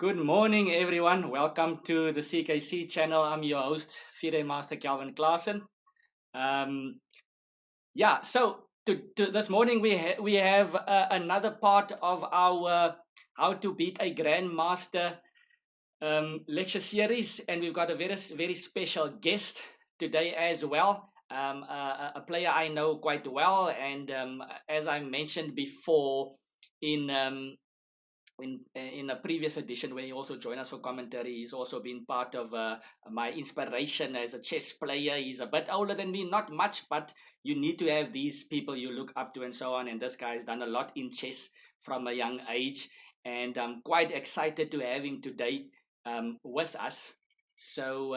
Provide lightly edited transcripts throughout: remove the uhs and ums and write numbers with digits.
Good morning, everyone. Welcome to the CKC channel. I'm your host, FIDE Master Calvin Klaassen. Um, so this morning we have another part of our How to Beat a Grandmaster lecture series, and we've got a very special guest today as well. A player I know quite well, and as I mentioned before in in a previous edition where he also joined us for commentary. He's also been part of my inspiration as a chess player. He's a bit older than me, not much, but you need to have these people you look up to and so on. And this guy has done a lot in chess from a young age, and I'm quite excited to have him today with us. So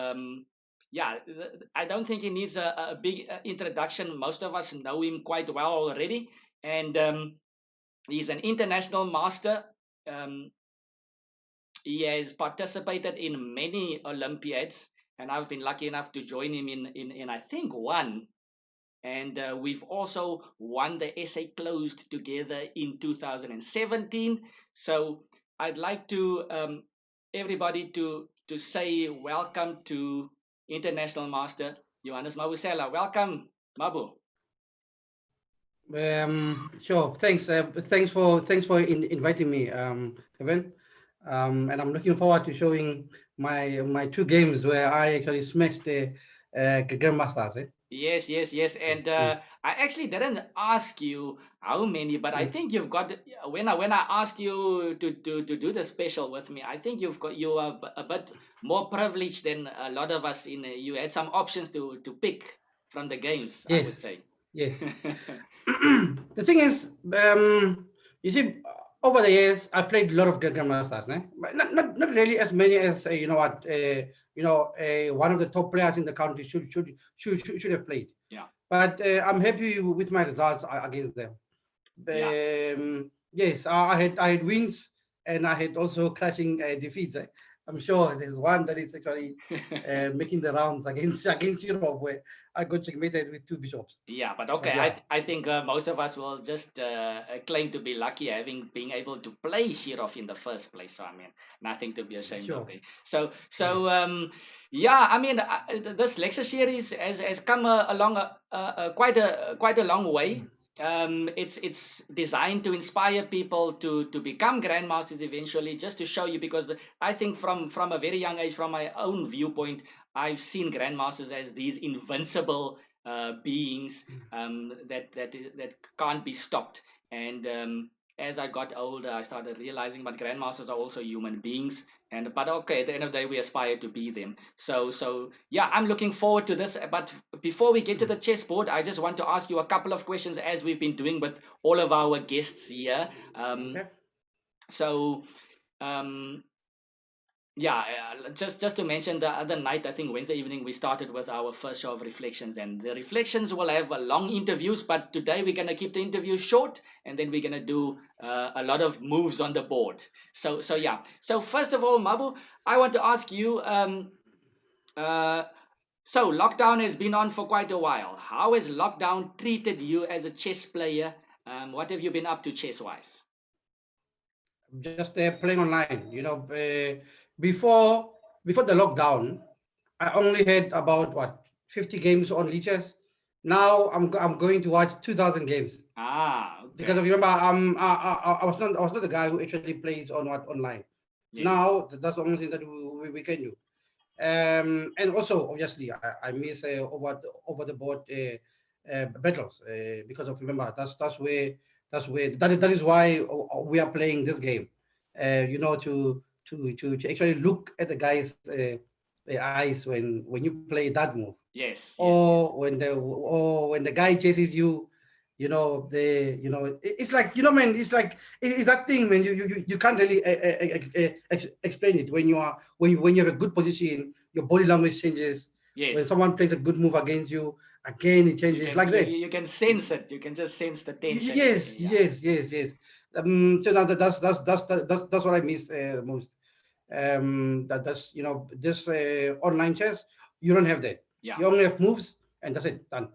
I don't think he needs a big introduction. Most of us know him quite well already, and he's an international master. um, he has participated in many Olympiads, and I've been lucky enough to join him in I think one. And we've also won the SA Closed together in 2017. So I'd like to everybody to say welcome to International Master Johannes Mabusela. Welcome, Mabu. Sure. Thanks for inviting me, Kevin. And I'm looking forward to showing my two games where I actually smashed the Grandmasters. Yes. And Mm, I actually didn't ask you how many, but I mm. think you've got when I asked you to do the special with me, I think you are a bit more privileged than a lot of us you had some options to pick from the games, I would Yes, say. yes. The thing is, you see, over the years, I played a lot of Grandmasters, but not really as many as one of the top players in the country should have played. Yeah, But I'm happy with my results against them. yeah. Yes, I had wins and I had also clashing defeats. I'm sure there's one that is actually making the rounds against Europe where I got checkmated with two bishops. Yeah, but But okay, yeah, I think most of us will just claim to be lucky having being able to play Shirov in the first place. So I mean, nothing to be ashamed of sure. there. So Yes. so yeah, I mean, this lecture series has come along quite a long way. It's designed to inspire people to become grandmasters eventually, just to show you, because I think from a very young age, from my own viewpoint, I've seen grandmasters as these invincible beings that can't be stopped. And as I got older, I started realizing, but grandmasters are also human beings. And but okay, at the end of the day, we aspire to be them. So yeah, I'm looking forward to this. But before we get to the chessboard, I just want to ask you a couple of questions, as we've been doing with all of our guests here. Okay. So um, yeah, just to mention, the other night, I think Wednesday evening, we started with our first show of reflections, and the reflections will have long interviews, but today we're going to keep the interview short, and then we're going to do a lot of moves on the board. So yeah. So first of all, Mabu, I want to ask you, uh, so lockdown has been on for quite a while. How has lockdown treated you as a chess player? What have you been up to chess wise? Just playing online. Before the lockdown, I only had about what 50 games on leeches. Now I'm going to watch 2,000 games. Ah, Because okay. of remember I was not the guy who actually plays on what online. Yes. Now that's the only thing that we can do. And also obviously I miss over the board battles because of remember that is why we are playing this game. To actually look at the guy's eyes when you play that move, Yes. or when the guy chases you. It's like man. It's that thing, man. You can't really explain it when you have a good position. Your body language changes. When Yes. someone plays a good move against you, again it You changes can like that. you can sense it. You can just sense the tension, everything. Yes, Yeah. yes. So now that's what I miss most. That's this online chess. You don't have that. Yeah. You only have moves, and that's it. Done.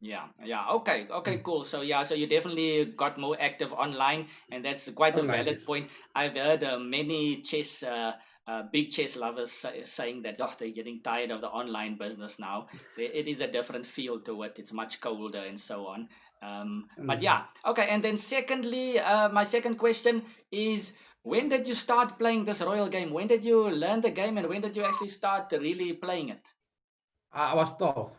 Yeah, yeah. Okay, cool. So yeah, so you definitely got more active online, and that's quite a Online, yes. valid point. I've heard many big chess lovers saying that oh, they're getting tired of the online business now. It is a different feel to it. It's much colder and so on. But Mhm. yeah, okay. And then secondly, my second question is, when did you start playing this royal game? When did you learn the game, and when did you actually start really playing it? I was tough.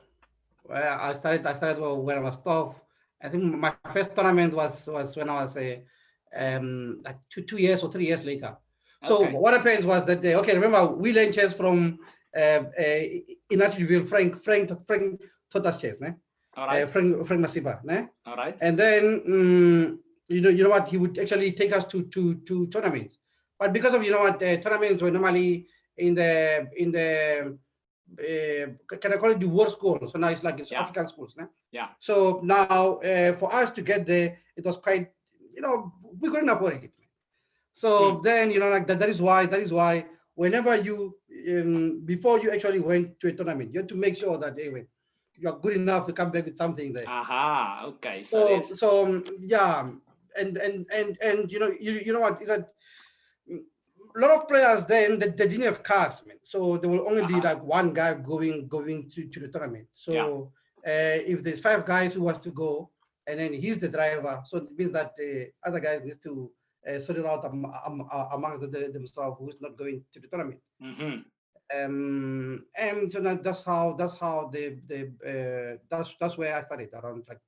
I started when I was 12. I think my first tournament was when I was like 2 years or 3 years later. So Okay, what happens was that okay, remember we learned chess from in Atteridgeville. Frank taught us chess, ne? all right, Frank Masiba, ne? all right. And then you know what, he would actually take us to tournaments, but because of tournaments were normally in the can I call it the world school? So now it's Yeah, African schools, né? yeah. So now for us to get there, it was quite, we couldn't afford it. Hmm. So then like that is why whenever you before you actually went to a tournament, you have to make sure that you are good enough to come back with something there. Aha. Okay. So So there's. so yeah, and you know what is that a lot of players then they didn't have cars, man. So there will only be Aha. like one guy going to the tournament. Yeah. So if there's five guys who wants to go, and then he's the driver, so it means that the other guys need to sort it out amongst themselves who's not going to the tournament. Mm-hmm. And so that's how that's where I started around like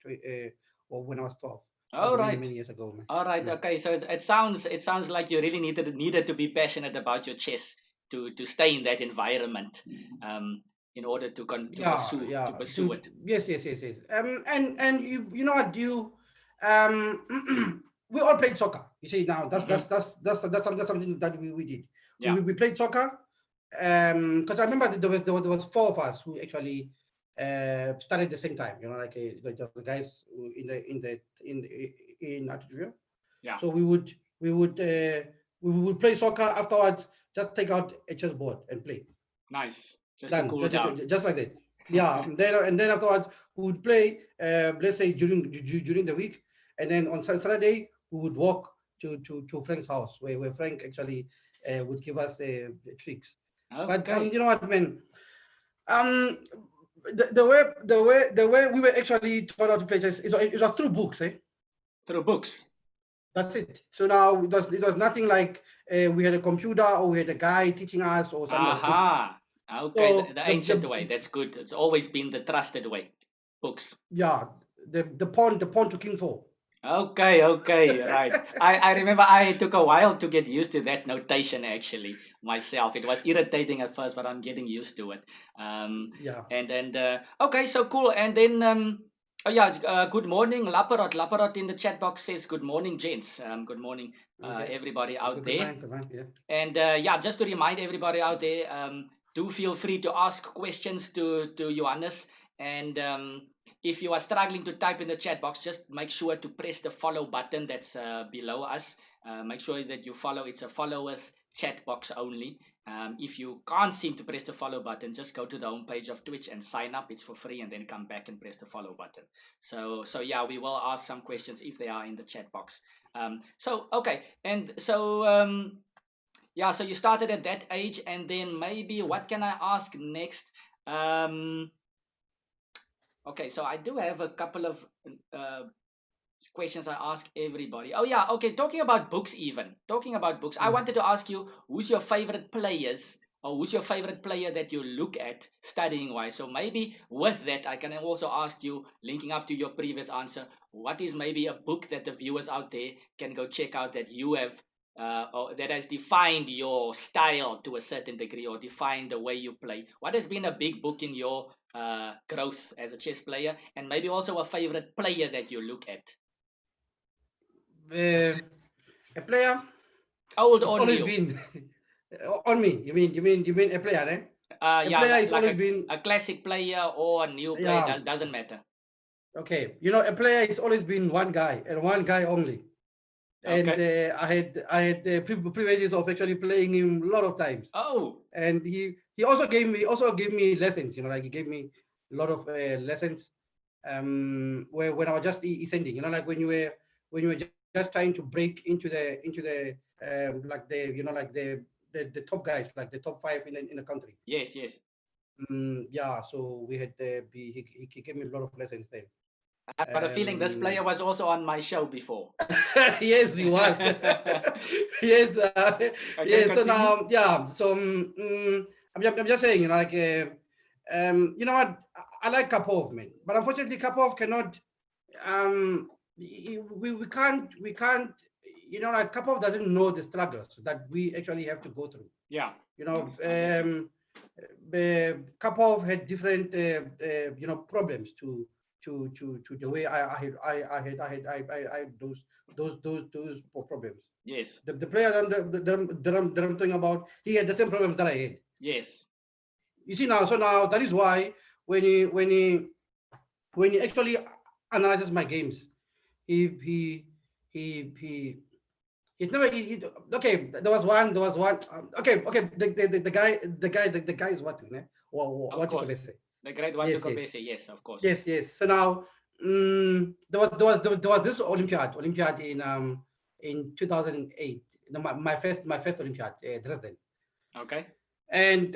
or when I was 12. That's All many right. many years ago, man. All right. Yeah. Okay. So it sounds like you really needed to be passionate about your chess to stay in that environment, um, in order to to Yeah, pursue yeah. to pursue it. Yes, yes, yes, yes. And you know what we all played soccer. You see now Mm-hmm. that's something that we did. Yeah. We played soccer. Because I remember that there was four of us who actually started at the same time. Like the guys in Atteridgeville. Yeah. So we would play soccer afterwards. Just take out a chessboard and play. Nice. Just to Done. cool down. Just like that. Yeah. And then afterwards we would play. Let's say during the week, and then on Saturday we would walk to Frank's house where Frank actually would give us the tricks. But Okay. you know what, man? Um, the way we were actually taught how to play chess, it was through books, eh? Through books. That's it. So now it was nothing like we had a computer or we had a guy teaching us or something like books. Aha. Okay. The, So the ancient way. the That's good. It's always been the trusted way. Books. yeah, the pawn to king four. Okay, okay, right. I remember I took a while to get used to that notation actually myself. It was irritating at first, but I'm getting used to it. Um, Yeah. and okay, so cool. And then oh yeah, good morning, Laparot. Laparot in the chat box says good morning, gents. Good morning, Okay. everybody out Good there. man. Good man. Yeah. And yeah, just to remind everybody out there, do feel free to ask questions to Johannes. And if you are struggling to type in the chat box, just make sure to press the follow button that's below us. Make sure that you follow. It's a followers chat box only. If you can't seem to press the follow button, just go to the homepage of Twitch and sign up. It's for free, and then come back and press the follow button. So yeah, we will ask some questions if they are in the chat box. So okay, and so yeah, so you started at that age, and then maybe what can I ask next? Um, okay, so I do have a couple of uh, questions I ask everybody. Oh yeah, okay. Talking about books, even talking about books, I Mm. wanted to ask you, who's your favorite players, or who's your favorite player that you look at studying wise? So maybe with that, I can also ask you, linking up to your previous answer, what is maybe a book that the viewers out there can go check out that you have. Or that has defined your style to a certain degree, or defined the way you play. What has been a big book in your growth as a chess player, and maybe also a favorite player that you look at? Uh, a player Old is or always new? been on me. You mean a player, eh? A Yeah, player is like always been a classic player or a new player, yeah. doesn't matter. Okay. A player is always been one guy and one guy only. And Okay. I had the privileges of actually playing him a lot of times. Oh, And he also gave me lessons. Like he gave me a lot of lessons. where when I was just ascending, like when you were just trying to break into the like like the top guys, like the top five in the country. Yes, yes. Yeah, so we had he gave me a lot of lessons then. I've got a feeling this player was also on my show before. Yes, he was. Yes, Okay, yes. So continue. now, yeah. So I'm just saying, like, what? I like Kapov, man, but unfortunately, Kapov cannot. We can't. Like Kapov doesn't know the struggles that we actually have to go through. Yeah. You No, know, it's not easy. Kapov had different, problems to the way I had those problems. Yes. The player that I'm talking about, he had the same problems that I had. Yes. You see now, so now that is why when he actually analyzes my games, he he he he's never okay. There was one. Okay. The guy is what, Of what you could course. say. The great Yes, Watuko yes, Bese. Yes, of course. yes. So now, there was this Olympiad in 2008. My first Olympiad, Dresden. Okay. And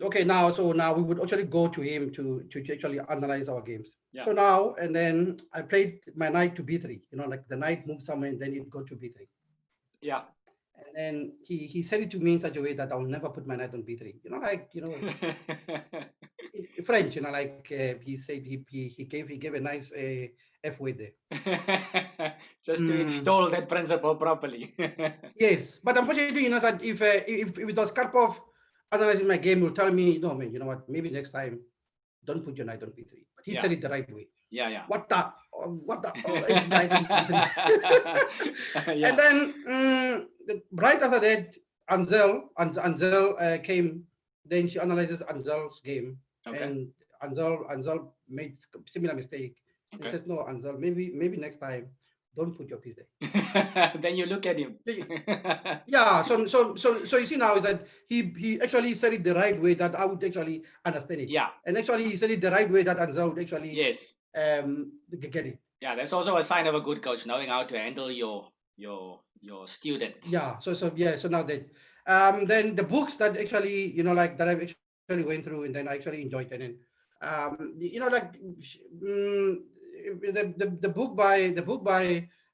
okay, now we would actually go to him to actually analyze our games. Yeah. So now and then I played my knight to b3. Like the knight moves somewhere and then it go to b3. Yeah. And then he said it to me in such a way that I'll never put my knight on b3. In French. Like he said, he gave a nice F word there. Just to Mm, install that principle properly. yes, but unfortunately, that if it was Karpov analyzing my game, will tell me, no man, you know what? Maybe next time, don't put your knight on b3. But he Yeah. said it the right way. Yeah, yeah. What the is knight on b3? And Yeah. then right after that, Anzel came. Then she analyzes Anzel's game, Okay. and Anzel made similar mistake. And Okay. says, no, Anzel, maybe next time, don't put your piece there. Then you look at him. Yeah, so you see now is that he actually said it the right way that I would actually understand it. Yeah. And actually he said it the right way that Anzel would actually Yes. get it. Yeah, that's also a sign of a good coach, knowing how to handle your student. Yeah, so now that then the books that actually, like that I've actually went through and then I actually enjoyed, and then like the book by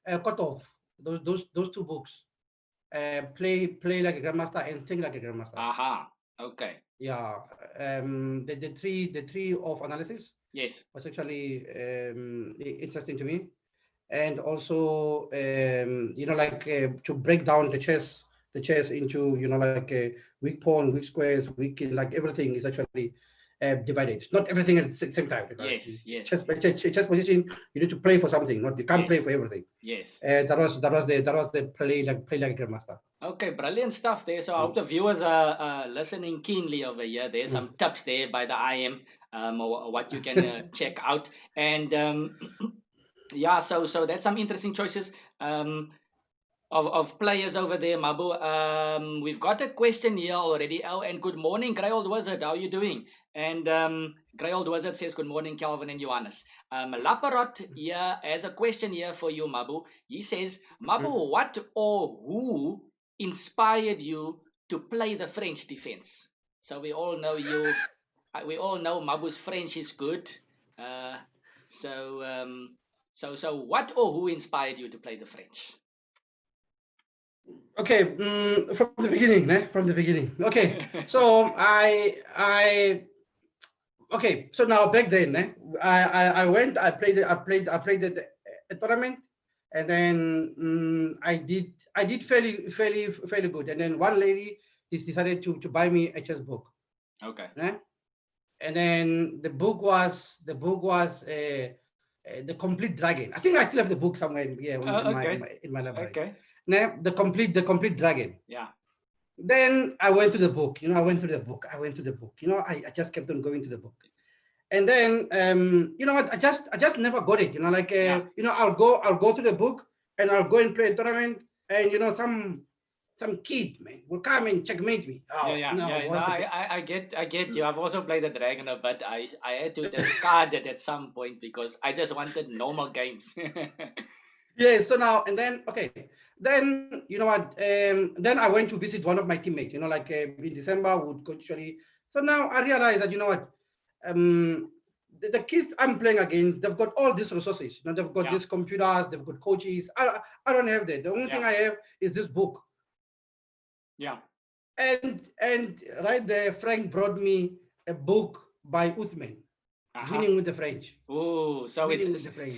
Kotov, those two books, play like a grandmaster and think like a grandmaster. Aha. Okay. Yeah, the tree of analysis Yes. was actually interesting to me, and also like to break down the chess into like weak pawn, weak squares, weak king, like everything is actually divided. It's not everything at the same time. Like Yes. Yes. chess position, you need to play for something. Not you can't play Yes. for everything. Yes. That was the play like a grandmaster. Okay, brilliant stuff there. So I hope Mm, the viewers are listening keenly over here. There's mm. some tips there by the IM, or what you can check out. And yeah, so that's some interesting choices. Of players over there, Mabu. We've got a question here already. Oh, and good morning, Grey Old Wizard. How are you doing? And Grey Old Wizard says, good morning, Calvin and Johannes. Laparot here has a question here for you, Mabu. He says, Mabu, what or who inspired you to play the French defense? So we all know you. We all know Mabu's French is good. Uh, so, so what or who inspired you to play the French? Okay, from the beginning, from the beginning. Okay, so okay, so now back then, I went, I played a tournament, and then I did fairly good, and then one lady is decided to buy me a chess book, Okay. and then the complete dragon. I think I still have the book somewhere Okay. in my library. Okay. The complete dragon. Yeah. Then I went to the book. I went through the book. I just kept on going to the book. And then what? I just never got it. Like Yeah. I'll go to the book and I'll go and play a tournament, and some kid, man, will come and checkmate me. Yeah, Oh yeah, no, yeah. No, boss. Okay. I get you. I've also played the Dragon, but I had to discard it at some point because I just wanted normal games. Yeah. So now and then, okay. Then you know what? Then I went to visit one of my teammates. You know, like in December would actually. So now I realized that you know what? The kids I'm playing against, they've got all these resources. You know, they've got Yeah, these computers, they've got coaches. I don't have that. The only thing yeah, I have is this book. yeah. And right there, Frank brought me a book by Uthman, Uh-huh. Winning with the French. Oh, so Winning with the French.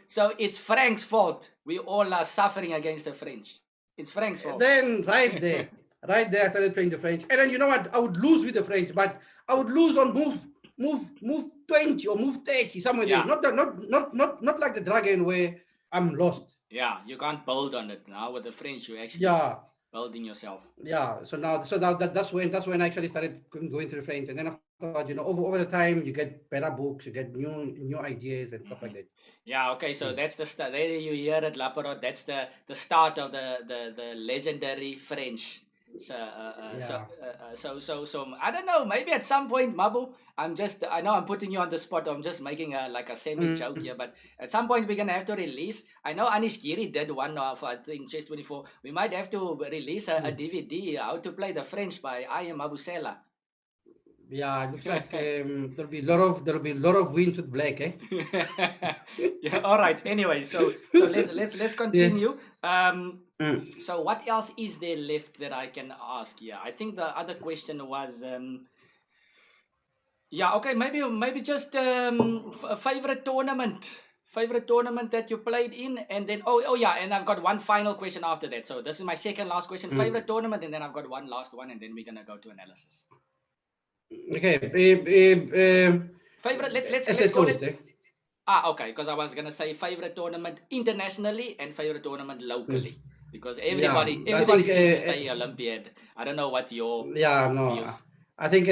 so it's Frank's fault. We all are suffering against the French. It's Frank's fault. Then right there, I started playing the French. And then you know what? I would lose with the French, but I would lose on move 20 or move 30, somewhere there. Yeah, Not like the dragon where I'm lost. yeah. You can't build on it now with the French. You actually Yeah, building yourself. yeah. So now that's when I actually started going through the French. And then afterwards, over the time you get better books, you get new ideas and stuff like Hmm. that. Yeah, okay, so Mm. that's the start. There you hear it, Laporot. That's the start of the legendary French. So Yeah. I don't know. Maybe at some point, Mabu, I know I'm putting you on the spot. I'm just making a like a semi joke Mm. here, but at some point we're gonna have to release. I know Anish Giri did one of I think Chess 24. We might have to release a Mm. DVD how to play the French by IM Mabusela. Yeah, it looks like there'll be a lot of wins with black, eh? Yeah, all right, anyway, so let's Yes. continue. Mm. So what else is there left that I can ask here? I think the other question was yeah, okay, maybe just a favorite tournament that you played in, and then oh yeah, and I've got one final question after that. So this is my second last question, Mm. favorite tournament, and then I've got one last one, and then we're gonna go to analysis. Okay. Favorite, I let's said call closed, it. eh? Ah, okay, because I was gonna say favorite tournament internationally and favorite tournament Mm. locally, because Yeah, I everybody think seems to say Olympiad. I don't know what your yeah, no, views. I think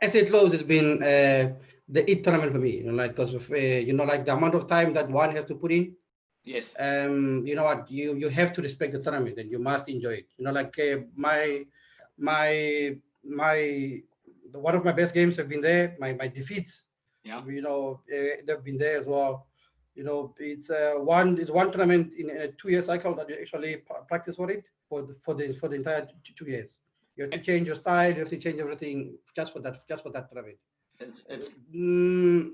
SA close has been the it tournament for me. You know, like because of like the amount of time that one has to put in. Yes. You know what? You have to respect the tournament and you must enjoy it. You know, like my my one of my best games have been there. My defeats, Yeah. they've been there as well. It's one tournament in a 2 year cycle that you actually practice for it for the entire 2 years. You have to Eh, change your style. You have to change everything just for that tournament. it's Mm,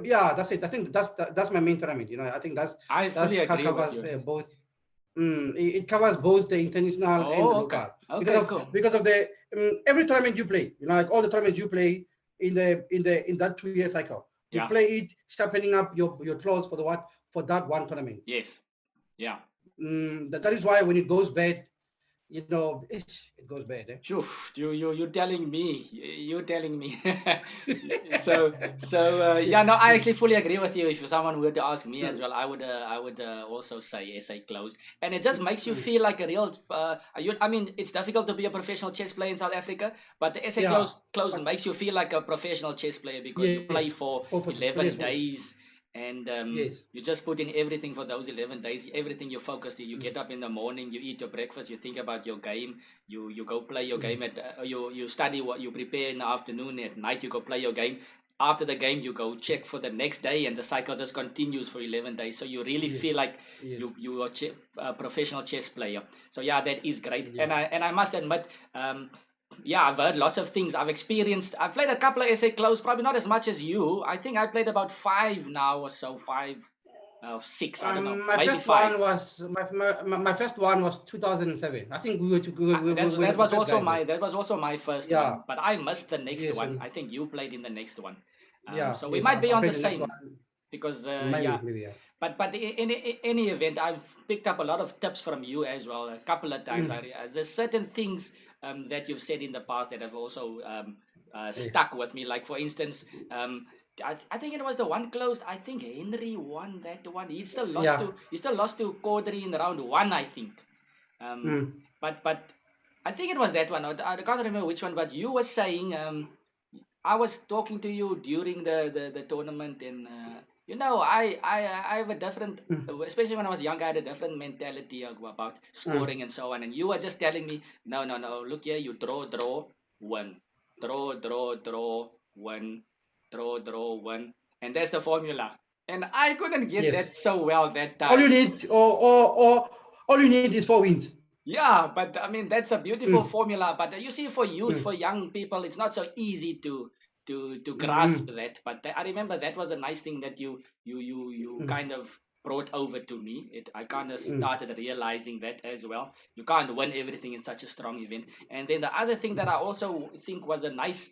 yeah, that's it. I think that's my main tournament. I think that's I that's fully agree with covers you. both. It covers both the international and the Oh, okay. local because Okay, of cool. because of the every tournament you play. Like all the tournaments you play in that 2 year cycle, you Yeah. play it, sharpening up your claws for that one tournament. Yes. Yeah. That is why when it goes bad, it goes bad. Eh? Phew, you telling me, you telling me. So yeah, no, I actually fully agree with you. If someone were to ask me as Mm, well, I would also say SA closed, and it just makes you mm. feel like a real. I mean, it's difficult to be a professional chess player in South Africa, but the SA Yeah, closed but makes you feel like a professional chess player because you yes, play for yes, 11 days and yes. you just put in everything for those 11 days, everything you focus on. You Mm, get up in the morning, you eat your breakfast, you think about your game, you go play your mm. game you study what you prepare in the afternoon, at night you go play your game. After the game you go check for the next day, and the cycle just continues for 11 days, so you really Yes, feel like yes, you are a professional chess player. So yeah, that is great, yeah. and I must admit, yeah, I've heard lots of things. I've played a couple of SA close, probably not as much as you. I think I played about five now or so, five, six, I don't know, My maybe first five. one was my first one was 2007. I think we were we're That the was first also guys my there. that was also my first Yeah, one, but I missed the next yes, one. and I think you played in the next one, yeah, so we yes. might be I on the played the next same one. because yeah. Maybe, yeah. But in any event, I've picked up a lot of tips from you as well. A couple of times, Mm, there's certain things that you've said in the past that have also yes, stuck with me. Like for instance, I think it was the one closed. I think Henry won that one. yeah. He still lost to Codri in round one, I think. Um, Mm, but I think it was that one. I can't remember which one. But you were saying I was talking to you during the tournament, and I have a different, Mm. especially when I was younger, I had a different mentality about Mm. scoring and so on. And you were just telling me, no, no, no, look here, you draw, win, draw, win, win, and that's the formula. And I couldn't get Yes. that so well that All you time. need, or all you need is 4 wins. Yeah, but I mean that's a beautiful Mm. formula. But you see, for youth, Mm. for young people, it's not so easy to grasp Mm. that. But I remember that was a nice thing that you Mm. kind of brought over to me. I kind of Mm. started realizing that as well. You can't win everything in such a strong event. And then the other thing that I also think was a nice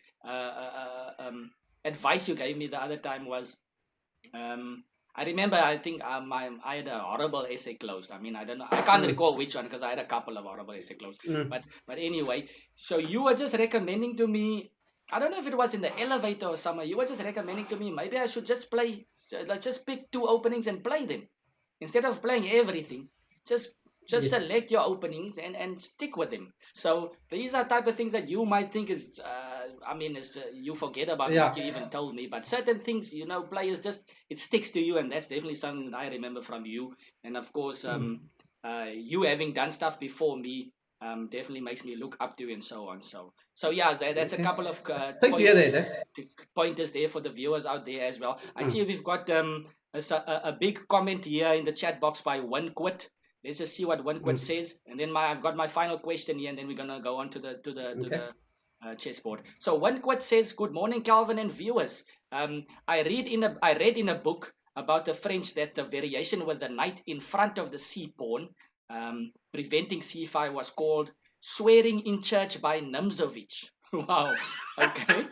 advice you gave me the other time was I remember, I think I had a horrible essay closed. I mean, I don't know, I can't Mm. recall which one because I had a couple of horrible essay closed. Mm. But anyway, so you were just recommending to me. I don't know if it was in the elevator or somewhere. You were just recommending to me maybe I should just play. Let's just pick two openings and play them instead of playing everything. Just just Yes. select your openings and stick with them. So these are type of things that you might think is I mean is you forget about what Yeah. you even told me, but certain things, players just, it sticks to you, and that's definitely something that I remember from you. And of course, Mm. you having done stuff before me definitely makes me look up to you and so on. So yeah, that's a Okay. couple of Thanks to hear that. Eh? pointers there for the viewers out there as well. I see Mm. we've got a big comment here in the chat box by One Quit. Let's just see what One Quit Mm. says, and then I've got my final question here, and then we're gonna go on to the Okay. chessboard. So One Quit says, "Good morning, Calvin and viewers. I read in a book about the French that the variation with the knight in front of the c pawn, preventing c5, was called swearing in church by Nimzovich." Wow. Okay.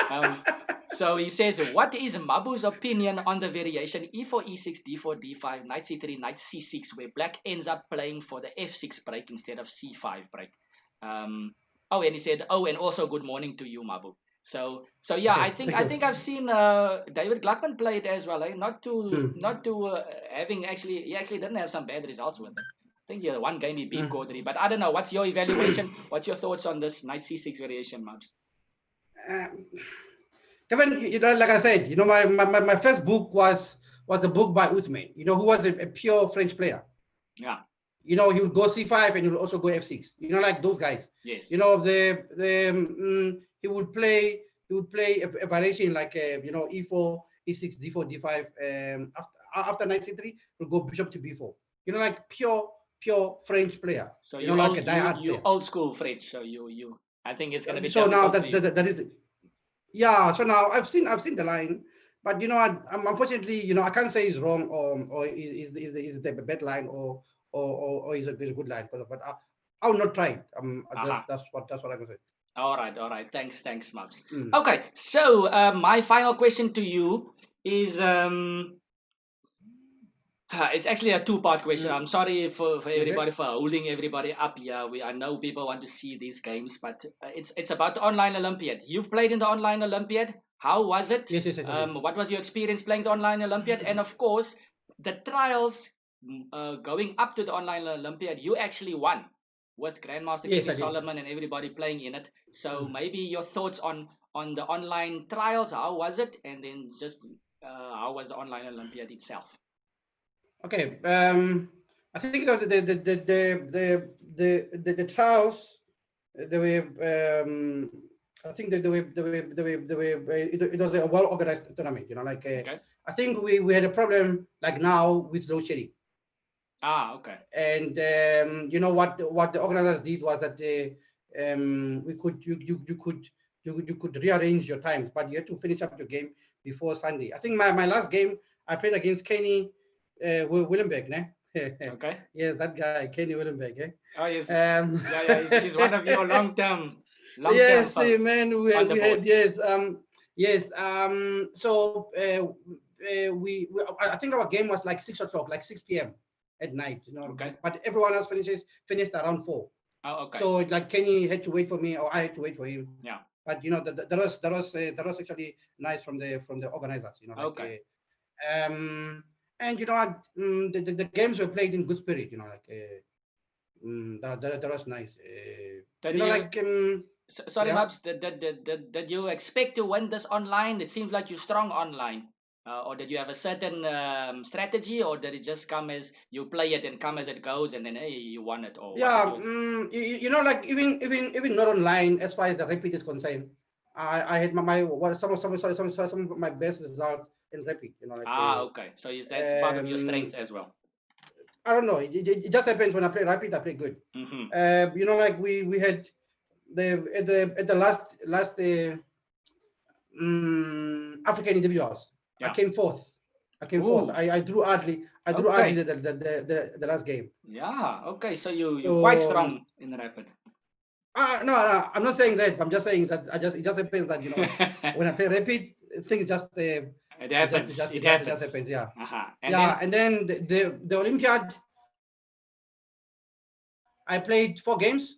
Um, so he says, what is Mabu's opinion on the variation e4, e6, d4, d5, knight c3, knight c6, where black ends up playing for the f6 break instead of c5 break? And he said, oh, and also good morning to you, Mabu. So yeah, I Okay. think Thank I you. think I've seen David Gluckman play it as well. Mm. Not to having actually he actually didn't have some bad results with it. I think yeah, one game he beat Mm. Kodri, but I don't know. What's your evaluation? What's your thoughts on this knight c6 variation, Mabs? Um, Kevin, like I said, my first book was a book by Uthman, who was a pure French player. Yeah. He would go c5 and he would also go f6. Like those guys. Yes. He would play a variation like e4, e6, d4, d5. After knight c3, he'll go bishop to b4. Like pure French player. So Like a die-hard you player. old school French. So you I think it's gonna be So now difficult for that's you. that is yeah. So now I've seen the line, but I'm unfortunately I can't say it's wrong or is the bad line or is a good line. But I will not try it. Uh-huh. That's what I can say. All right. Thanks, Mabs. Mm. Okay, so my final question to you is it's actually a two-part question. I'm Mm. sorry for Okay. everybody for holding everybody up here. I know people want to see these games, but it's about the online Olympiad. You've played in the online Olympiad. How was it? Yes, yes, yes, I did. What was your experience playing the online Olympiad? And of course, the trials going up to the online Olympiad, you actually won with Grandmaster Yes, Kenny I did. Solomon and everybody playing in it. So Mm. maybe your thoughts on the online trials. How was it? And then just how was the online Olympiad itself? Okay. I think the trials they were. I think that it was a well organized tournament. Like Okay. I think we had a problem like now with load shedding. Okay. And what the organizers did was that we could you could rearrange your times, but you had to finish up your game before Sunday. I think my last game I played against Kenny Willenberg, ne? Okay. Yes, that guy Kenny Willenberg. Eh? Oh yes. Um, Yeah. He's one of your long term yes, folks man, on the we board. had yes. So I think our game was like 6 o'clock, like 6 p.m. at night. Okay. But everyone else finished around 4. Oh, okay. So like Kenny had to wait for me, or I had to wait for him. Yeah. But that was actually nice from the organizers. Okay. And the games were played in good spirit. That was nice. Did you Like sorry, yeah. Mabs, did you expect to win this online? It seems like you're strong online. or did you have a certain strategy, or did it just come as you play it and come as it goes, and then hey, you won it, or what did Yeah, you? you know, like even not online as far as the repeat is concerned. I had my some of my best results in repeat. You know, like Ah, okay. So that's part of your strength um, as well. I don't know. It just happens when I play repeat. I play good. Mm-hmm. You know, like we had the last African individuals. I Yeah. came fourth. I came fourth. Ooh. I drew hardly. I drew hardly Okay. the last game. Yeah. Okay. So you quite So strong in the rapid. no, I'm not saying that. I'm just saying that it just happens that you know what, when I play repeat, things just It happens. It it just happens. happens. Yeah, Uh-huh. And yeah. then And then the Olympiad, I played 4 games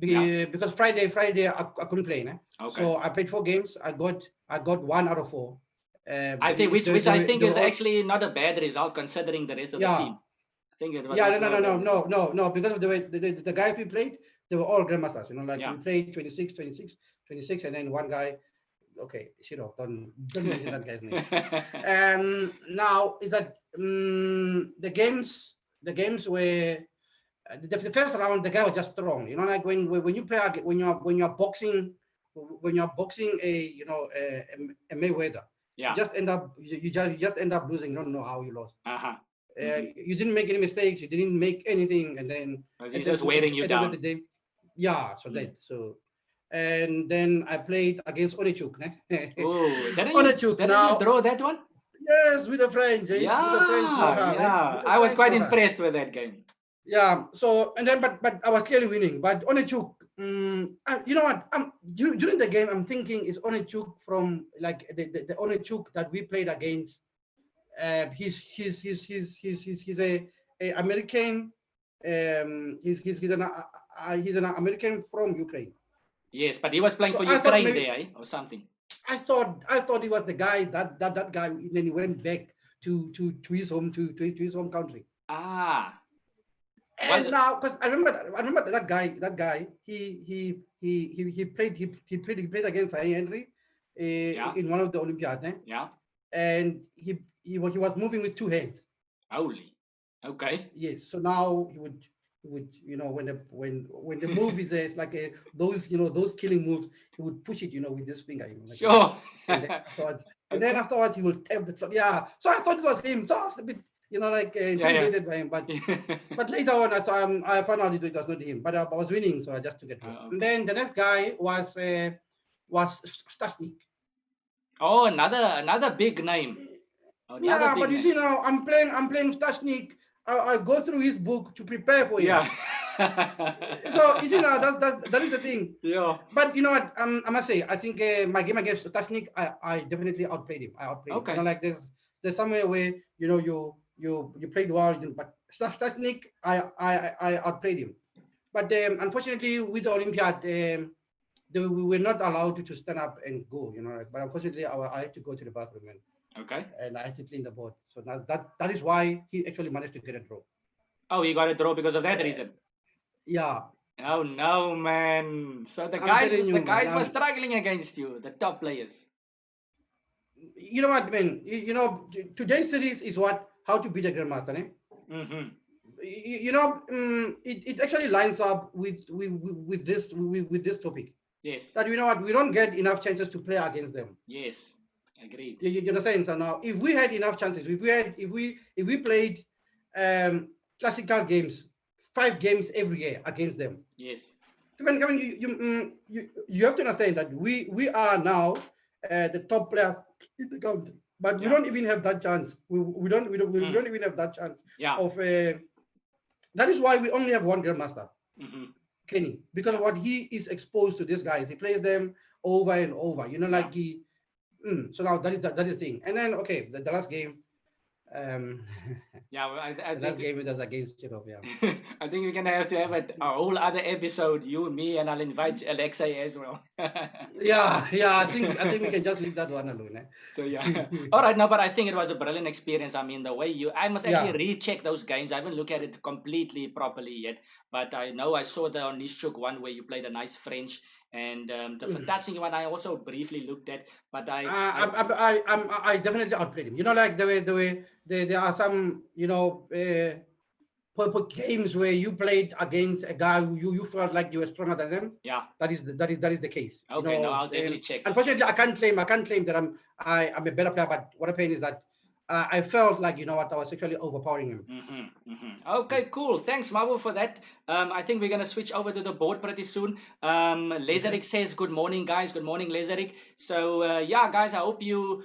yeah. because Friday I couldn't play. Né? Okay. So I played 4 games. I got 1 out of 4. I think which I think They were is all actually not a bad result considering the rest of the yeah. team. I think it was Yeah, no, not no, a no, no, bad no, result. no, no. Because of the way the guys we played, they were all grandmasters. You know, like Yeah. we played 26, 26, 26, and then one guy. Okay, shit off. Don't mention that guy's name. Now is that the games were the first round the guy was just strong. You know, like when you play when you're boxing a you know a Mayweather, Yeah. you just end up losing. You don't know how you lost. Uh-huh. Mm-hmm. You didn't make any mistakes. You didn't make anything, and then Because at he's the, just wearing you at the end of down. the day, yeah. So Mm. that so, and then I played against Onechuk. Oh, Onechuk didn't you now, draw that one? yes, with the French, with the French know Yeah, how, yeah. with the I was French quite know how. impressed with that game. Yeah. So and then but I was clearly winning. But Onechuk, you know what? During the game, I'm thinking it's Onechuk from like the Onechuk that we played against. He's a American. He's an American from Ukraine. Yes, but he was playing So for I thought Ukraine maybe there, eh? Or something. I thought he was the guy that guy. And then he went back to his home to his home country. Ah, was And it? now, because I remember that guy. He played against Henry Yeah, in one of the Olympiads, eh? yeah. And he was moving with 2 hands. Holy. Okay. Yes. So now he would you know when the move is it's like those you know those killing moves, he would push it with this finger, like this, Sure. and then afterwards Okay. he will tap the clock. Yeah. So I thought it was him. So I was a bit like Yeah, intimidated by him, yeah. but later on I found out it was not him. But I was winning, so I just took it draw. And Okay. then the next guy was Stashnik. Oh, another big name. Another Yeah, big but you name. see now I'm playing Stashnik. I go through his book to prepare for him. Yeah. So you see now that is the thing. Yeah. But you know what? I must say I think my game against Tashnik, I definitely outplayed him. I outplayed him. Okay. Like there's somewhere where you played well, but Tashnik I outplayed him. But unfortunately with the Olympiad, we were not allowed to stand up and go. But unfortunately I had to go to the bathroom Okay. and I had to clean the board. So now that is why he actually managed to get a draw. Oh, you got a draw because of that Uh, reason. yeah, Oh no, man. So I'm telling the you, man. guys were struggling against you, the top players. You know what, man? Today's series is what how to beat a grandmaster. Eh? Mm-hmm. It actually lines up with this topic. Yes. That we don't get enough chances to play against them. Yes. Agreed. You understand? So now, if we had enough chances, if we played classical games, 5 games every year against them, Yes. Kevin, you have to understand that we are now the top player in the country, but we Yeah. don't even have that chance. We don't even have that chance Yeah. of. That is why we only have one grandmaster, Mm-hmm. Kenny, because Yeah. of what he is exposed to these guys. He plays them over and over. Yeah. Like he. So now that is the thing. And then okay, the last game. Um, Yeah. Well, I the last think game it was against yeah. I think we're gonna have to have a whole other episode, you, me, and I'll invite Alexei as well. Yeah. I think we can just leave that one alone. So yeah. Eh? All right, no, but I think it was a brilliant experience. I mean, the way I must actually Yeah. recheck those games. I haven't looked at it completely properly yet, but I know I saw the Onishchuk one where you played a nice French, And the touching one I also briefly looked at, but I definitely outplayed him. You know, like the way there are some, you know, games where you played against a guy who you felt like you were stronger than them. Yeah. That is the case. Okay, you know, now I'll definitely check. Unfortunately, I can't claim that I'm a better player. But what I'm saying is that I felt like, you know what, I was actually overpowering him. Okay, cool. Thanks, Mabu, for that. I think we're gonna switch over to the board pretty soon. Lezerik says, "Good morning, guys. Good morning, Lezerik." So yeah, guys, I hope you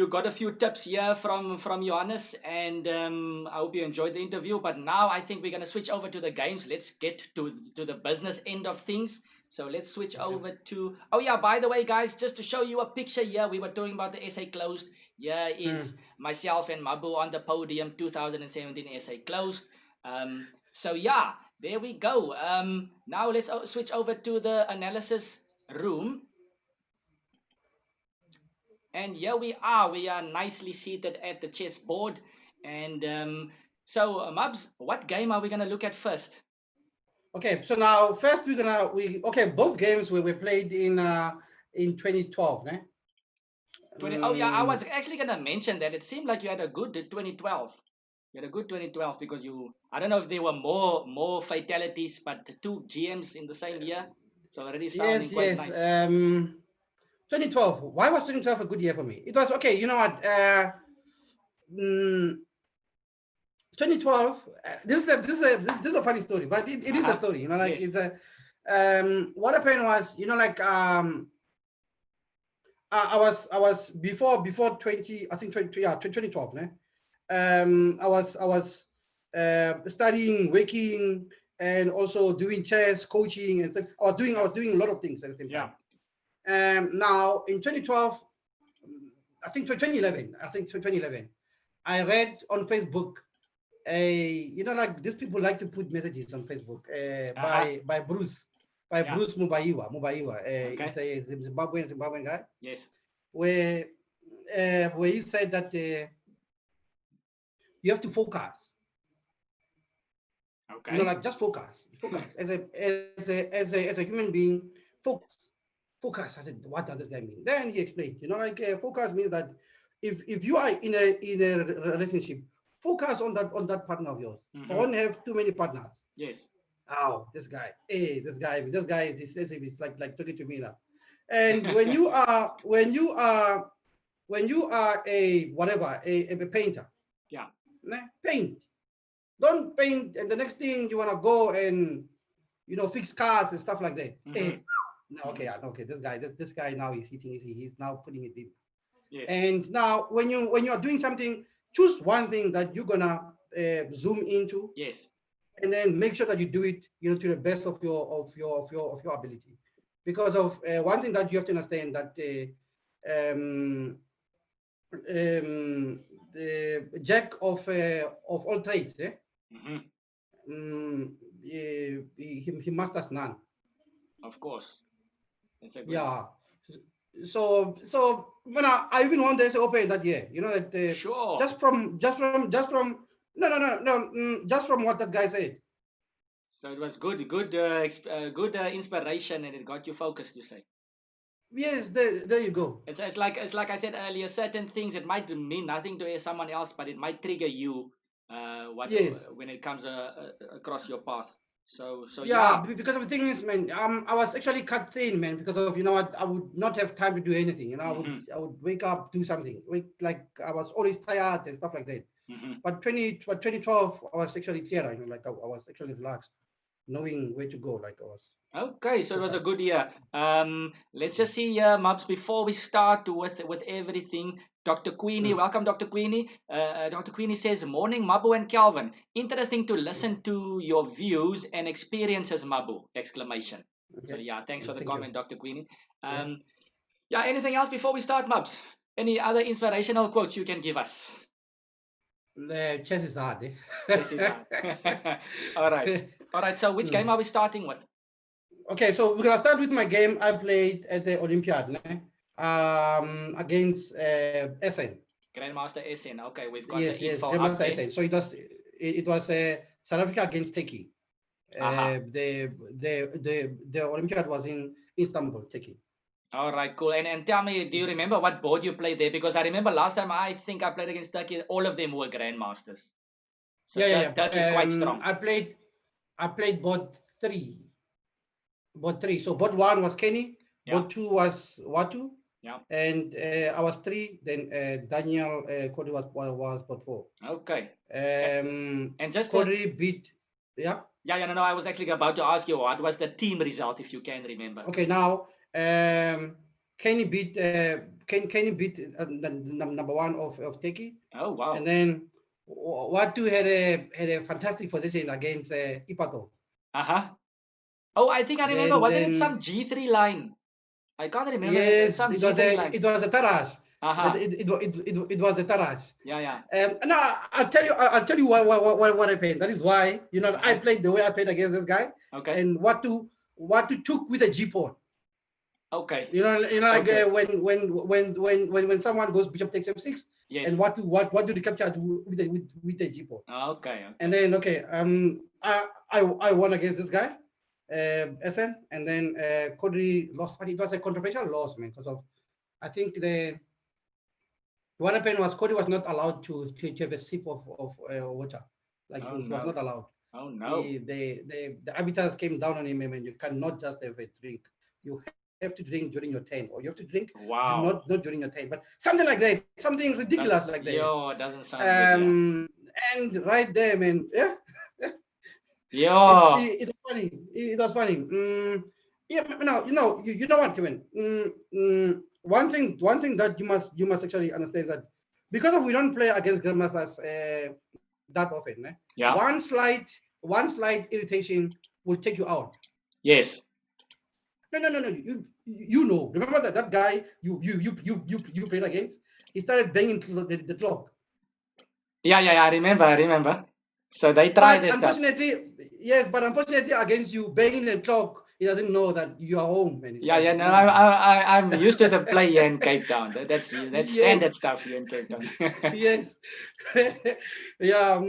got a few tips here from Johannes, and I hope you enjoyed the interview. But now I think we're gonna switch over to the games. Let's get to the business end of things. So let's switch over to. Oh yeah, by the way, guys, just to show you a picture here, we were talking about the SA closed. Here is myself and Mabu on the podium, 2017 SA closed. So yeah, there we go. Now let's switch over to the analysis room. And here we are. We are nicely seated at the chessboard. And so, Mabs, what game are we going to look at first? Okay, so now first both games were played in 2012, eh? Oh yeah, I was actually going to mention that. It seemed like you had a good 2012. You had a good 2012 because I don't know if there were more fatalities, but two GMs in the same year. So already sounding quite nice. 2012. Why was 2012 a good year for me? It was okay. You know what? 2012. This is a funny story, but it is a story. You know, like it's a. What happened was, you know, like I was before 20. I think 2012. Ne? I was studying, working, and also doing chess, coaching, and I was doing a lot of things at the same time. Now in 2012, I think 2011, I read on Facebook you know, like these people like to put messages on Facebook by Bruce Mubaiwa. He's a Zimbabwean guy. Yes. Where he said that you have to focus. Okay. You know, like just focus. As a human being, focus. I said, what does this guy mean? Then he explained, you know, like focus means that if you are in a relationship, focus on that partner of yours. Don't have too many partners. Yes. Oh, this guy is as if it's like talking to me now. And when you are a painter, paint. Don't paint, and the next thing you want to go and, you know, fix cars and stuff like that. No, okay. This guy now is hitting. He's now putting it in. Yes. And now, when you are doing something, choose one thing that you're gonna zoom into. Yes. And then make sure that you do it, you know, to the best of your ability. Because of one thing that you have to understand, that the jack of all trades, he masters none. Of course. That's a good one. So when I even won the Open that year, you know, that sure. just from just from what that guy said. So it was good inspiration, and it got you focused, you say. Yes, there you go. It's like I said earlier, certain things, it might mean nothing to someone else, but it might trigger you when it comes across your path. So yeah, because of the thing is, man, I was actually cut thin, man, because of, you know what, I would not have time to do anything. You know, I would wake up, do something. Like I was always tired and stuff like that. But 2012, I was actually clearer. You know, like I was actually relaxed, knowing where to go. Like I was. Okay, so it was a good year. Let's just see here, Mabs, before we start with everything. Dr. Queenie, welcome, Dr. Queenie. Dr. Queenie says, morning, Mabu and Calvin. Interesting to listen to your views and experiences, Mabu! Exclamation. Okay. So yeah, thanks for the comment, Dr. Queenie. Yeah, anything else before we start, Mabs? Any other inspirational quotes you can give us? Chess is hard. Eh? Chess is hard. All right. So which game are we starting with? Okay, so we're gonna start with my game I played at the Olympiad, against SN. Grandmaster SN. Okay, we've got the info. Grandmaster SN. So it was South Africa against Turkey. Aha. The Olympiad was in Istanbul, Turkey. All right, cool. And tell me, do you remember what board you played there? Because I remember last time I think I played against Turkey, all of them were grandmasters. So Yeah, yeah, Turkey is quite yeah. strong. I played board three. Board three. So board one was Kenny. Yeah. Board two was Watu. Yeah. And I was three. Then Daniel Cody was board four. Okay. And just Cody beat. Yeah. Yeah, no. I was actually about to ask you what was the team result, if you can remember. Okay, now Kenny beat Kenny beat the number one of Turkey. Oh wow! And then Watu had a fantastic position against Ipato. Oh, I think I remember. Wasn't it some G3 line? I can't remember. Yes, some it G3 line. It was the Tarash. It was the Tarash. Yeah. Now I'll tell you what happened. That is why I played the way I played against this guy. Okay. And what to took with a G pawn. Okay. Like when someone goes bishop takes f6. Yes. And what do they capture with the G pawn? Okay. And then I won against this guy, SN, and then Cody lost, but it was a controversial loss, man, because of I think what happened was Cody was not allowed to have a sip of water, like he was not allowed. Oh no! The arbiters came down on him, and you cannot just have a drink. You have to drink during your 10, or you have to drink not during your 10, but something like that, something ridiculous like that. Yo, it doesn't sound good. And right there, man, yeah. Yeah. It was funny. It was funny. Yeah, now you know what, Kevin. One thing that you must actually understand that because we don't play against grandmasters that often. Yeah. One slight irritation will take you out. Yes. No. You know. Remember that guy you played against? He started banging the clock. Yeah. I remember. So they tried this stuff. Yes, but unfortunately against you banging the clock, he doesn't know that you are home. And no, I'm used to the play here in Cape Town. That's yes. Standard stuff here in Cape Town. Yes. Yeah,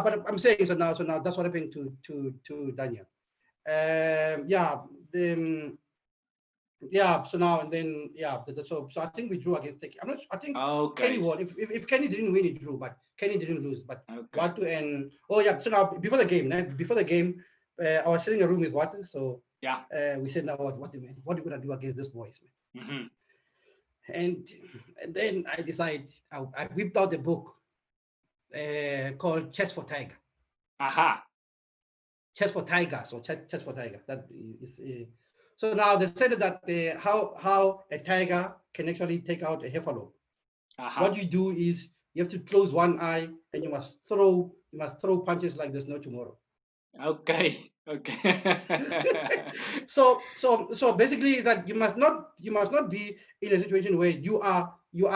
but I'm saying so now that's what happened to Daniel. So now and then so I think we drew against Turkey. I think Kenny won. If Kenny didn't win, he drew, but Kenny didn't lose. But Watu and so now before the game, I was sitting in a room with Watu, so we said, now what are we gonna do against these boys, man? Mm-hmm. And then I decided I whipped out a book called Chess for Tiger. Chess for Tiger. So Chess for Tiger. That is. So now they said that how a tiger can actually take out a buffalo. What you do is you have to close one eye and you must throw punches like there's no tomorrow. Okay. So basically is that you must not be in a situation where you are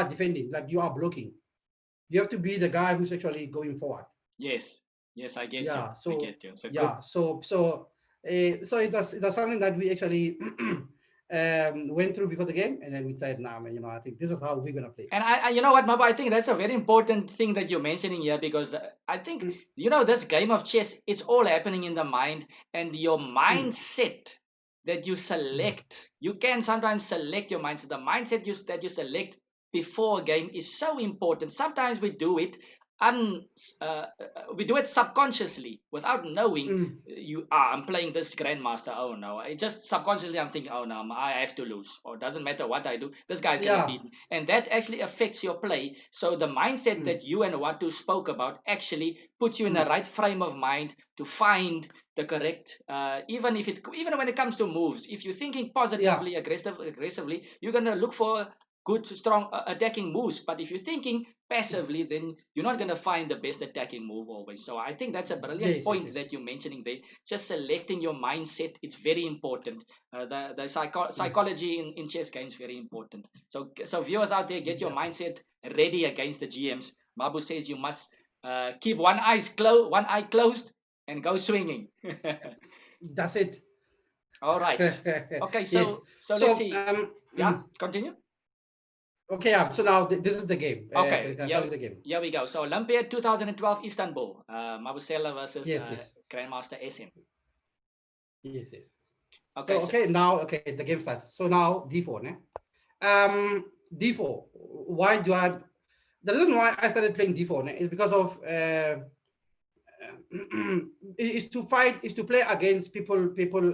defending, like you are blocking. You have to be the guy who's actually going forward. Yes, I get you. So I get you. So so it was something that we actually went through before the game, and then we said, nah, man, I think this is how we're gonna play. And I you know what, Mabu, I think that's a very important thing that you're mentioning here, because I think this game of chess, it's all happening in the mind, and your mindset that you select. You can sometimes select your mindset. The mindset that you select before a game is so important. Sometimes we do it we do it subconsciously without knowing. I'm playing this grandmaster. Oh no, just subconsciously I'm thinking, oh no, I have to lose, or doesn't matter what I do, this guy's gonna beat me, and that actually affects your play. So the mindset that you and Watu spoke about actually puts you in the right frame of mind to find the correct, even when it comes to moves, if you're thinking positively, aggressively, you're gonna look for good, strong attacking moves. But if you're thinking passively, then you're not going to find the best attacking move always. So I think that's a brilliant point that you're mentioning there. Just selecting your mindset, it's very important. The psychology in chess games is very important. So viewers out there, get your mindset ready against the GMs. Mabu says you must keep one eye closed and go swinging. That's it. All right. Okay, so let's see. Continue. Okay, so now this is the game. Okay, the game. Here we go. So Olympiad 2012 Istanbul, Mabusela versus Grandmaster SM. Yes, yes. Okay, So so okay, now okay, the game starts. So now d4, ne? D4. Why do I? The reason why I started playing d4 ne, is because of is to fight, is to play against people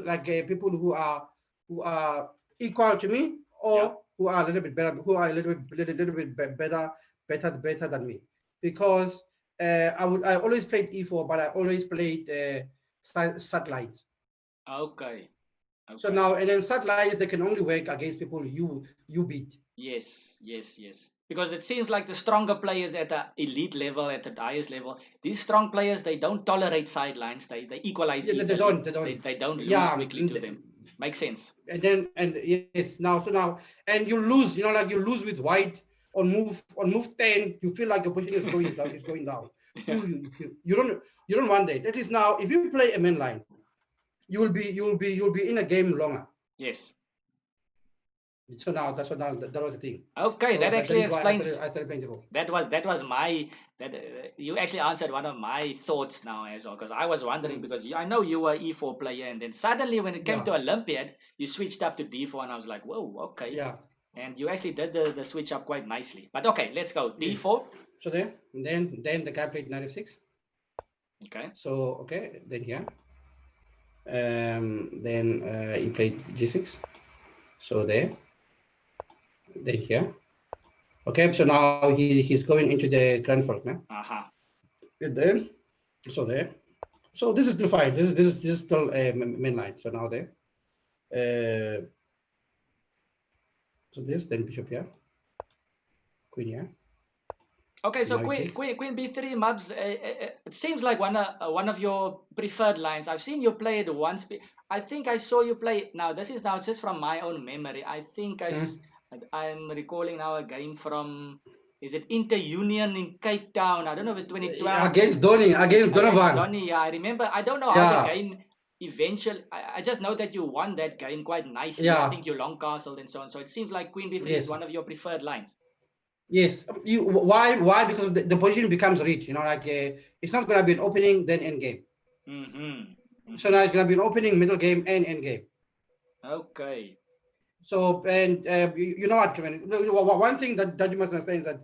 like people who are equal to me, yeah. or who are a little bit better, who are a little bit better than me. Because I always played e4, but I always played side lines. Okay, So okay. now, and then side lines, they can only work against people you beat. Yes, yes, yes. Because it seems like the stronger players at the elite level, at the highest level, these strong players, they don't tolerate sidelines. They equalize Yeah, easily. they don't. They don't lose Yeah, quickly to them. Makes sense. and yes, now and you lose. You know, like you lose with white on move 10. You feel like your position is going down. Is going down. Yeah. You don't want that. At least now, if you play a main line, you'll be in a game longer. Yes. So now that's what now that was the thing. Okay, So that that actually is why explains. I started playing the ball. That was my that you actually answered one of my thoughts now as well, because I was wondering, Mm. because I know you were E4 player, and then suddenly when it came Yeah, to Olympiad you switched up to D4, and I was like, whoa, okay. yeah, And you actually did the switch up quite nicely. But okay, let's go yes. D4. So then the guy played 96. Okay. So okay, then here. Then he played G6. So there, then here. Okay, so now he's going into the Grand Fork now. Uh-huh. And then, so there. So this is still fine. This is still a main line. So now there. Uh, so this, then bishop here, queen here. Okay, so Now he queen takes. queen queen B3 Mubs. It seems like one of your preferred lines. I've seen you play it once. I think I saw you play it. Now this is now just from my own memory. I think Mm. I'm recalling now a game from, is it Inter Union in Cape Town? I don't know if it's 2012, Against Donny, against against Donovan. Donny. Yeah, I remember. I don't know how the Yeah, game eventually. I just know that you won that game quite nicely. I yeah, think you long castled and so on. So it seems like Queen B3 is yes. one of your preferred lines. Yes, you why because the position becomes rich. You know, like it's not gonna be an opening then end game. Mm-hmm. So Mm-hmm. now it's gonna be an opening, middle game, and end game. Okay. So and you know what, Kevin? One thing that you must understand is that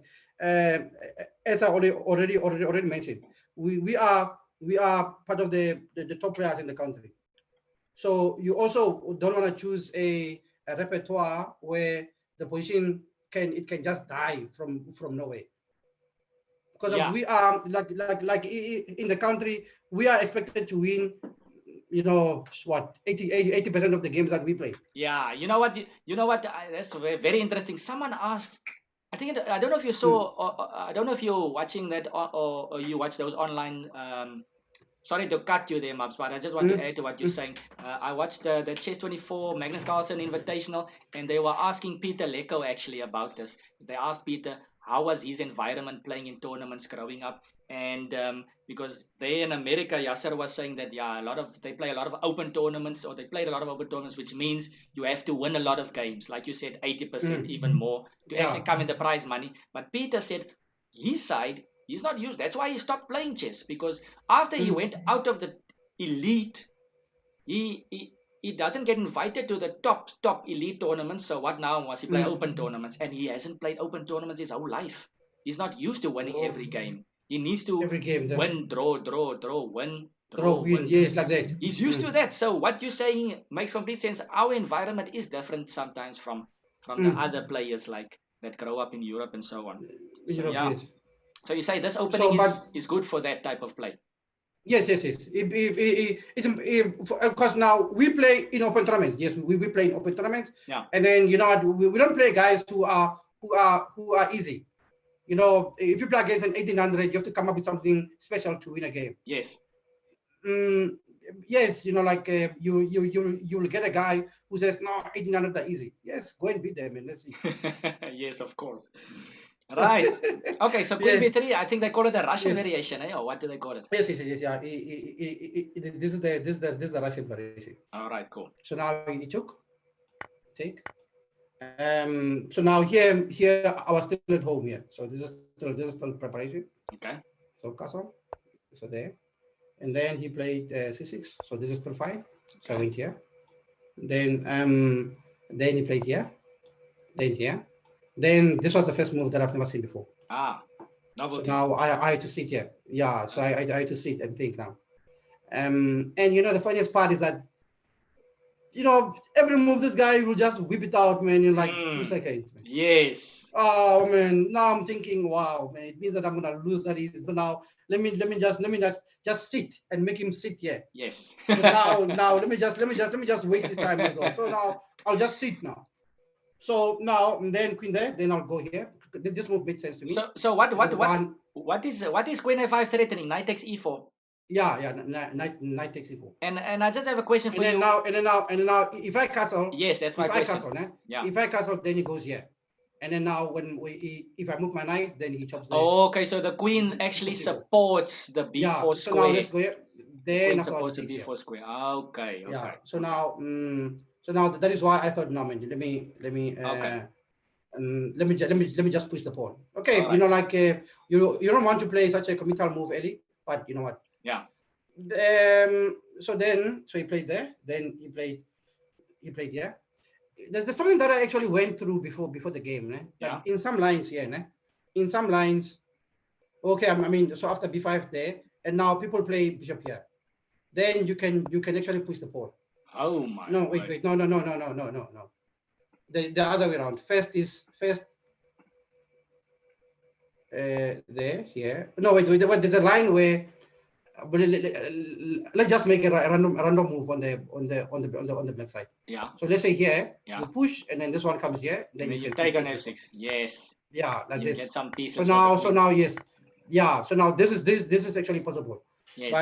as I already mentioned, we are part of the top players in the country. So you also don't want to choose a repertoire where the position can just die from nowhere. Because of Yeah. we are like in the country, we are expected to win, you know what, 80% of the games that we play. Yeah. You know what? You know what? That's very interesting. Someone asked. I think I don't know if you saw. Mm, I don't know if you're watching that, or you watch those online. Sorry to cut you there, Mubs, but I just want to mm, add to what you're mm. saying. I watched the Chess 24 Magnus Carlsen Invitational, and they were asking Peter Lecco actually about this. They asked Peter how was his environment playing in tournaments growing up, and because they in America, Yasser was saying that yeah, they play a lot of open tournaments, or they played a lot of open tournaments, which means you have to win a lot of games, like you said, 80%, even Mm. more, to Yeah. actually come in the prize money. But Peter said his side, he's not used. That's why he stopped playing chess, because after he Mm. went out of the elite, he doesn't get invited to the top elite tournaments. So what now? Was he play Mm. open tournaments? And he hasn't played open tournaments his whole life. He's not used to winning Oh, every game. He needs to every game the win, draw, win, draw draw, win, win. yes, like that. He's used to Mm. that. So what you're saying makes complete sense. Our environment is different sometimes from the Mm. other players like that grow up in Europe and so on. In So Europe, yeah. yes. So you say this opening So but is good for that type of play. yes. Because now we play in open tournaments. Yes, we play in open tournaments, Yeah. and then you know what, we don't play guys who are easy. You know, if you play against an 1800, you have to come up with something special to win a game. Yes. Mm, yes, you know, like you'll get a guy who says no, 1800 are easy. Yes, go and beat them and let's see. Yes, of course. Right. Okay, so Queen Yes, B3, I think they call it the Russian yes, variation, eh? Or what do they call it? yes. Yeah. This is the Russian variation. All right, cool. So now he took take. So now here I was still at home here. So this is still preparation. Okay. So castle. So there, and then he played C6. So this is still fine. So I went here. Then he played here. Then here. Then this was the first move that I've never seen before. Ah, So novelty. now I had to sit here. Yeah. So I had to sit and think now. And the funniest part is that every move this guy will just whip it out, man, in like 2 seconds, man. Yes. Oh man, now I'm thinking, wow, man, it means that I'm gonna lose that easy. So now let me just sit and make him sit here. Yes. So now let me just waste his time as well. So now I'll just sit now. So now and then queen there, then I'll go here. This move makes sense to me. So what Because what is queen f5 threatening? Knight takes e4. Yeah, knight takes e4. And I just have a question for And then you. now, if I castle, Yes, that's my question. Yeah. If I castle, then he goes here. And then now if I move my knight, then he chops there. Okay, so the queen actually supports the b4 So square. now let's go here. The Then queen supports the b4 square. Okay. Yeah. So now, that is why I thought, no man, let me Okay. let me just push the pawn. Okay, All right. you don't want to play such a committal move, Eddie, but you know what? Yeah. So he played there. Then he played here. There's something that I actually went through before the game. That in some lines here, in some lines, okay, so after b5 there, and now people play bishop here. Then you can actually push the pawn. Oh my. No, wait, no. The other way around. First there, here. No, wait. There's a line where let's just make a random move on the black side. Yeah. So let's say here you push, and then this one comes here. Then you take on f6. Yes. Yeah, like you this. Get some pieces. So now, yes, yeah. So now this is actually possible. Yes.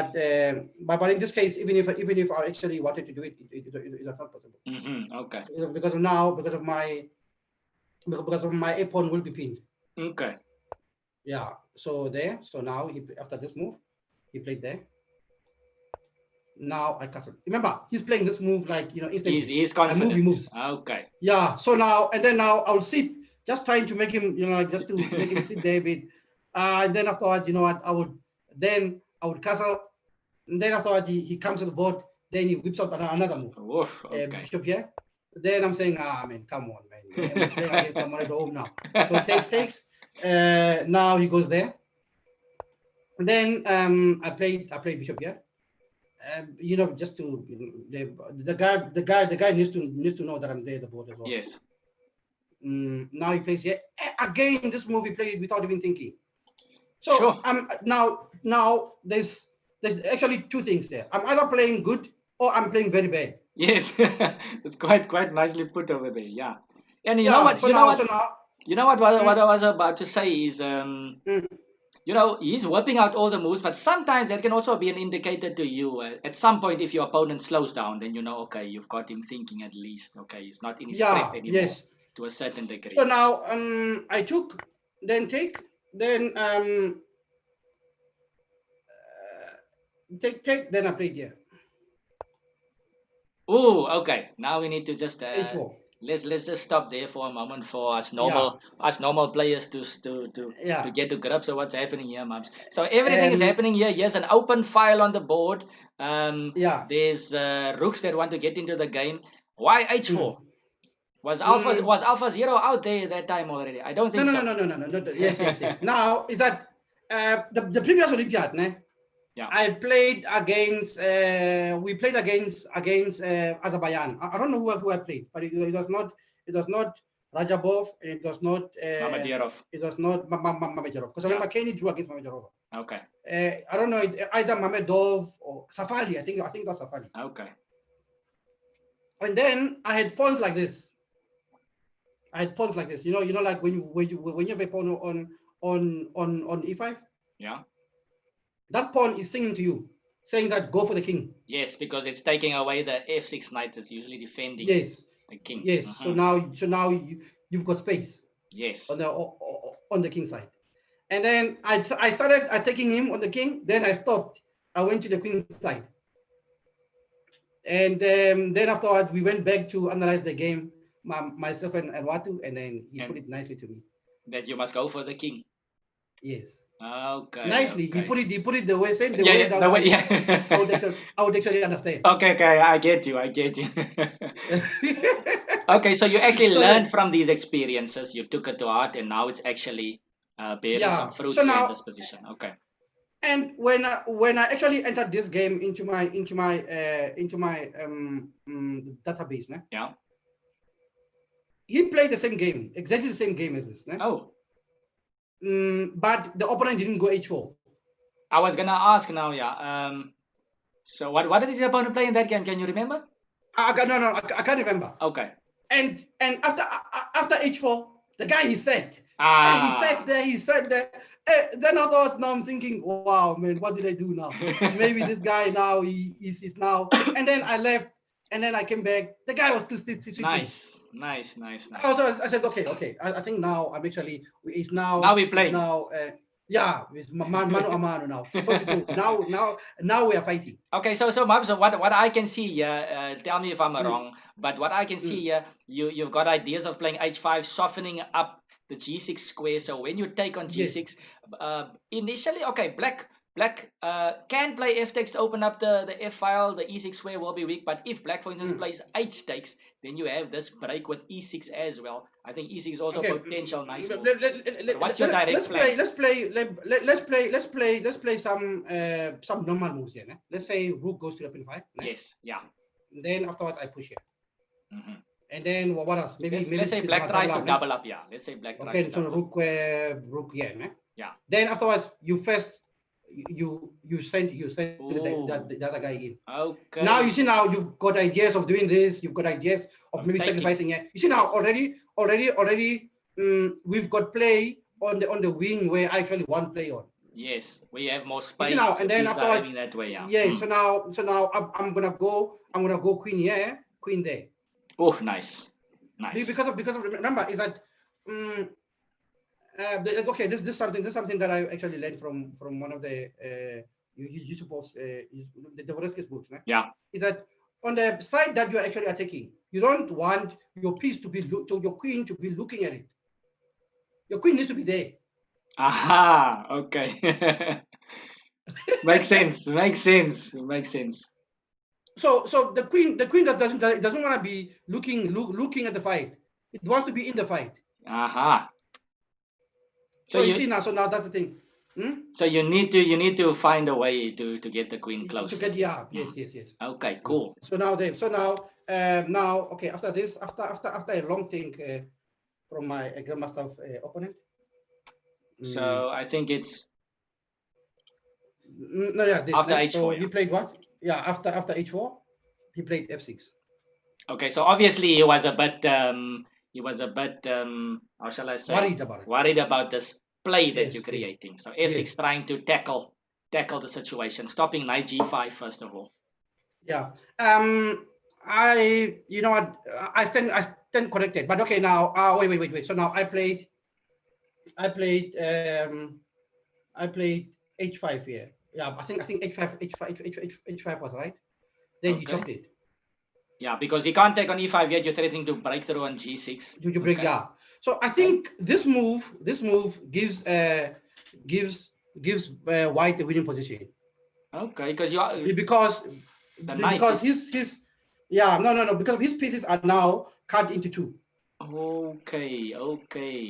But in this case, even if I actually wanted to do it, it is not possible. Okay. Because of my a pawn will be pinned. Okay. Yeah. So there. So now after this move, he played there. Now I castle. Remember, he's playing this move like instantly. He's confident. I move, he moves. Okay. Yeah. So now I'll sit, just trying to make him, just to make him sit there a bit. And then afterwards, I would castle. And then afterwards, he comes to the board. Then he whips out another move. Oof, okay. Bishop here. Then I'm saying, man, come on, man. I'm playing against someone at home now. So takes. Now he goes there. And then I played bishop here. Just to the guy needs to know that I'm there at the board as well. Yes. Now he plays here again. This move he played without even thinking. So sure. Now there's actually two things there. I'm either playing good or I'm playing very bad. Yes, it's quite nicely put over there. Yeah, and you know what? What I was about to say is he's whipping out all the moves, but sometimes that can also be an indicator to you. At some point, if your opponent slows down, then okay, you've got him thinking at least. Okay, he's not in his prep anymore. Yes. To a certain degree. So now I took, then take, then take, then I played here. Oh, okay. Now we need to just let's just stop there for a moment for us normal players to get to grips of what's happening here, Mabs. So everything is happening here. Here's an open file on the board. There's rooks that want to get into the game. Why h4? Was Alpha Zero out there that time already? I don't think so. No. Yes. Now is that the previous Olympiad, ne? Yeah. I played against. We played against Azerbaijan. I don't know who I played, but it was not Rajabov, and it was not Mamedyarov. It was not Mamedyarov, because I remember Kenny drew against Mamedyarov. Okay. I don't know, either Mamedov or Safari. I think it was Safari. Okay. And then I had pawns like this. Like when you have a pawn on e5. Yeah. That pawn is singing to you, saying that go for the king. Yes, because it's taking away the f6 knight that's usually defending the king. Yes. So now you've got space. Yes. On the king side. And then I started attacking him on the king. Then I stopped. I went to the queen side. And then afterwards we went back to analyze the game, myself and Watu, and then he put it nicely to me. That you must go for the king. Yes. Okay. Nicely. Okay. He put it the way same the Yeah, way yeah, that the way, yeah. I would actually understand. Okay, okay, I get you, I get you. Okay, so you actually So learned that, from these experiences, you took it to heart, and now it's actually bearing some yeah. So fruits here in now, this position. Okay. and when I actually entered this game into my database, né? Yeah. He played the same game, exactly the same game as this, né? Oh, But the opponent didn't go h4. I was gonna ask now, yeah. So what did his opponent play in that game? Can you remember? I can't remember. Okay. And after h4, the guy Ah. he said there. Then I thought, now I'm thinking, wow, man, what did I do now? Maybe this guy now he's now. And then I left, and then I came back. The guy was still sitting. Nice, nice, nice, nice. I said, okay. I think now I'm actually Now we play. Yeah, it's mano a mano now. 42. Now we are fighting. Okay, so Mabs, so what I can see here, tell me if I'm wrong, but what I can see Mm. here, you've got ideas of playing h5, softening up the g6 square. So when you take on Yes. g6, initially, okay, black can play f takes to open up the f file. The e6 square will be weak, but if black, for instance, plays h takes, then you have this break with e6 as well. I think e6 is also Okay. potential nice move. But what's your direct plan? Let's play some normal moves here. Né? Let's say rook goes to f5. Né? Yes, yeah. Then afterwards I push here. Mm-hmm. And then what else? Let's say black tries to double up. Yeah, let's say black tries to okay, so double up. rook here. Né? Yeah. Then afterwards you send the other guy in. Okay. Now you see, now you've got ideas of doing this. You've got ideas of maybe sacrificing it. You see now already we've got play on the wing where I actually want play on. Yes, we have more space. You see now, and then afterwards, that way, yeah. Yeah. So now I'm gonna go queen here, queen there. Oh, nice. Because of remember is that okay, this is something that I actually learned from one of the YouTube posts, the Voreski's books. Né? Yeah. Is that on the side that you're actually attacking, you don't want your piece to be your queen to be looking at it. Your queen needs to be there. Aha. Okay. Makes sense. So the queen doesn't want to be looking at the fight. It wants to be in the fight. Aha. So you see now. So now that's the thing. So you need to find a way to get the queen close. To get yes. Okay, cool. So now okay. After this, after a long think from my Grandmaster opponent. So I think it's no, yeah. This, after h4. So he played what? Yeah, after h4, he played f6. Okay, so obviously he was a bit how shall I say, worried about this play that you're creating. So f6 trying to tackle the situation, stopping knight g5 first of all. Yeah. I stand corrected, but okay now. Wait. So now I played h5 here. Yeah, I think h5 was right. Then he chopped it. Yeah, because he can't take on e5 yet. You're threatening to break through on g6. You break, yeah. So I think this move gives white the winning position. Okay, because his because his pieces are now cut into two. Okay.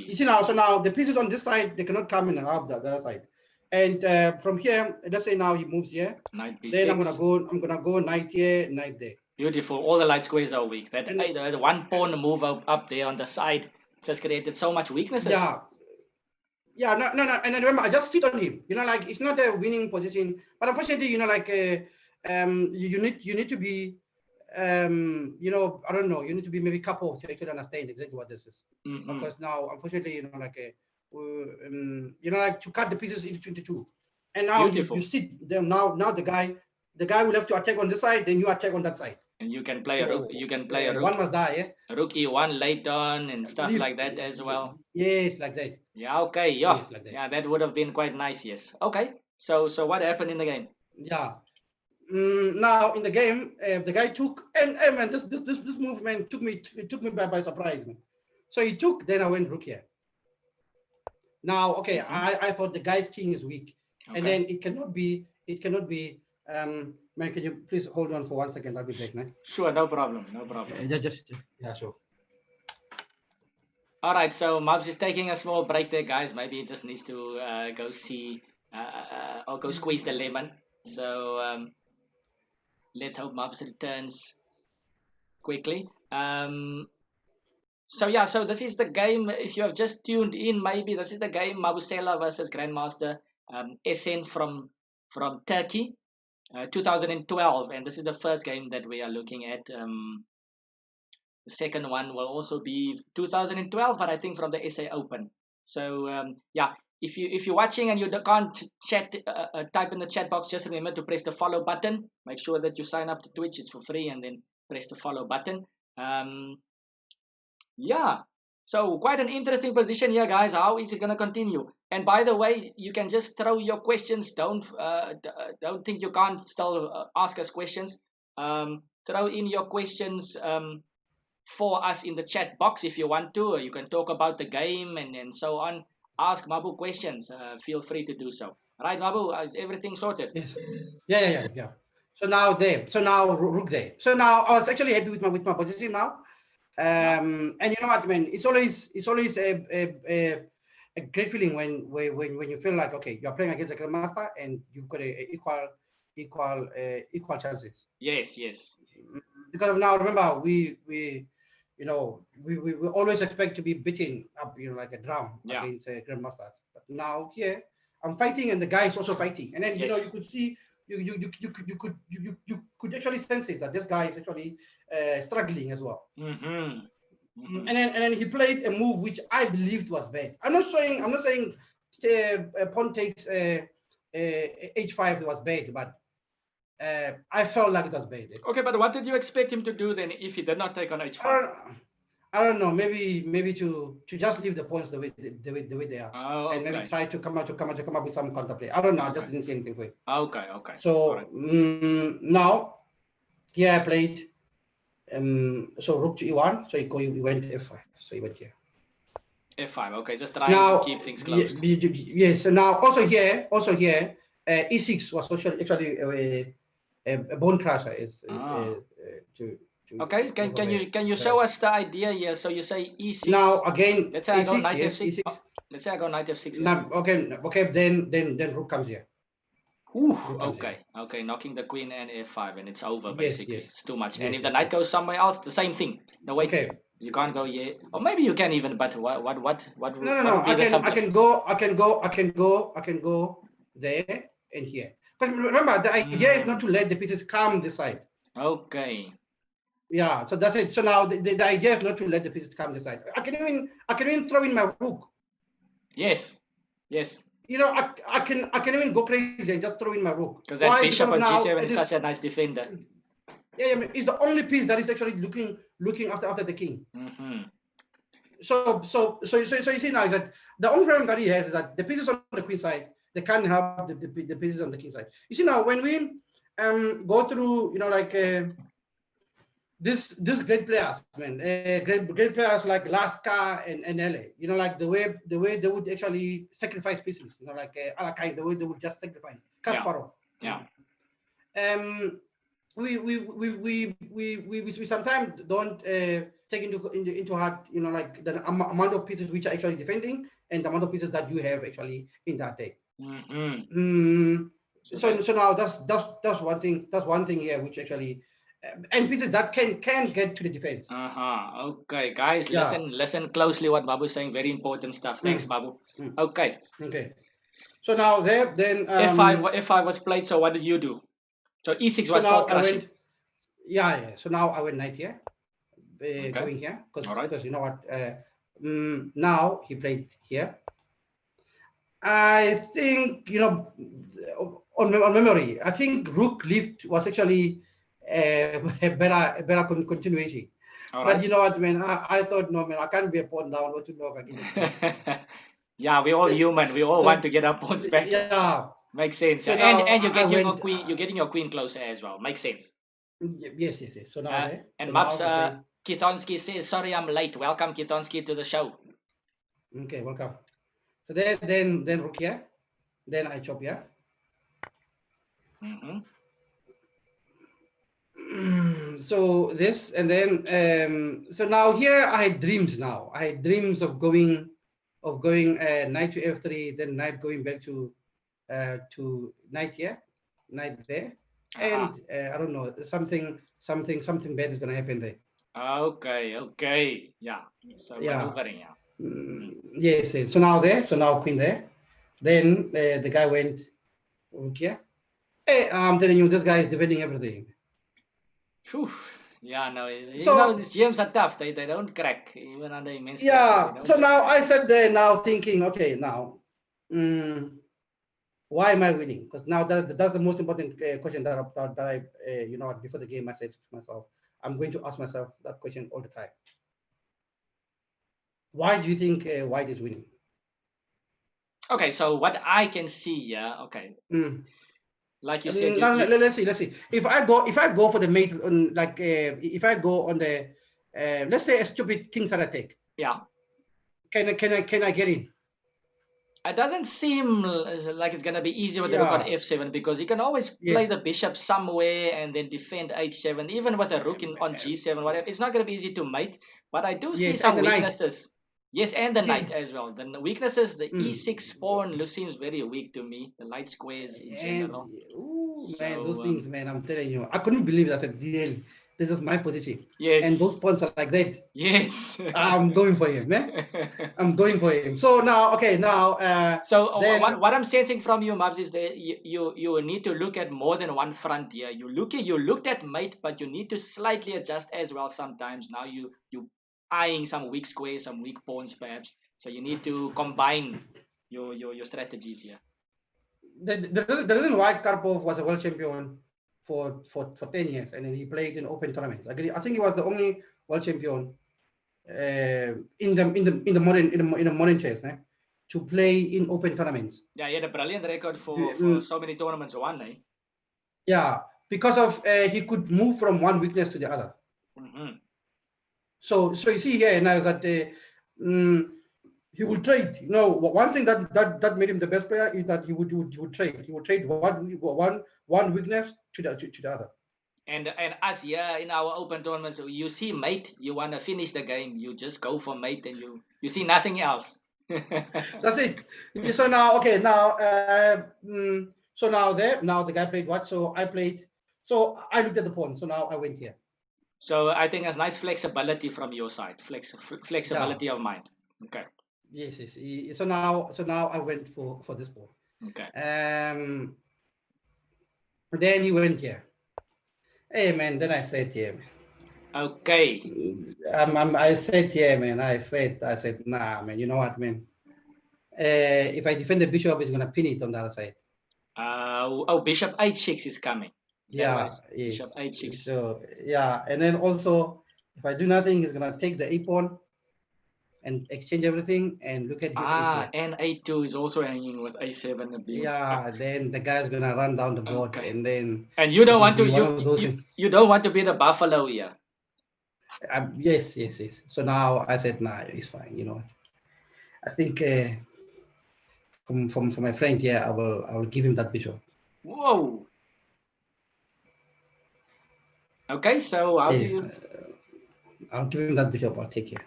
You see now, so now the pieces on this side, they cannot come in and help the other side. And from here, let's say now he moves here. Knight b6. Then I'm gonna go knight here, knight there. Beautiful. All the light squares are weak. That the one pawn move up there on the side just created so much weaknesses. Yeah. No. And then remember, I just sit on him. Like it's not a winning position, but unfortunately, like you need to be I don't know. You need to be maybe couple to actually understand exactly what this is. Because now, unfortunately, like to cut the pieces into two, and now you sit there. Now the guy will have to attack on this side, then you attack on that side. And you can play a rook. You can play a rook. One must die, yeah. Rook e1 late on and stuff like that as well. Yes, like that. Yeah. Okay. Yeah. Yes, like that. Yeah, that would have been quite nice. Yes. Okay. So what happened in the game? Yeah. Now in the game, the guy took and man, this movement took me by surprise, man. So he took. Then I went rook here. Now, okay, I thought the guy's king is weak, and Okay. then it cannot be. Man, can you please hold on for 1 second? I'll be back, man. Sure, no problem, no problem. Yeah, sure. All right, so Mubs is taking a small break there, guys. Maybe he just needs to go see or go squeeze the lemon. So let's hope Mubs returns quickly. So yeah, so this is the game. If you have just tuned in, maybe this is the game Mabusela versus Grandmaster SN from Turkey, 2012, and this is the first game that we are looking at. The second one will also be 2012, but I think from the SA Open. So yeah, if you're watching and you can't chat, type in the chat box. Just remember to press the follow button. Make sure that you sign up to Twitch; it's for free, and then press the follow button. Yeah. So quite an interesting position here, guys. How is it going to continue? And by the way, you can just throw your questions. Don't think you can't still ask us questions. Throw in your questions for us in the chat box if you want to. You can talk about the game and so on. Ask Mabu questions. Feel free to do so. Right, Mabu? Is everything sorted? Yes. Yeah. So now there. So now Rook there. So now I was actually happy with my position now. And you know what, man? It's always a great feeling when you feel like, okay, you're playing against a grandmaster and you've got a equal chances. Yes. Because now remember we always expect to be beaten up, like a drum against a grandmaster. But now here I'm fighting and the guy is also fighting, and then you could see you could actually sense it that this guy is actually struggling as well. And then he played a move which I believed was bad. I'm not saying pawn takes h5 was bad, but I felt like it was bad. Okay, but what did you expect him to do then if he did not take on h5? I don't know. Maybe to just leave the points the way they are, and maybe try to come up with some counterplay. I don't know. I just didn't see anything for it. Okay. So now, here I played. So rook to e1. So he went f5. So he went here. f5. Okay, just trying to keep things close. Yes. So now also here, e6 was actually a bone crusher. Okay, can you show us the idea here? So you say e6. Now again, let's say I go e6, knight yes, f6. e6. Let's say I go knight f6. Now, okay. Then rook comes here. Okay, knocking the queen and f5, and it's over basically. Yes. It's too much. And if the knight goes somewhere else, the same thing. No, wait. Okay. You can't go here, or maybe you can even. But what? No. I can go there and here. Because remember, the idea is not to let the pieces come this side. Okay. Yeah, so that's it. So now the idea is not to let the pieces come this side. I can even throw in my rook. Yes. You know, I can even go crazy and just throw in my rook. Because that bishop on g7 is such a nice defender. Yeah, I mean, it's the only piece that is actually looking after the king. So you see now is that the only problem that he has is that the pieces on the queen side, they can't help the pieces on the king side. You see now when we go through, this great players, man, great players like Laska and LA, like the way they would actually sacrifice pieces, like Alakai, the way they would just sacrifice Kasparov. Yeah. We sometimes don't take into heart, like the amount of pieces which are actually defending and the amount of pieces that you have actually in that day. So now that's one thing. That's one thing here which actually. And pieces that can get to the defense. Okay, guys, listen closely what Babu is saying. Very important stuff. Thanks, Babu. Okay. So now then f5 was played. So what did you do? So e6 was still crushing. So now I went knight here, going here because you know what? Now he played here. I think on memory, I think rook lift was actually a better continuation. But you know what, man? I thought, no, man, I can't be a pawn down. What to know again? Yeah, we're all human. We all want to get our pawns back. Yeah, makes sense. So and you're getting your queen. You're getting your queen closer as well. Makes sense. Yes. So now and Maps Kitonsky says, "Sorry, I'm late. Welcome, Kitonsky, to the show." Okay, welcome. So then rook here. Then I chop here. So this, and then so now here I had dreams. Now I had dreams of going knight to f3, then knight going back to knight here, knight there, and I don't know, something bad is gonna happen there. Okay. Yeah. So maneuvering, yeah. Yes, yes. So now queen there. Then the guy went here. Hey, I'm telling you, this guy is defending everything. Whew. Yeah, no, you So know, these GMs are tough. They don't crack even under immense pressure. yeah. So now I sat there now thinking, okay, now, why am I winning? Because now that's the most important question that I you know, before the game I said to myself, I'm going to ask myself that question all the time. Why do you think White is winning? Okay, so what I can see, yeah, okay. Like you said, let's see. If I go for the mate, like if I go on the, let's say a stupid kingside attack. Yeah. Can I get in? It doesn't seem like it's gonna be easy with the rook on f7, because you can always play the bishop somewhere and then defend h7, even with a rook on g7, whatever. It's not gonna be easy to mate, but I do see some weaknesses. Yes, and the knight as well. The weaknesses, the e6 pawn seems very weak to me. The light squares in general. Man, those things, man, I'm telling you, I couldn't believe that. I said, really, this is my position. Yes. And those pawns are like that. Yes. I'm going for him, man. I'm going for him. So now, okay, now. So then, what I'm sensing from you, Mabs, is that you need to look at more than one front here. You looked at mate, but you need to slightly adjust as well sometimes. Now you eyeing some weak squares, some weak pawns, perhaps. So you need to combine your strategies here. The reason why Karpov was a world champion for 10 years, and then he played in open tournaments. I think he was the only world champion in the modern chess, to play in open tournaments. Yeah, he had a brilliant record for so many tournaments won, eh? Yeah, because of he could move from one weakness to the other. So you see here now that he will trade. You know, one thing that made him the best player is that he would trade. He would trade one weakness to the other. And us here in our open tournaments, you see mate, you want to finish the game, you just go for mate, and you see nothing else. That's it. So now, okay, now so now the guy played what? So I played. So I looked at the pawn. So now I went here. So I think that's nice flexibility from your side, flexibility of mind. Okay. Yes. So now I went for this pawn. Okay. Then he went here. Hey man, then I said here. Okay. I said here, man. I said, nah, man. You know what, man? If I defend the bishop, he's gonna pin it on the other side. Bishop h6 is coming. Yes. Bishop h6. So yeah, and then also if I do nothing, he's gonna take the a pawn and exchange everything, and look at his a4. And a2 is also hanging with a7. Yeah, then the guy's gonna run down the board, and then you don't want to you don't want to be the buffalo here. Yes. So now I said, nah, it's fine. You know what? I think from my friend here, I will give him that bishop. Whoa. Okay, so how do you? I'll give him that bishop. I'll take it.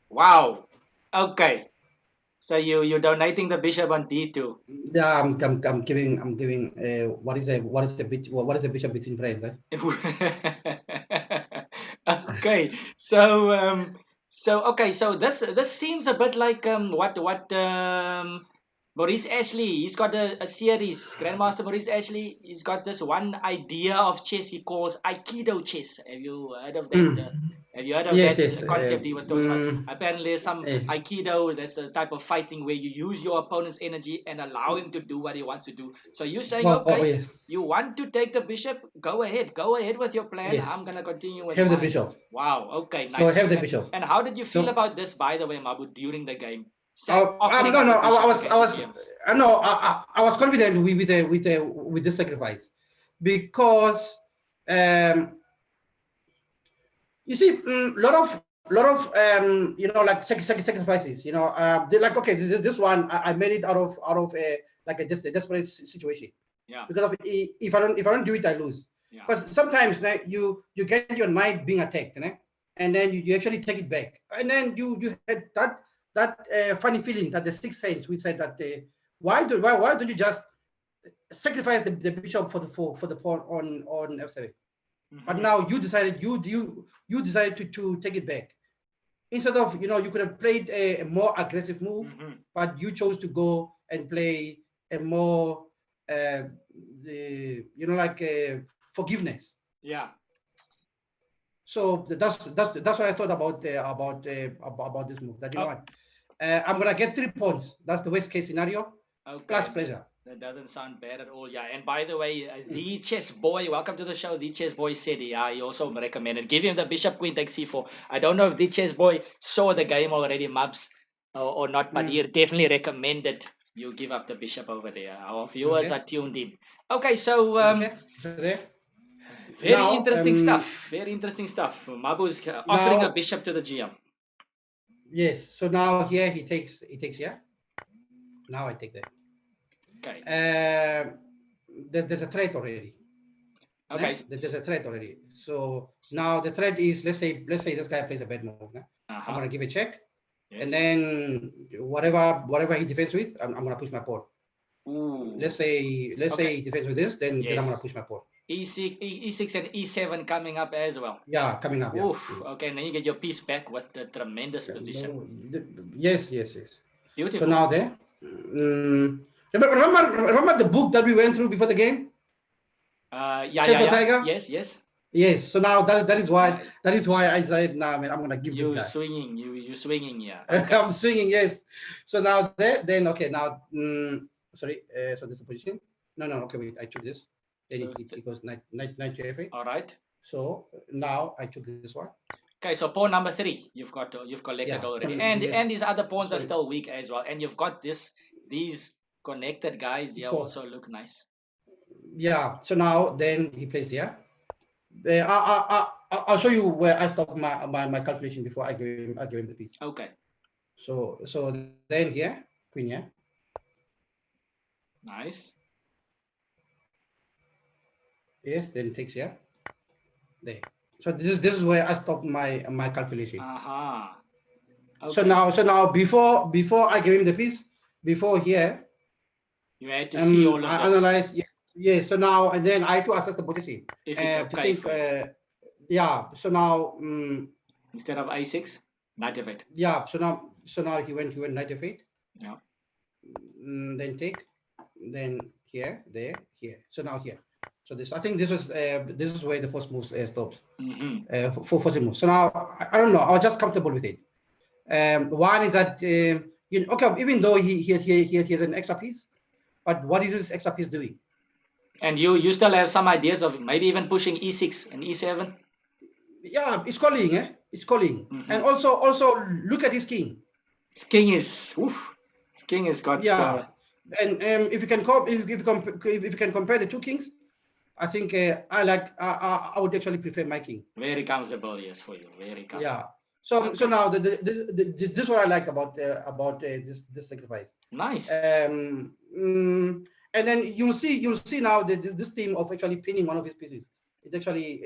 Wow. Okay. So you're donating the bishop on d2. Yeah, I'm giving what is the bishop between friends? Okay. So so this seems a bit like what Maurice Ashley, he's got a series, Grandmaster Maurice Ashley, he's got this one idea of chess he calls Aikido chess. Have you heard of that? Have you heard of that concept he was talking about? Apparently some Aikido, that's a type of fighting where you use your opponent's energy and allow him to do what he wants to do. So you're saying, you want to take the bishop, go ahead with your plan. Yes. I'm going to continue with the bishop. Wow, okay, nice. So have the bishop. And how did you feel about this, by the way, Mabu, during the game? I was confident with the sacrifice, because you see, a lot like sacrifices. Like, okay, this one I made it out of like a desperate situation. Yeah. Because of if I don't do it, I lose. Yeah. Because sometimes you get your knight being attacked, and then you actually take it back, and then you had that funny feeling that the Sixth Sense we said that why don't you just sacrifice the bishop for the pawn on f7? But now you decided you decided to take it back instead of you could have played a more aggressive move, but you chose to go and play a more forgiveness. Yeah. So that's what I thought about this move. That what, I'm gonna get 3 points. That's the worst case scenario. Okay. Plus pressure. That doesn't sound bad at all. Yeah. And by the way, the chess boy, welcome to the show. The chess boy said he also recommended give him the bishop queen takes c4. I don't know if the chess boy saw the game already, Mabs, or not, but he definitely recommended you give up the bishop over there. Our viewers are tuned in. Okay, so So there. very Now, interesting stuff. Very interesting stuff. Mabu's offering a bishop to the GM. Yes. So now here he takes here. Now I take that. Okay. There's a threat already. Okay. There's a threat already. So now the threat is let's say this guy plays a bad move. I'm gonna give a check, and then whatever he defends with, I'm gonna push my pawn. Ooh. Let's say he defends with this, then I'm gonna push my pawn. E6 and E7 coming up as well. Yeah, coming up. Oof. Yeah. Okay, and then you get your piece back with the tremendous position. Yes. Beautiful. So now there. Remember the book that we went through before the game? Yeah. Yes. So now that is why I decided now, man, I'm gonna give this guy. You swinging, yeah. Okay. I'm swinging, yes. So now there, then okay, now sorry, so this is the position. No, okay, wait, I took this. Then it goes knight to f8. All right. So now I took this one. Okay, so pawn number 3 you've collected already, and these other pawns are still weak as well, and you've got these connected guys here also look nice. Yeah. So now then he plays here. I'll show you where I stopped my calculation before I gave him the piece. Okay. So then here, queen here. Nice. Yes, then takes here. There. So this is where I stopped my calculation. Okay. So now before I gave him the piece, before here, you had to see all of this. I analyzed. Yes. So now and then I had to assess the position. If it's okay. To think, yeah. So now instead of a6, knight f8. Yeah. So now he went knight f8. Yeah. Then take. Then here, there, here. So now here. So I think this is where the first move stops. For first move. So now I don't know. I was just comfortable with it. One is that okay, even though he has an extra piece, but what is this extra piece doing? And you still have some ideas of maybe even pushing e6 and e7. Yeah, it's calling, It's calling. And also look at his king. His king is got. Yeah, and if you can compare the two kings, I think I would actually prefer my king. Very comfortable, yes, for you. Very comfortable. Yeah. So now this is what I like about this sacrifice. Nice. And then you'll see now that this theme of actually pinning one of his pieces. It actually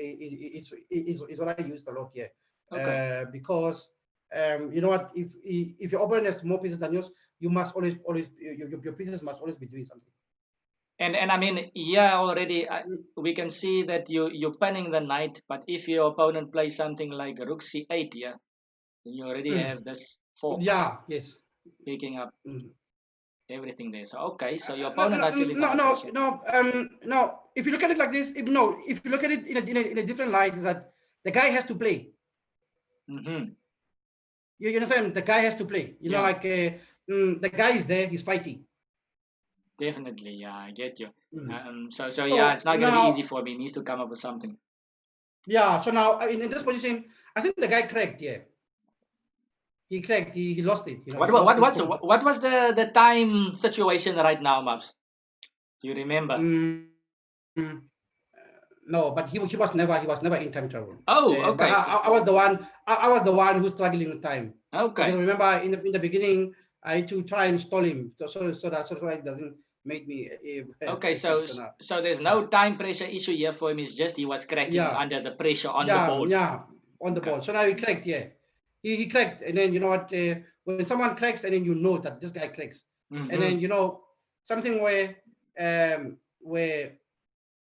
it's what I used a lot here. Okay. Because you know what, if your opponent has more pieces than yours, you must always your pieces must always be doing something. And I mean, yeah, already we can see that you're pinning the knight, but if your opponent plays something like rook c8, yeah, then you already have this fork. Yeah. Yes. Picking up everything there. So okay, so your opponent actually no. If you look at it like this, if you look at it in a different light, is that the guy has to play. You understand? The guy has to play. You know, like the guy is there, he's fighting. Definitely, yeah, I get you. So yeah, it's not going to be easy for me. He needs to come up with something. Yeah. So now in this position, I think the guy cracked. Yeah. He cracked. He lost it. What was the time situation right now, Mabs? Do you remember? No, but he was never in time travel. Oh, But okay. I was the one. I was the one who's struggling with time. Okay. Because remember, in the beginning, I had to try and stall him, so that it doesn't make me. Okay, kick, so there's no time pressure issue here for him. It's just he was cracking yeah, under the pressure on the board. yeah, on the Okay. board. So now he cracked. Yeah, he cracked, and then you know what? When someone cracks, and then you know that this guy cracks, and then you know something where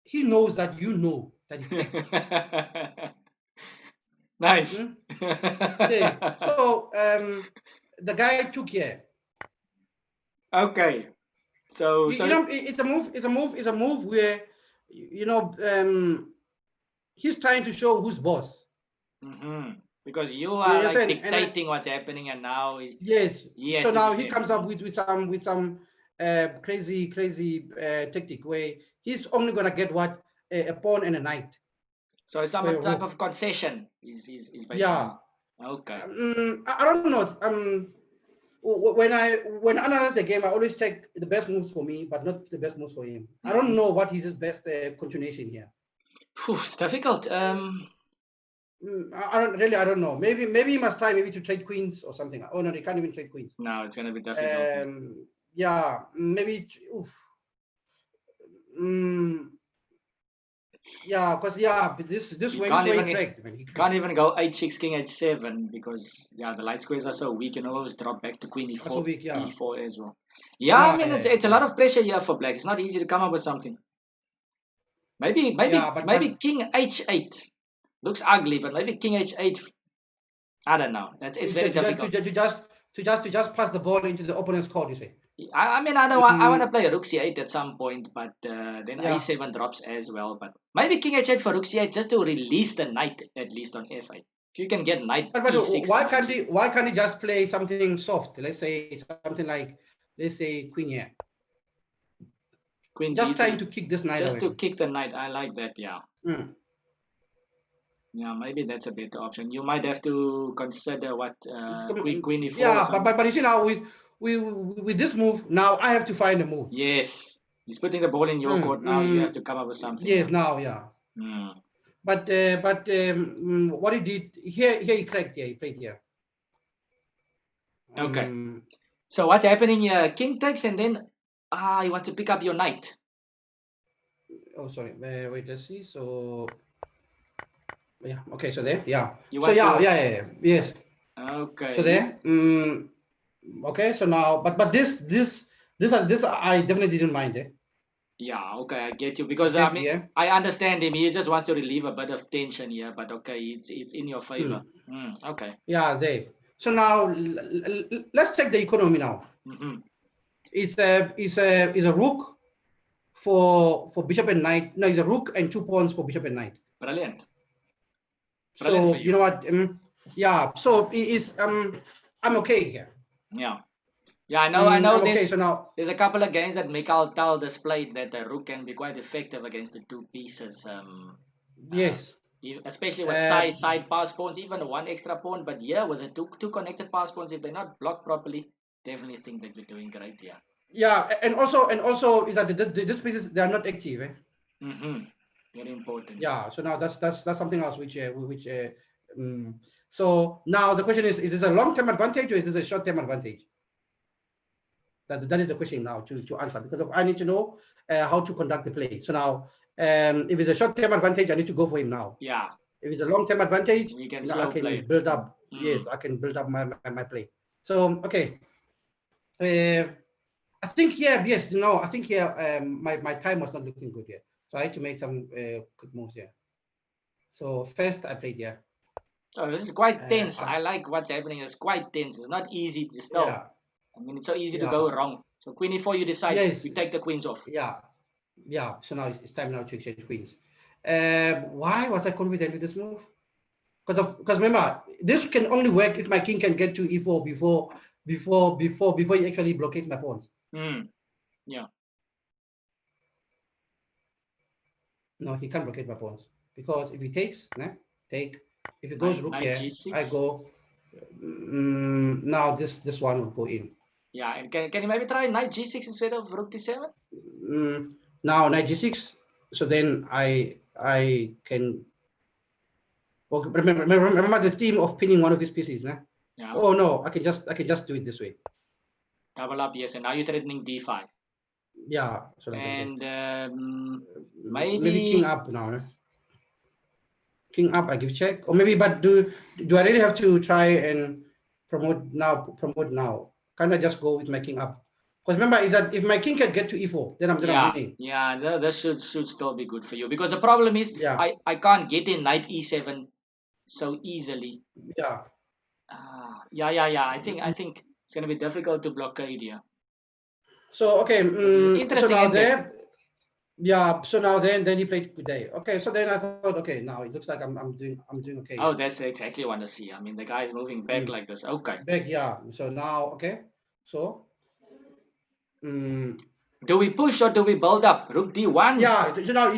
he knows that you know that he cracked. Nice. Yeah. So the guy took here. Okay. So You know, it's a move. It's a move where you know he's trying to show who's boss. because you You are like understand? dictating what's happening, and now Yes. he has So to now be he there. comes up with some crazy tactic where he's only gonna get what a pawn and a knight. So it's some For a type rook. of concession. Is basically. Yeah. Okay. I don't know. When I analyze the game, I always take the best moves for me, but not the best moves for him. I don't know what is his best continuation here. It's difficult. I don't know. Maybe he must try maybe to trade queens or something. Oh no, they can't even trade queens. No, it's gonna be difficult. Yeah, maybe. Yeah, because this You way can't even tracked, man. He can't even go h6 king h7 because the light squares are so weak. You can always drop back to queen e4 so weak, yeah. e4 as well. Yeah, I mean it's a lot Yeah. of pressure here for black. It's not easy to come up with something. Maybe but king h8 looks ugly, but maybe king h8. I don't know. It's very difficult. To just pass the ball into the opponent's court, you say. I mean, I want to play rook c8 at some point, but then Yeah. a7 drops as well. But maybe king h8 for rook c8 just to release the knight at least on f8. If you can get knight But e6. why can't he just play something soft? Let's say something like, let's say queen here. Queen just d3. trying to kick this knight just away. to kick the knight. I like that. Yeah. Mm. Yeah, maybe that's a better option. You might have to consider what queen e4. Yeah, but you see now with this move now I have to find a move. Yes, he's putting the ball in your court now. You have to come up with something. Yes, now yeah. But what he did here he cracked here. He played here. Okay. So what's happening here? King takes and then he wants to pick up your knight. Oh, sorry. Wait, let's see. So yeah. Okay. So there. Yeah. So yeah. Yes. Okay. So there. Okay. So now, but this I definitely didn't mind it. Yeah, okay, I get you because I mean I understand him. He just wants to relieve a bit of tension here, but okay, it's in your favor. Okay. Yeah, there. So now let's check the economy now. It's a rook for bishop and knight. No, it's a rook and 2 pawns for bishop and knight. Brilliant. So you know what? Yeah. So it is. I'm okay here. Yeah. Yeah, I know. Okay, so now there's a couple of games that Mikhail Tal displayed that the rook can be quite effective against the two pieces. Yes. Especially with side pass pawns, even one extra pawn. But yeah, with the two connected pass pawns, if they're not blocked properly, definitely think that you're doing great. Yeah. Yeah, and also is that these pieces they are not active. Very important. Yeah. So now that's something else so now the question is this a long-term advantage or is this a short-term advantage? That is the question now to answer, because I need to know how to conduct the play. So now, if it's a short-term advantage, I need to go for him now. Yeah. If it's a long-term advantage, I can play. build up. Yes, I can build up my play. So okay, I think here, yes, I think here my time was not looking good here, so I had to make some quick moves here. So first I played here. Oh, this is quite tense. I like what's happening. It's quite tense. It's not easy to stop. Yeah. I mean, it's so easy to go wrong. So queen e4, you decide. Yes. You take the queens off. Yeah. So now it's time now to exchange queens. Why was I confident with this move? Because remember, this can only work if my king can get to e4 before he actually blockades my pawns. Yeah. No, he can't blockade my pawns, because if he takes, take. If it goes rook here, G6. I go. Now this one will go in. Yeah, and can you maybe try knight g6 instead of rook d7? Now knight g6. So then I I can. Well, remember the theme of pinning one of his pieces, nah? Yeah. Oh no, I can just do it this way. Double up, yes, and now you're threatening d5. Yeah, so like And that. maybe king up now. Nah? King up, I give check, or maybe. But do I really have to try and promote now? Can I just go with my king up? Because remember, is that if my king can get to e4, then I'm winning. Yeah, that should still be good for you, because the problem is Yeah. I can't get in knight e7 so easily. Yeah. Yeah. I think it's gonna be difficult to blockade here. So okay, so Interesting now ending. there, yeah. So now then he played good day. Okay, so then I thought, okay, now it looks like I'm doing okay. Oh, that's exactly what I want to see. I mean, the guy is moving back like this. Okay. Back, yeah. So now, okay, so. Do we push or do we build up? Rook d1. Yeah, you know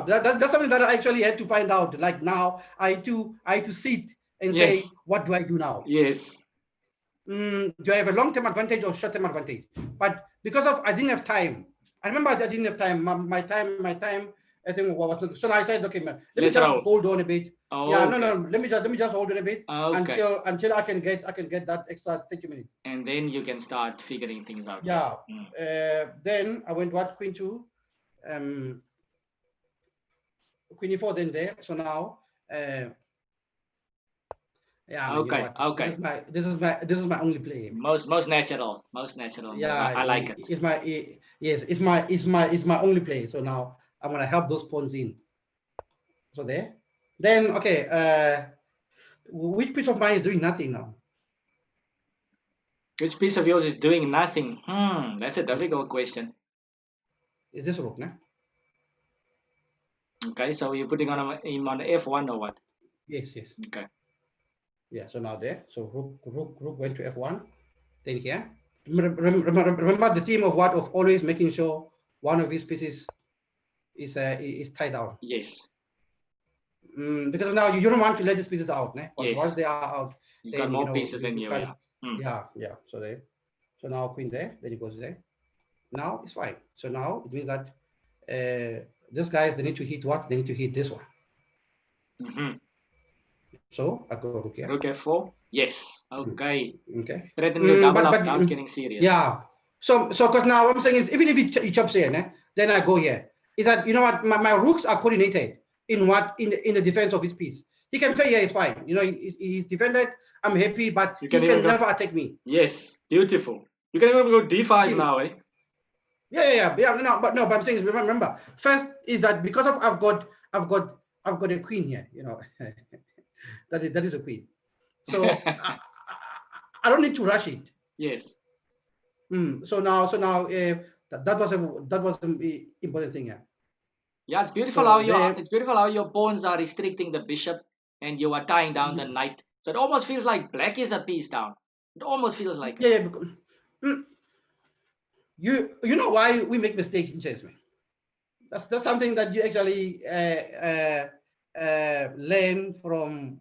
that's something that I actually had to find out. Like now, I had to sit and say, what do I do now? Yes. Do I have a long-term advantage or short-term advantage? But because of I didn't have time. I remember I didn't have time. My time. I think was not. So I said, okay, man, let me just hold on a bit. Oh, yeah, okay. no. Let me just hold on a bit until I can get that extra 30 minutes. And then you can start figuring things out. Yeah. Then I went queen 2, queen e4. Then there. So now. Yeah. Okay. You know okay. This is my only play. Most natural. Yeah. I like it. It's my only play. So now I'm gonna help those pawns in. So there. Then okay. Which piece of mine is doing nothing now? Which piece of yours is doing nothing? That's a difficult question. Is this rook, no? Okay, so you're putting him on f1 or what? Yes. Okay. Yeah, so now there. So rook went to f1. Then here. Remember the theme of always making sure one of his pieces is tied down. Yes. Because now you don't want to let these pieces out, né? Yes. Once they are out, he's got more pieces than you. Yeah. So there. So now queen there. Then he goes there. Now it's fine. So now it means that these guys, they need to hit what? They need to hit this one. So I go rook here. Rook f4. Yes. Okay. Okay. Threatening to double up. Now it's getting serious. Yeah. So because now what I'm saying is, even if he chops here, then I go here. Is that, you know what? My rooks are coordinated in the defense of his piece. He can play here. It's fine. You know, he's defended. I'm happy, but he can never attack me. Yes. Beautiful. You can even go d5 now, eh? Yeah. But I'm saying, remember, first is that because of I've got a queen here. You know, that is a queen. So I don't need to rush it. Yes. So now that was an important thing here. Yeah, it's beautiful how your pawns are restricting the bishop and you are tying down the knight. So it almost feels like black is a piece down. It almost feels like it. Yeah, because, you know why we make mistakes in chess, man. That's something that you actually learn from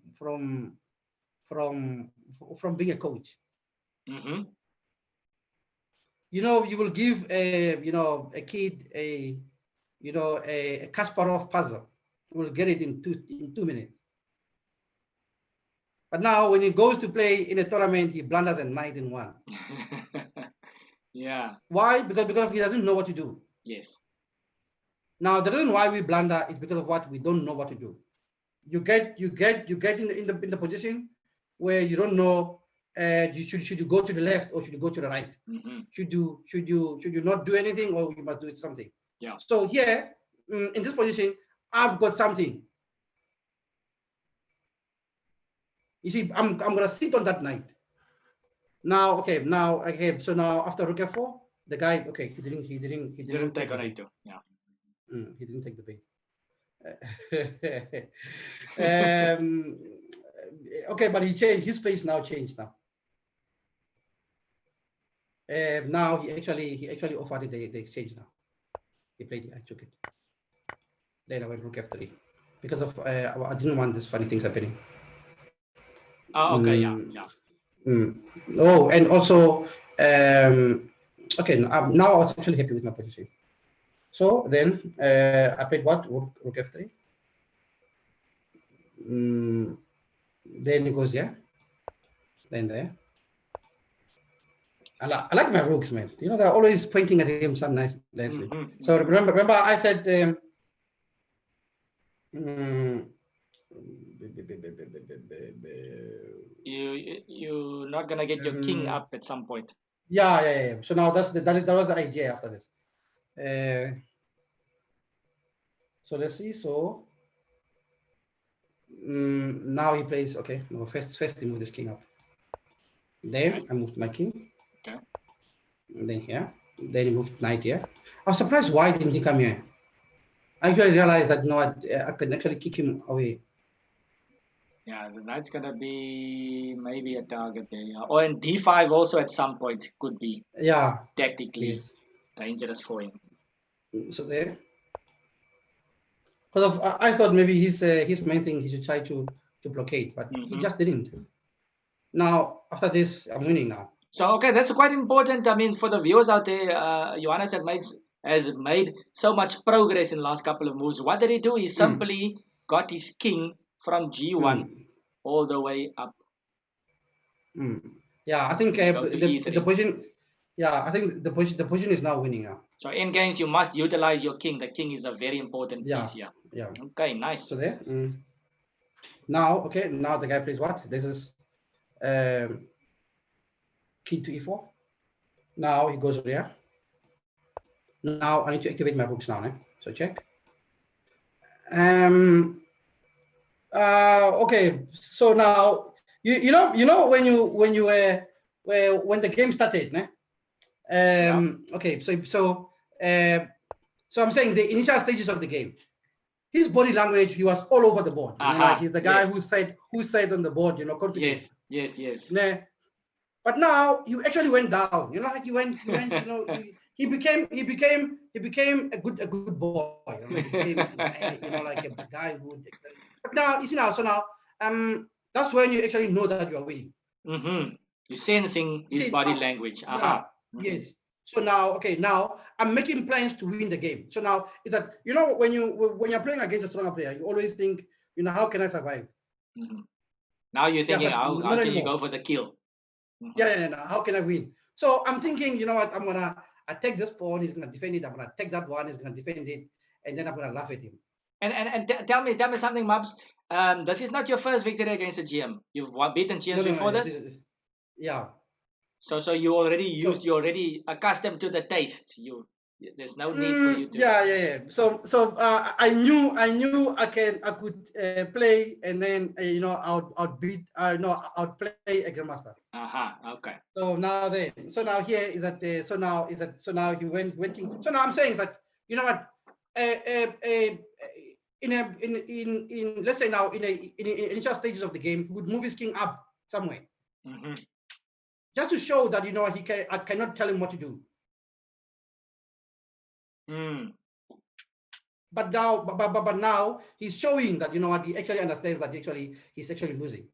being a coach. You know, you will give a kid a Kasparov puzzle. You will get it in 2 minutes. But now when he goes to play in a tournament, he blunders a knight in 1. Yeah. Why? Because he doesn't know what to do. Yes. Now the reason why we blunder is because of what we don't know what to do. You get in the position where you don't know. Should you go to the left or should you go to the right? Should you not do anything or you must do something? Yeah. So here in this position, I've got something. You see, I'm gonna sit on that knight. Now, okay. So now after rook f4, the guy, okay, he didn't take a knight too. Yeah. He didn't take the bait. Okay, but he changed. His face now changed now. Now he actually offered the exchange now. He played it. I took it. Then I went rook f3 because of I didn't want these funny things happening. Oh, okay, yeah. Oh, and also, okay, now I was actually happy with my position. So then I played what? Rook f3. Then he goes, yeah. Then there. I like my rooks, man. You know, they're always pointing at him some nicely. So remember, I said, you're not gonna get your king up at some point. Yeah. So now that was the idea after this. So let's see. So now he plays. Okay, no, first he moved his king up. Then I moved my king. Okay. And then here. Then he moved knight here. I was surprised why didn't he come here. I actually realized that no, I could actually kick him away. Yeah, the knight's gonna be maybe a target there. Yeah. Or in d5 also at some point could be. Yeah. Tactically dangerous for him. So there. Because I thought maybe his main thing he should try to blockade, but he just didn't. Now after this, I'm winning now. So okay, that's quite important. I mean, for the viewers out there, Johannes has made so much progress in the last couple of moves. What did he do? He simply got his king from g1 all the way up. Yeah, I think the position. Yeah, I think the position is now winning now. So in games, you must utilize your king. The king is a very important piece here. Yeah. Okay, nice. So there. Now, okay, now the guy plays what? This is king to e4. Now he goes there. Now I need to activate my rooks now. So check. Okay. So now you know when the game started, okay. So I'm saying the initial stages of the game. His body language, he was all over the board. You know, like he's the guy who said on the board, confident. Yes. But now he actually went down. You know, like he went. He became a good boy. He became, like a guy who would. But now you see now. So now, that's when you actually know that you are winning. You're sensing his body language. Yes. So now, okay, now I'm making plans to win the game. So now is that when you're playing against a stronger player, you always think, how can I survive? Now you're thinking, how can you go for the kill? Yeah. How can I win? So I'm thinking, you know what? I'm gonna attack this pawn. He's gonna defend it. I'm gonna take that one. He's gonna defend it, and then I'm gonna laugh at him. And tell me something, Mabs. This is not your first victory against a GM. You've beaten GMs before this. Yeah. So you already used. You're already accustomed to the taste. There's no need for you to. Yeah. So I knew I could play, and then outplay a Grandmaster. Okay. So now here is that so now he went. So now I'm saying that in let's say now in initial stages of the game, he would move his king up somewhere. Just to show that I cannot tell him what to do. But now he's showing that he actually understands that he's actually losing.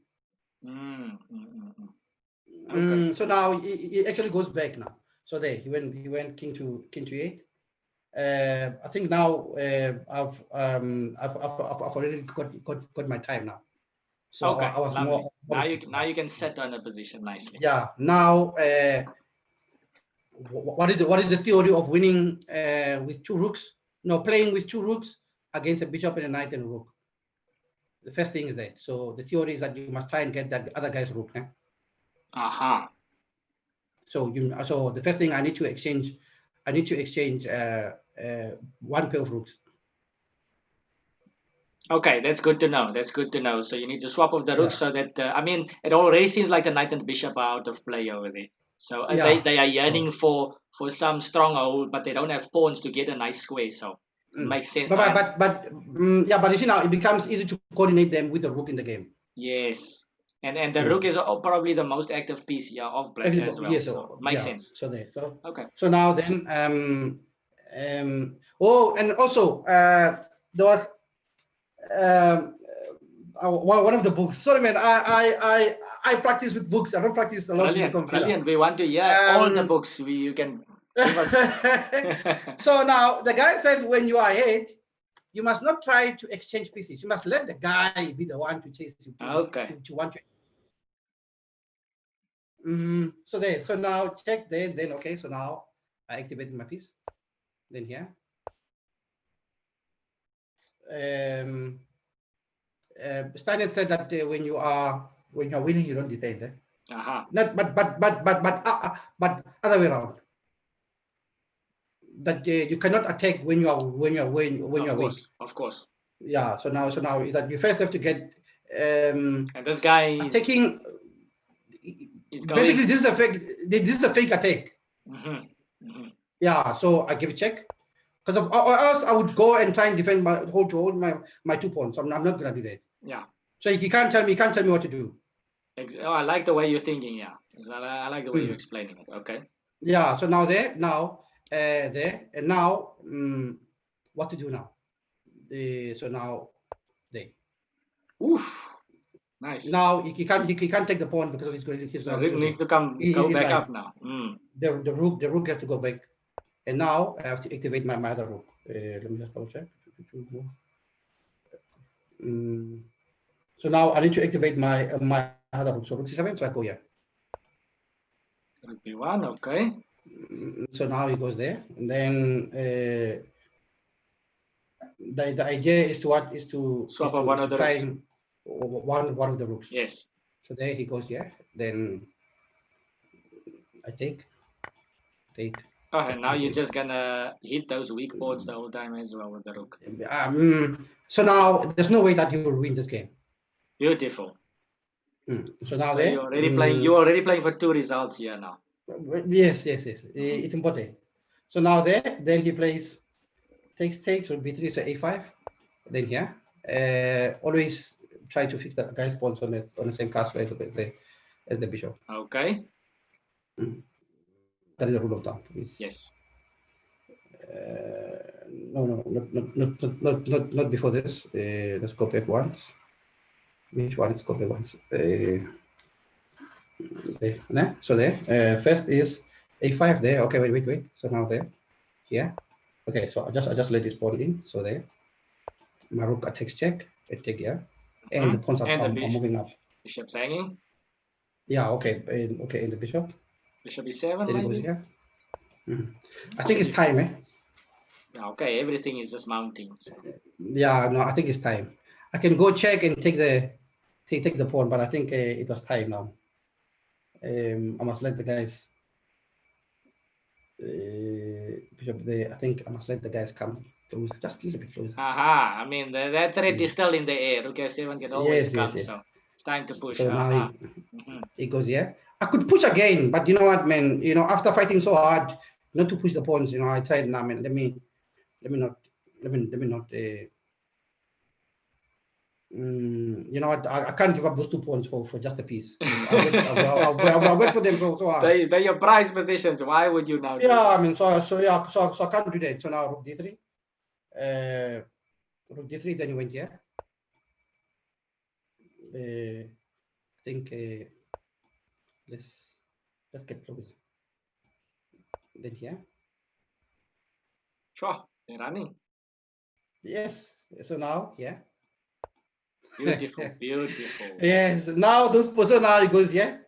Okay. So now he actually goes back now. So there he went king to 8. I think now I've already got my time now. So okay, I was lovely. Now you can set on a position nicely. Yeah. Now what is the theory of winning with 2 rooks? Playing with 2 rooks against a bishop and a knight and a rook. The first thing is that. So the theory is that you must try and get the other guy's rook. So the first thing I need to exchange 1 pair of rooks. Okay, that's good to know. So you need to swap off the rooks so that it already seems like the knight and bishop are out of play over there. So they are yearning for some stronghold, but they don't have pawns to get a nice square. So it makes sense. But you see now it becomes easy to coordinate them with the rook in the game. Yes, and the rook is probably the most active piece of black as well. Yes, so makes sense. So there. So okay. So now then and also there was one of the books. Sorry, man. I practice with books. I don't practice a lot with the computer. Brilliant. We want to hear all the books. You can give us. So now the guy said when you are ahead, you must not try to exchange pieces. You must let the guy be the one to chase you. Okay. To want to. So there. So now check there. Then okay. So now I activated my piece. Then here. Steiner said that when you are winning, you don't defend. Not but other way around. That you cannot attack when you are weak. Of course. Yeah. So now is that you first have to get and this guy is attacking. Basically, this is a fake. This is a fake attack. Yeah. So I give a check. Because of or else I would go and try and defend hold my 2 points. I'm not gonna do that. Yeah. So he can't tell me what to do. I like the way you're thinking. Yeah. I like the way you're explaining it. Okay. Yeah. So now there, and now what to do now? So now there. Oof. Nice. Now he can't take the pawn because he's so Rick needs to go back up now. The rook has to go back. And now I have to activate my other rook. Let me just double check. So now I need to activate my other rook. So rook c7, so I go here. Rook b1, okay. So now he goes there, and then the idea is to swap one of the rooks. One of the rooks. Yes. So there he goes here. Then I take. Oh, and now you're just gonna hit those weak points the whole time as well with the rook. So now there's no way that you will win this game. Beautiful. So now there. You're already playing. You're already playing for 2 results here now. Yes. It's important. So now there, then he plays takes on b3, so a5. Then here, always try to fix the guy's pawns on the same castle as the bishop. Okay. That is the rule of thumb. Yes. No, not before this. Let's go back once. Which one? Let's go back once. So there. First is a5 there. Okay, wait. So now there, here. Okay, so I just let this pawn in. So there, my rook attacks check. I take here, and the pawns are moving up. Bishop's hanging. Yeah. Okay. And the bishop. Bishop e7. Then it goes here. I think it's time, eh? Okay, everything is just mounting. So. Yeah, no, I think it's time. I can go check and take the pawn, but I think it was time now. I must let the guys. Bishop there. I think I must let the guys come closer, just a little bit closer. I mean, that threat is still in the air. Rook f7 can always come, so it's time to push. So now it goes here. I could push again, but you know what, man? You know, after fighting so hard, not to push the pawns, you know, I said, nah, man, let me not. You know what? I can't give up those 2 pawns for just a piece. I'll wait for them so hard. They're your prize positions. Why would you now? Yeah, I mean, so I can't do that. So now rook d3. Rook d3. Then you went here. I think let's get close. Then here. Sure, they're running. Yes. So now, yeah. Beautiful. Yes. Now those person now it goes here.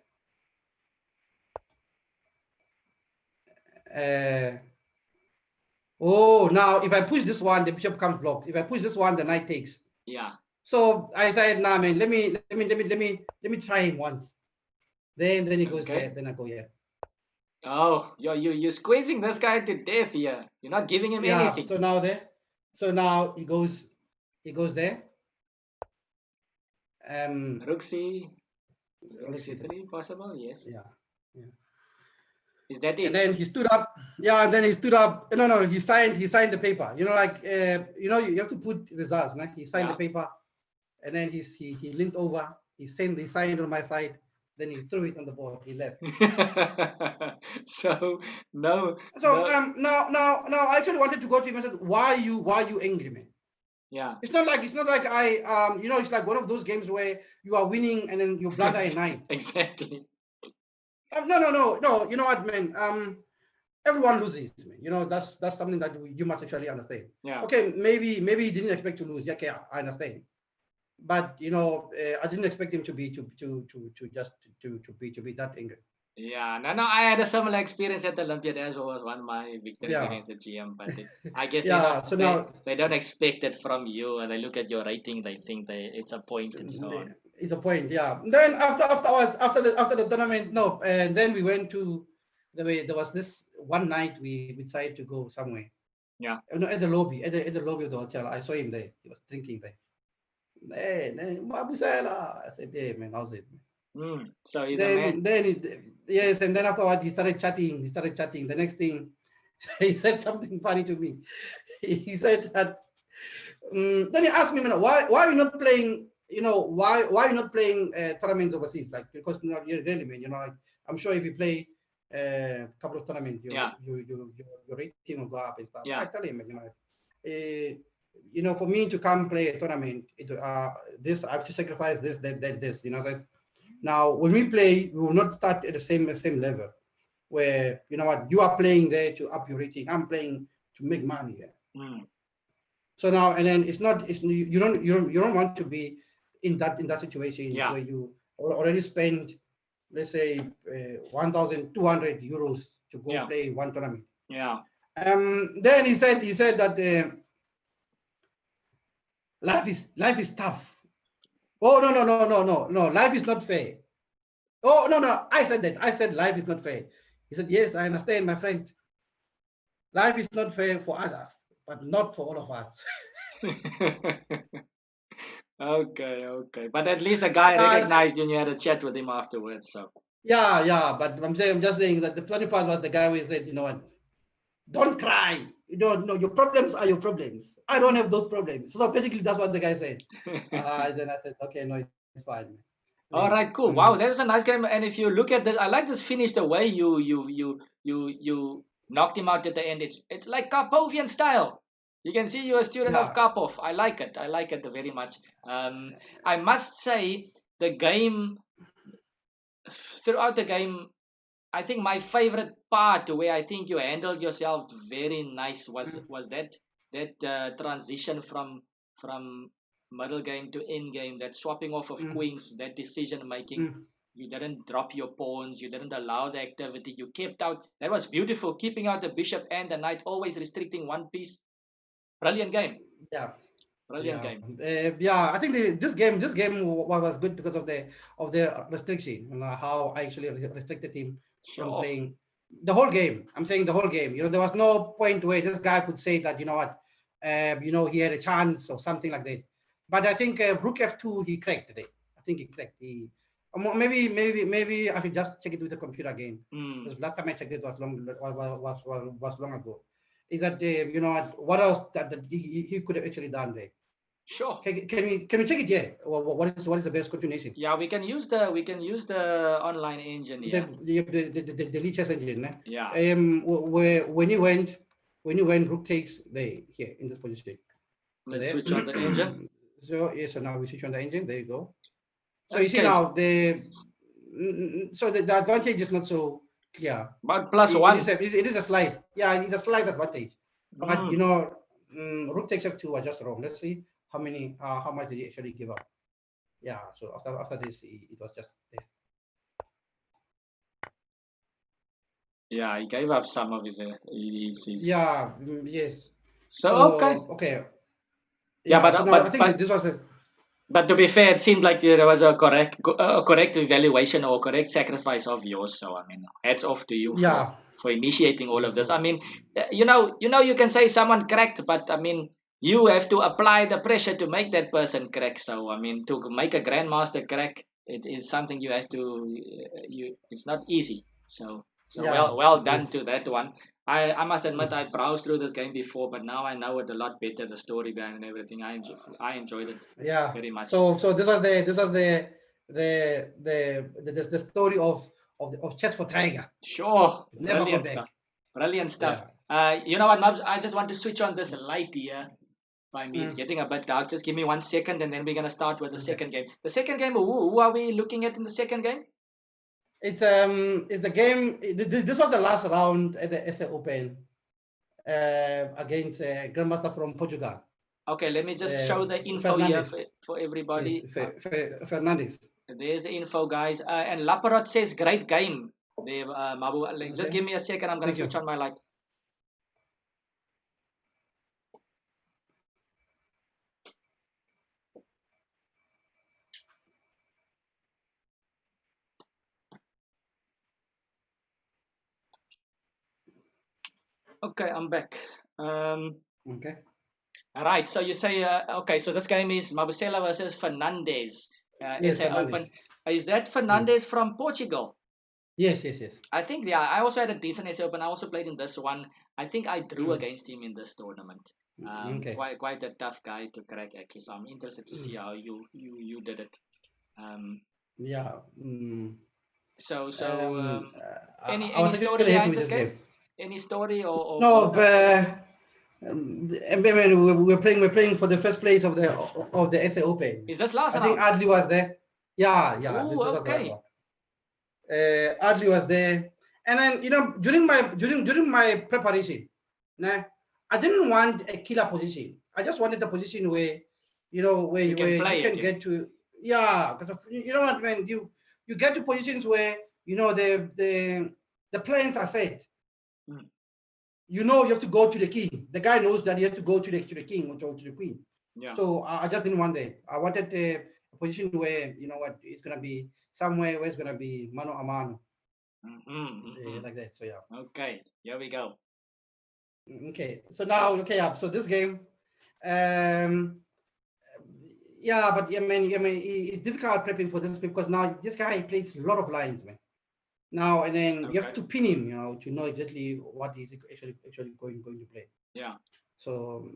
Now if I push this one, the bishop comes blocked. If I push this one, the knight takes. Yeah. So I said, nah, man, let me try him once. Then he goes here. Then I go here. Oh, you're squeezing this guy to death here. You're not giving him anything. So now there. So now he goes there. Rook c3 possible? Yes. Yeah. Is that it? And then he stood up. Yeah, and then he stood up. No, he signed the paper. You know, like you have to put results. Nah? He signed the paper, and then he leaned over. He signed on my side. Then he threw it on the board. He left. So no. So now I actually wanted to go to him and said, why you angry, man? Yeah. It's not like I it's like one of those games where you are winning and then you blunder a 9. Exactly. No. You know what, man? everyone loses, man. That's something that you must actually understand. Yeah. Okay, maybe he didn't expect to lose. Yeah, okay, I understand. But I didn't expect him to be to just to be that angry. Yeah, no, I had a similar experience at Olympia. That was one of my victories Yeah, against the GM. But I guess yeah. So now they don't expect it from you, and they look at your rating. They think it's a point and so on. it's a point. Yeah. Then after the tournament, no, and then we went to the way there was this one night we decided to go somewhere. Yeah. No, at the lobby, at the lobby of the hotel. I saw him there. He was drinking there. Hey, Mabusela. I said, hey man, how's it? So he's a man. Yes, and then afterwards he started chatting. The next thing he said something funny to me. He said that. Then he asked me, why are you not playing? Why are you not playing tournaments overseas? Like, because you really, man, like, I'm sure if you play a couple of tournaments, your rating will go up and stuff. Yeah. I tell him, for me to come play a tournament, this I have to sacrifice this, this. Like, now when we play, we will not start at the same level. Where you are playing there to up your rating. I'm playing to make money. Yeah. So now and then you don't want to be in that situation where you already spend, let's say 1,200 euros to go play one tournament. Yeah. Then he said that life is tough. Oh no, life is not fair. Oh no, I said that. I said life is not fair. He said, yes, I understand, my friend. Life is not fair for others, but not for all of us. Okay. But at least the guy recognized you and you had a chat with him afterwards. So yeah. But I'm just saying that the funny part was the guy who said, what? Don't cry. No, your problems are your problems. I don't have those problems. So basically, that's what the guy said. Then I said, okay, no, it's fine. All right, cool. Wow, that was a nice game. And if you look at this, I like this finish. The way you knocked him out at the end. It's like Karpovian style. You can see you're a student of Karpov. I like it very much. I must say the game, throughout the game, I think my favorite part where I think you handled yourself very nice was that transition from middle game to end game, that swapping off of queens, that decision making. You didn't drop your pawns, you didn't allow the activity, you kept out. That was beautiful, keeping out the bishop and the knight, always restricting one piece. Brilliant game. Yeah. Brilliant game. I think this game was good because of the restriction, how I actually restricted him from playing the whole game. I'm saying the whole game. There was no point where this guy could say that he had a chance or something like that. But I think Rook F2 he cracked it. I think he cracked. Maybe I should just check it with the computer again, because last time I checked it was long ago. Is that what else that he could have actually done there? Sure. Can we check it here? What is the best continuation? Yeah, we can use the online engine. Yeah. The lichess engine. Yeah. When you went Rook takes here in this position. Let's switch on the engine. So now we switch on the engine. There you go. So you see now the advantage is not so clear. But +1. It is a slight. Yeah, it's a slight advantage. But Rook takes F2 was just wrong. Let's see how much did he actually give up. Yeah. So after this, it was just there. Yeah, he gave up some of his. Yeah. Yes. So okay. Yeah, but I think this was the. But to be fair, it seemed like there was a correct evaluation or correct sacrifice of yours. So I mean, hats off to you for initiating all of this. I mean, you can say someone cracked, but I mean, you have to apply the pressure to make that person crack. So I mean, to make a grandmaster crack, it is something you have to. It's not easy. So well done to that one. I must admit I browsed through this game before, but now I know it a lot better, the story behind and everything. I enjoyed it very much. So this was the story of Chess for Tiger. Sure. Brilliant stuff. You know what, Mabs? I just want to switch on this light here. By me, it's getting a bit dark. Just give me 1 second, and then we're gonna start with the second game. The second game, who are we looking at in the second game? it's the game. This was the last round at the SA Open against Grandmaster from Portugal. Okay, let me just show the info Fernandes. here for everybody. Yes, Fernandes. There's the info, guys. And Laparot says, great game. There, Mabu. Just give me a second. I'm going to switch on my light. Okay, I'm back. Okay. All right. So you say, okay, so this game is Mabusela versus Fernandes. Yes, SA Fernandes. Open. Is that Fernandes from Portugal? Yes. I think, yeah, I also had a decent SA Open. I also played in this one. I think I drew against him in this tournament. Okay. Quite a tough guy to crack, actually. So I'm interested to see how you did it. Yeah. So I any was story actually happy behind with this this game? game. Any story or No, both? we're playing for the first place of the SA Open. Is this last I think round? Adli was there. Yeah. Ooh, This was the last okay. one. Adli was there, and then during my preparation, nah, I didn't want a killer position. I just wanted a position where where you can get to, yeah, because you know what, man, you get to positions where the plans are set. You have to go to the king. The guy knows that you have to go to the king or to the queen. Yeah. So I just didn't want that. I wanted a position where it's gonna be somewhere where it's gonna be mano a mano. Like that. So yeah. Okay, here we go. Okay. So now, so this game, yeah, but I mean, it's difficult prepping for this because now this guy plays a lot of lines, man. Now and then you have to pin him, to know exactly what he's actually going to play. Yeah. So,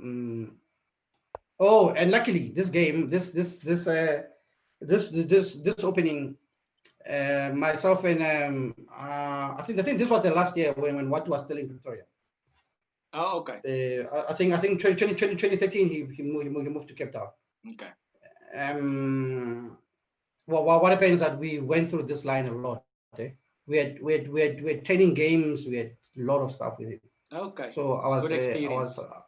oh, and luckily this game, this opening, myself and I think this was the last year when Watu was still in Pretoria. Oh, okay. I think 2013 he moved to Cape Town. Okay. Well, what happened is that we went through this line a lot. We had training games. We had a lot of stuff with it. Okay. So I was good experience. I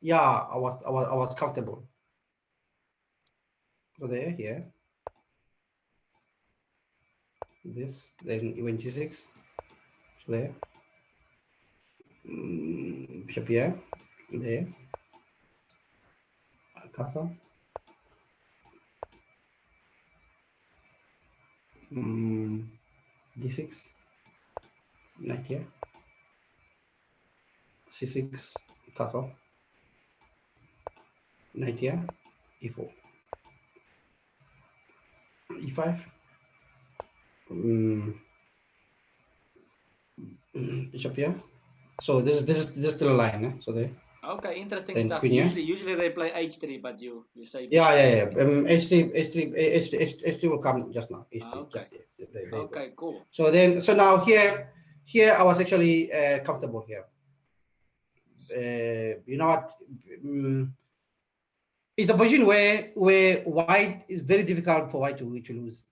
was comfortable. So here. This, then even G6. So there. Bishop here. There. Castle. D6. Knight here. C6. Castle. Knight here. E4. E5. Bishop here. So this is still a line, so there. Okay, interesting Then stuff. queen here. Usually they play H3, but you say yeah. H3 will come just now. H3 okay. just there. Okay, cool. So now here I was actually comfortable here. You know what? It's a position where white is very difficult for white to lose.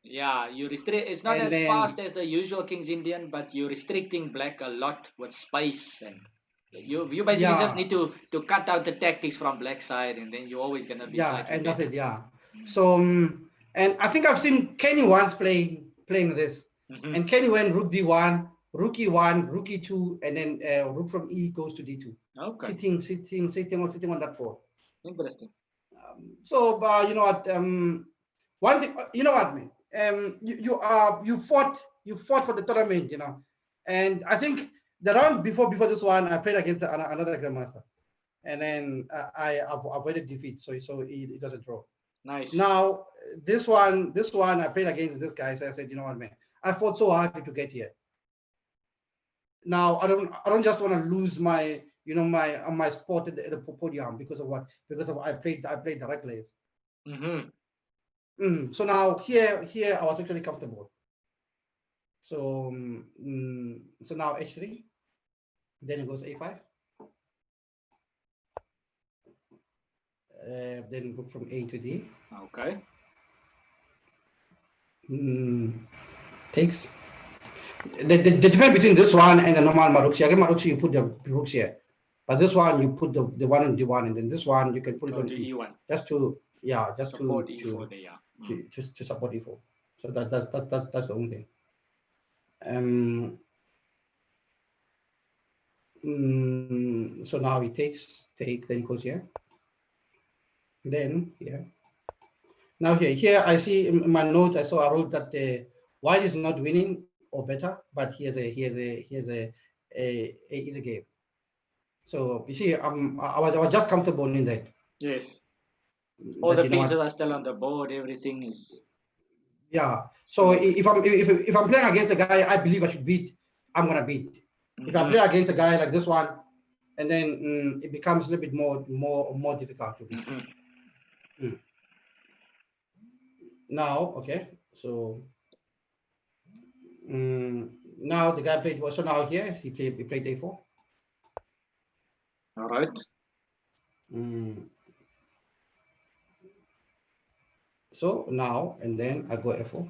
Yeah, you restrict. It's not as fast as the usual King's Indian, but you're restricting black a lot with space, and you basically just need to cut out the tactics from black side, and then you're always gonna be slightly and better. that's it. Yeah. So and I think I've seen Kenny once playing this, and Kenny went rook d1, rook e1, rook e2, and then rook from e goes to d2. Okay. Sitting on that board. Interesting. So you know what? One thing, you know what, man. You fought for the tournament, and I think the round before this one, I played against another grandmaster, and then I avoided defeat, so it doesn't draw. Nice. Now this one I played against this guy, so I said, you know what, man, I fought so hard to get here. Now I don't just want to lose my my spot at the podium because of what? Because of I played the reckless. So now here I was actually comfortable. So so now H3, then it goes A5. Then rook from A to D. Okay. takes. The difference between this one and the normal Maruxi, again, Maruxi, you put the rooks here. But this one, you put the one on D1, and then this one, you can put it on the E. E1. Just to, yeah, just support E4 there, yeah. to support E4. So that's the only thing. So now he takes, then goes here. Then here. Now here I see in my notes, I wrote that white is not winning or better, but here's a easy game. So you see, I was just comfortable in that. Yes. All the pieces are still on the board. Everything is. Yeah. So if I'm playing against a guy I believe I should beat, I'm gonna beat. If I play against a guy like this one, and then it becomes a little bit more difficult to beat. Now, okay, so now the guy played. So now here he played A4. All right. So now and then I go F4.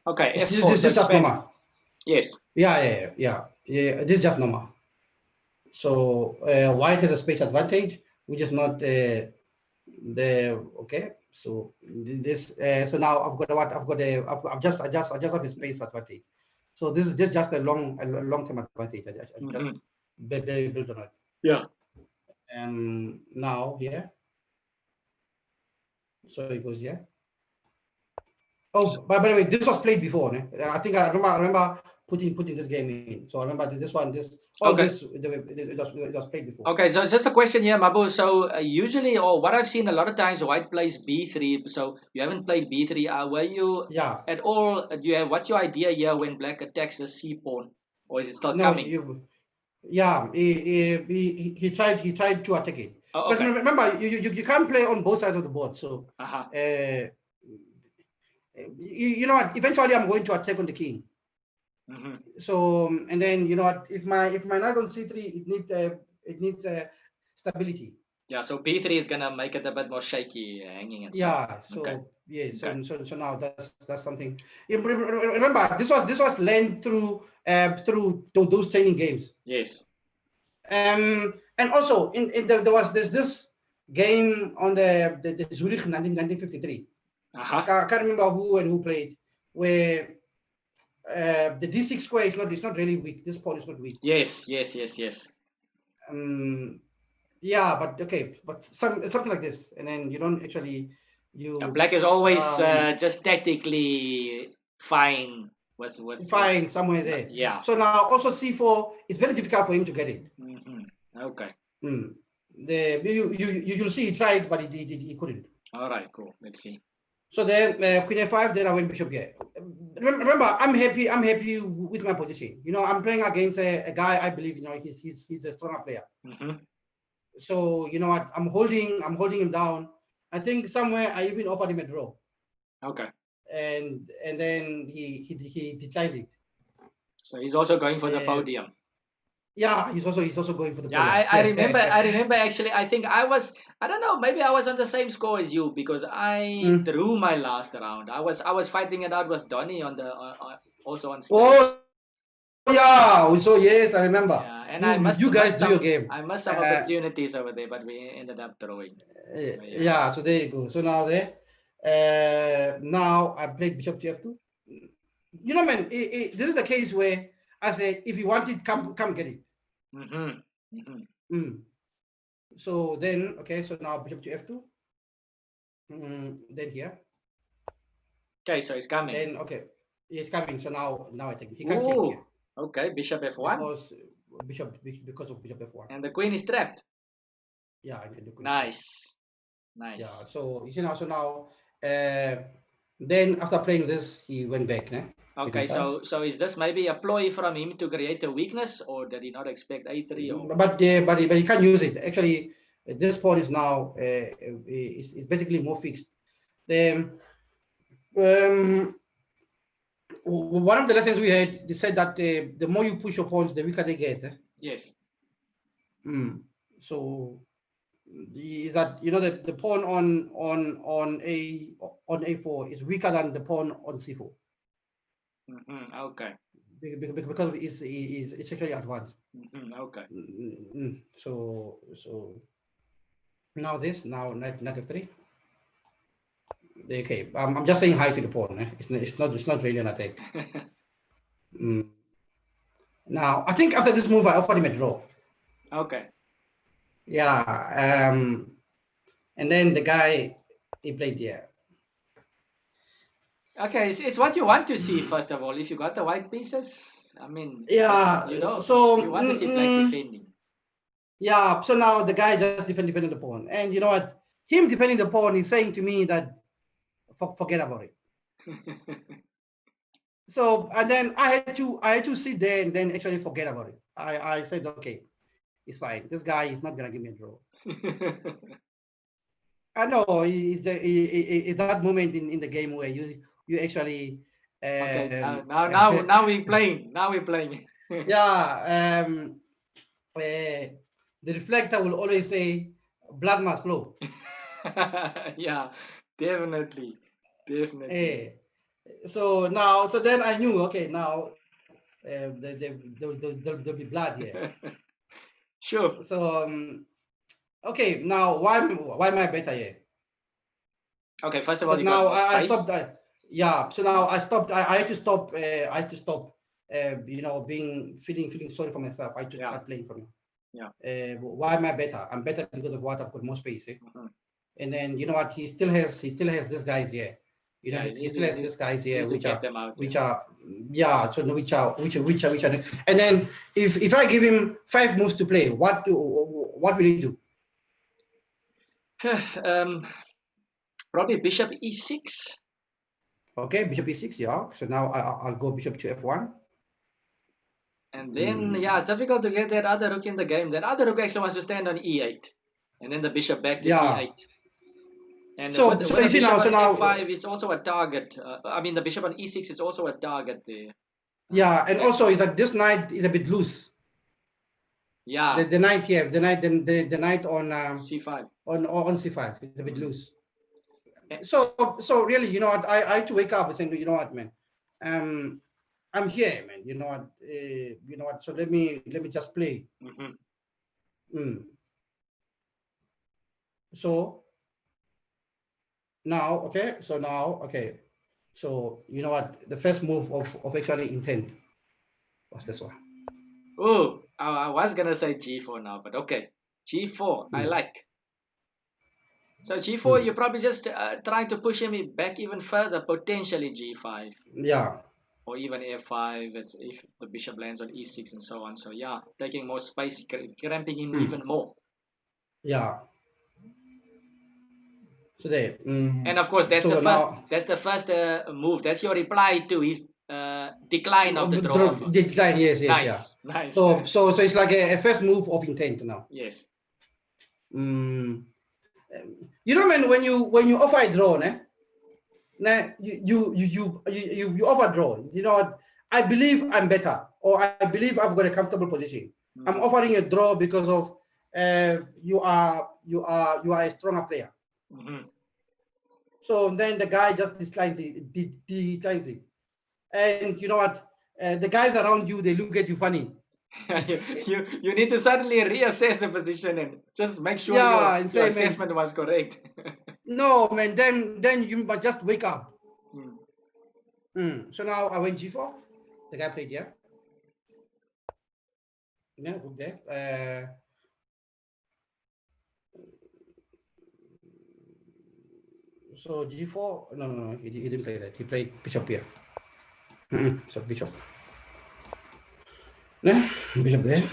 Okay, F4. This is just normal. Yes. Yeah. This is just normal. So white has a space advantage, which is not the okay. So this so now I've just have a space advantage. So this is just a long term advantage. I just build on it. Yeah. Now here. So it goes here. Oh, by the way, this was played before. I think I remember putting this game in. So I remember this one, this it was played before. Okay, so just a question here, Mabu. So usually, or what I've seen a lot of times, white plays B3. So you haven't played B3. Were you at all? Do you have? What's your idea here when black attacks the C pawn, or is it still coming? He tried to attack it. Because remember, you can't play on both sides of the board. So you know what? Eventually, I'm going to attack on the king. So and then you know what? If my knight on C3, it needs stability. Yeah. So B3 is gonna make it a bit more shaky, hanging and stuff. Yeah. So now that's something. Remember, this was learned through those training games. Yes. And also there's this game on the Zurich 1953. I can't remember who played, where the D6 square is not really weak. This pawn is not weak. Yes. Yeah, but okay, but something like this, and then you don't actually black is always just tactically fine with fine somewhere there. Yeah. So now also C4 is very difficult for him to get it. Okay. You'll see he tried, but he couldn't. All right, cool. Let's see. So then Queen A5, then I went Bishop here. Remember, I'm happy with my position. You know, I'm playing against a guy I believe he's a stronger player. So you know what, I'm holding him down. I think somewhere I even offered him a draw. Okay. And then he declined it. So he's also going for the podium. Yeah, he's also going for the podium. I remember actually. I think I don't know, maybe I was on the same score as you, because I drew my last round. I was fighting it out with Donny on the also on stage. Oh yeah, so yes, I remember. Yeah, and you guys drew your game. I missed some opportunities over there, but we ended up drawing. Yeah, so there you go. So now now I played Bishop to F2. You know, man, this is the case where I say, if you want it, come get it. So then, okay, so now Bishop to F2. Then here. Okay, so it's coming. Then okay, it's coming. So now I think he can take here. Okay, Bishop F1. Because of Bishop F1. And the Queen is trapped. Yeah, the Queen. Nice. Yeah. So you see now. So now, then after playing this, he went back. Okay, so is this maybe a ploy from him to create a weakness, or did he not expect A3? Or? But he can't use it. Actually, this pawn is now is basically more fixed. One of the lessons we had, they said that the more you push your pawns, the weaker they get. Yes. So is that that the pawn on a4 is weaker than the pawn on c4 Okay. because it's actually advanced. Okay. So now knight f3. Okay, I'm just saying hi to the pawn. It's not really an attack. Now I think after this move I offered him a draw. Okay. Yeah. And then the guy he played there. Okay, it's what you want to see first of all. If you got the white pieces, I mean, Yeah. So you want to see black defending. Yeah. So now the guy just defending the pawn, and you know what? Him defending the pawn is saying to me that forget about it. So and then I had to sit there and then actually forget about it. I said okay, it's fine. This guy is not gonna give me a draw. I know it's that moment in the game where you actually. Okay. Now we're playing. Now we're playing. Yeah. The reflector will always say, "Blood must flow." Yeah, definitely. So then I knew, okay, now there'll be blood here. Sure. So okay, now why am I better here? Okay, first of all, you now got more I space. stopped. Yeah, so now I stopped. I had to stop. Being feeling sorry for myself. I had to start playing for me. Yeah. Why am I better? I'm better because of what I've got more space. And then you know what? He still has these guys here. You know, he still has these guys here, which are and then if I give him 5 moves to play, what will he do? Probably bishop e6. Okay, bishop e6, yeah. So now I'll go bishop to f1. And then it's difficult to get that other rook in the game. That other rook actually wants to stand on e8, and then the bishop back to c8. And with the bishop on f5, it's also a target. I mean, the bishop on e6 is also a target there. Yeah, and also is that this knight is a bit loose. Yeah. The knight here, the knight on c5. On c5 is a bit loose. So really, you know what? I had to wake up and say, you know what, man, I'm here, man. You know what? So let me just play. So now, okay. So you know what? The first move of actually intent was this one. Oh, I was gonna say g4 now, but okay, g4 I like. So g4, you're probably just trying to push him back even further, potentially g5. Yeah. Or even f5, it's if the bishop lands on e6 and so on. So yeah, taking more space, cramping him even more. Yeah. So there. And of course, that's the first move. That's your reply to his decline of the draw offer. Decline, yes, Nice. yeah. Nice. So it's like a first move of intent now. Yes. You know, man, when you offer a draw, you offer a draw. You know what? I believe I'm better, or I believe I've got a comfortable position. I'm offering a draw because of you are a stronger player. So then the guy just declines it, and you know what? The guys around you, they look at you funny. you need to suddenly reassess the position and just make sure your assessment was correct. No, man. Then you must just wake up. So now I went g4. The guy played here. Yeah, good there. So g4. No. He didn't play that. He played bishop here. So bishop. Yeah, bishop there.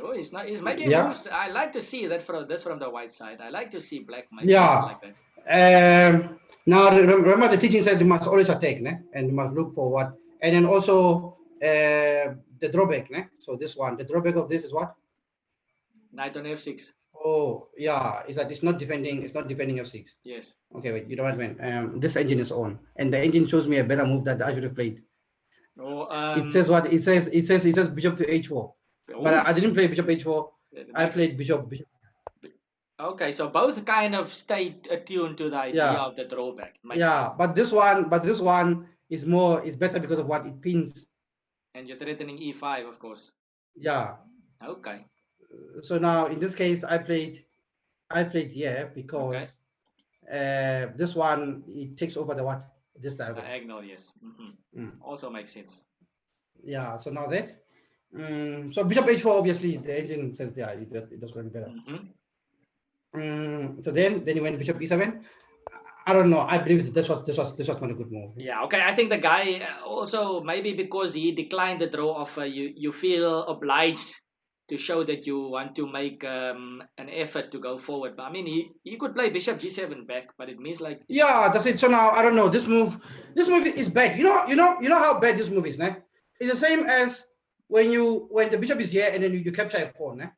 Oh, he's making moves. I like to see that from the white side. I like to see black make like that. Now remember the teaching said you must always attack, and you must look for what. And then also the drawback, so this one, the drawback of this is what? Knight on f6. Oh yeah, is that it's not defending f6. Yes. Okay, wait, you know what I mean? This engine is on, and the engine shows me a better move that I should have played. Oh, it says what? It says bishop to h4. But I didn't play bishop h4. I played bishop. Okay, so both kind of stay attuned to the idea Yeah, of the drawback. Makes yeah. sense. But this one is better because of what it pins. And you're threatening e5, of course. Yeah. Okay. So now in this case, I played here Okay. because this one it takes over the what this diagonal. Diagonal, yes. Also makes sense. Yeah. So now that. So bishop h4, obviously the engine says yeah, it does going to be better. So then you went bishop e7. I don't know. I believe this was not a good move. Yeah, okay. I think the guy also maybe because he declined the draw offer, you feel obliged to show that you want to make an effort to go forward. But I mean, he could play bishop g7 back, but it means like Yeah, that's it. So now I don't know. This move is bad. You know how bad this move is, nah? It's the same as when the bishop is here and then you capture a pawn, nah?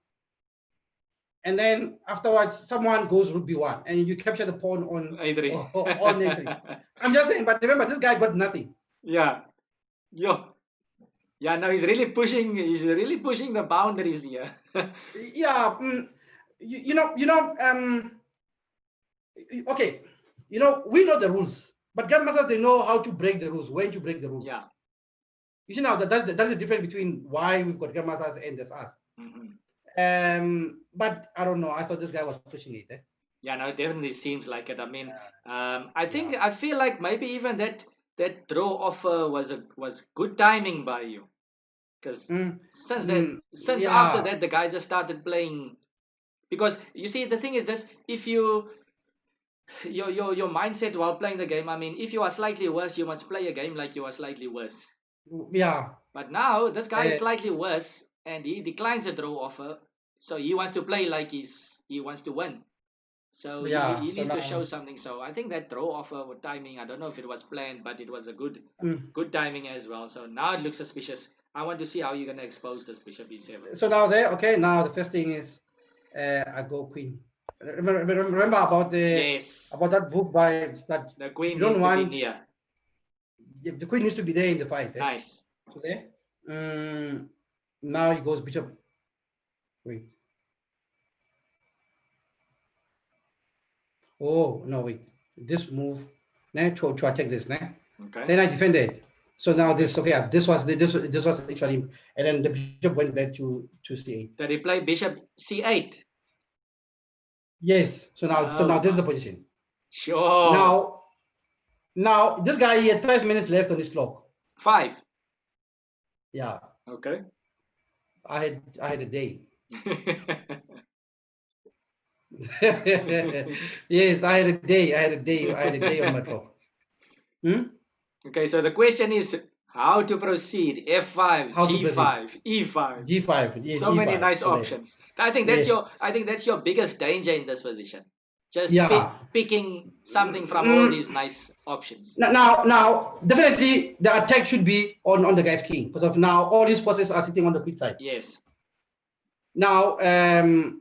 And then afterwards someone goes rook b1 and you capture the pawn on a3. On a3. I'm just saying, but remember this guy got nothing. Yeah. Yo. Yeah, no, he's really pushing the boundaries here. Yeah, okay, we know the rules, but grandmasters, they know how to break the rules, when to break the rules. Yeah. You see now that's the difference between why we've got grandmasters and there's us. But I don't know. I thought this guy was pushing it. Yeah, no, it definitely seems like it. I mean, I feel like maybe even that draw offer was good timing by you, because since after that the guy just started playing, because you see the thing is this: if your mindset while playing the game, I mean, if you are slightly worse, you must play a game like you are slightly worse. Yeah. But now this guy is slightly worse, and he declines the draw offer, so he wants to play like he wants to win. So he needs to show something. So I think that draw offer with timing, I don't know if it was planned, but it was a good timing as well. So now it looks suspicious. I want to see how you're gonna expose this bishop e7. So now now the first thing is I go queen. Remember about about that book by that the queen you don't needs want to be near. The queen needs to be there in the fight. Nice. So there. Now he goes bishop. Wait. Oh no! Wait. This move. Now to attack this. Okay. Then I defended. So now this this was actually, and then the bishop went back to c8. Did he play bishop c8? Yes. So now this is the position. Sure. Now this guy, he had 5 minutes left on his clock. 5. Yeah. Okay. I had a day. Yes, I had a day on my clock. Okay, so the question is how to proceed. F5, G5, E5. G5. Yes, so E5, many nice so options. I think that's your biggest danger in this position. Just picking something from all these nice options. Now, definitely the attack should be on the guy's king, because of now all his forces are sitting on the queen side. Yes. Now, man,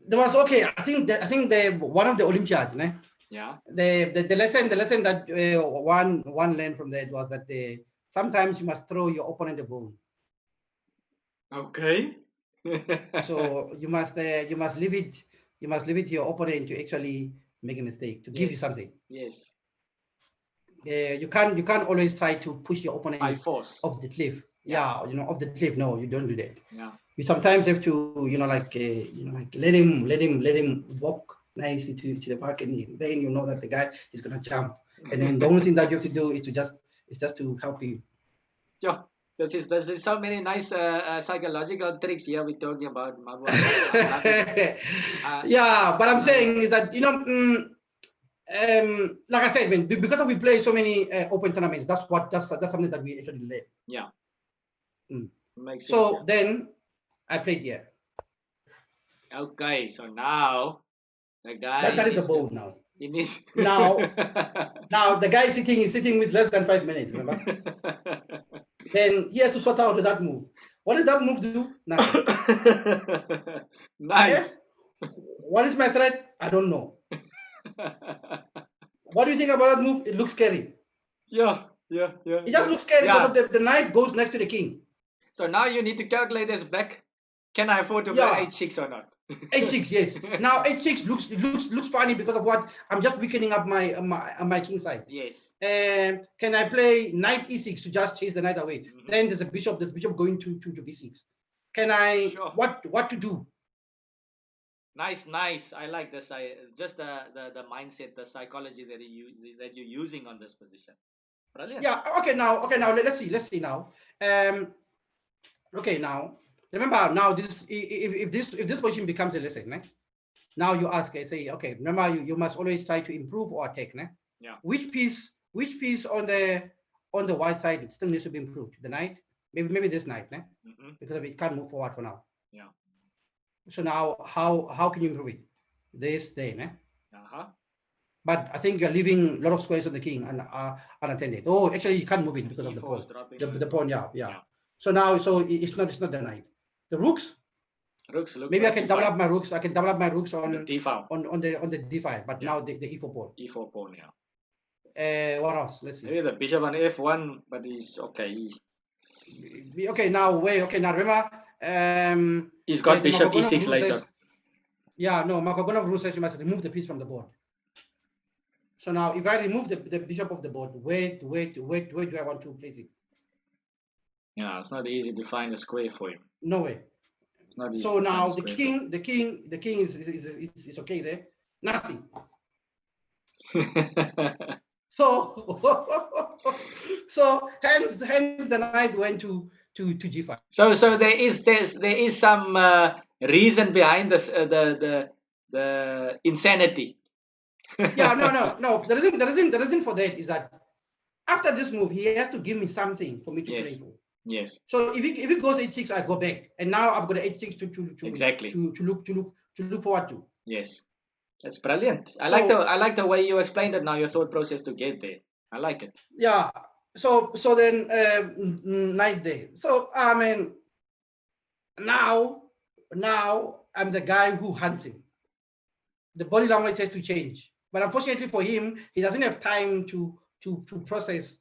there was I think the one of the Olympiads, yeah. The lesson that one learned from that was that sometimes you must throw your opponent a bone. Okay. So you must leave it to your opponent to actually make a mistake, to give you something. Yes. You can't always try to push your opponent by force off the cliff. Yeah, off the cliff. No, you don't do that. Yeah. You sometimes have to, let him walk nicely to the back, and then you know that the guy is gonna jump. And then the only thing that you have to do is just to help him. Yeah. This is so many nice psychological tricks here we're talking about. Yeah, but I'm saying is that like I said, because we play so many open tournaments, that's something that we actually learn. Yeah. Makes sense. So then I played here. Okay, so now the guy that is the bone now. It needs now the guy is sitting with less than 5 minutes, remember? Then he has to sort out that move. What does that move do? Nothing. Nice. Yes? What is my threat? I don't know. What do you think about that move? It looks scary. Yeah. Yeah, yeah, It just yeah. looks scary because Yeah. of the knight goes next to the king. So now you need to calculate as black. Can I afford to play Yeah, h6 or not? h6, yes. Now h6 looks funny because of what I'm just weakening up my king side. Yes. And can I play knight e6 to just chase the knight away? Mhm. Then there's a bishop. There's bishop going to b6. Can I Sure. what to do? Nice, nice. I like this. I just the mindset, the psychology that you're using on this position. Brilliant. Yeah. Okay. Now let's see now. Okay. Now remember now this if this position becomes a lesson, né? Now you ask, say, okay. Remember you must always try to improve or attack, né? Yeah. Which piece on the white side still needs to be improved? The knight, maybe this knight, né? Because it can't move forward for now. Yeah. So now how can you improve it? This day, né? Uh-huh. But I think you're leaving a lot of squares on the king and unattended. Oh, actually you can't move it because of the pawn. The pawn, yeah. So now it's not the knight. The rooks. Rooks look Maybe I can double fine. up my rooks. I can double up my rooks on the d-file. on the d5, but Yeah. now the e4 pawn. E4 pawn, yeah. What else? Let's see. Maybe the bishop on f1, but he's okay. Okay, now wait. Okay, now remember. He's got the bishop Markogonov e6 rule later. says, yeah, no, Markogonov rule says you must remove the piece from the board. So now, if I remove the bishop of the board, where do I want to place it? Yeah, it's not easy to find a square for him. No way. It's not easy. So to now find a the square king is okay there. Nothing. So hence the knight went to g5. So there is some reason behind this the insanity. Yeah, no. The reason for that is that after this move, he has to give me something for me to play for. Yes. So if he goes h6, I go back, and now I've got h6 exactly to look forward to. Yes, that's brilliant. I like the way you explained it now. Your thought process to get there. I like it. Yeah. So then knight there. So I mean, now I'm the guy who hunts him. The body language has to change, but unfortunately for him, he doesn't have time to process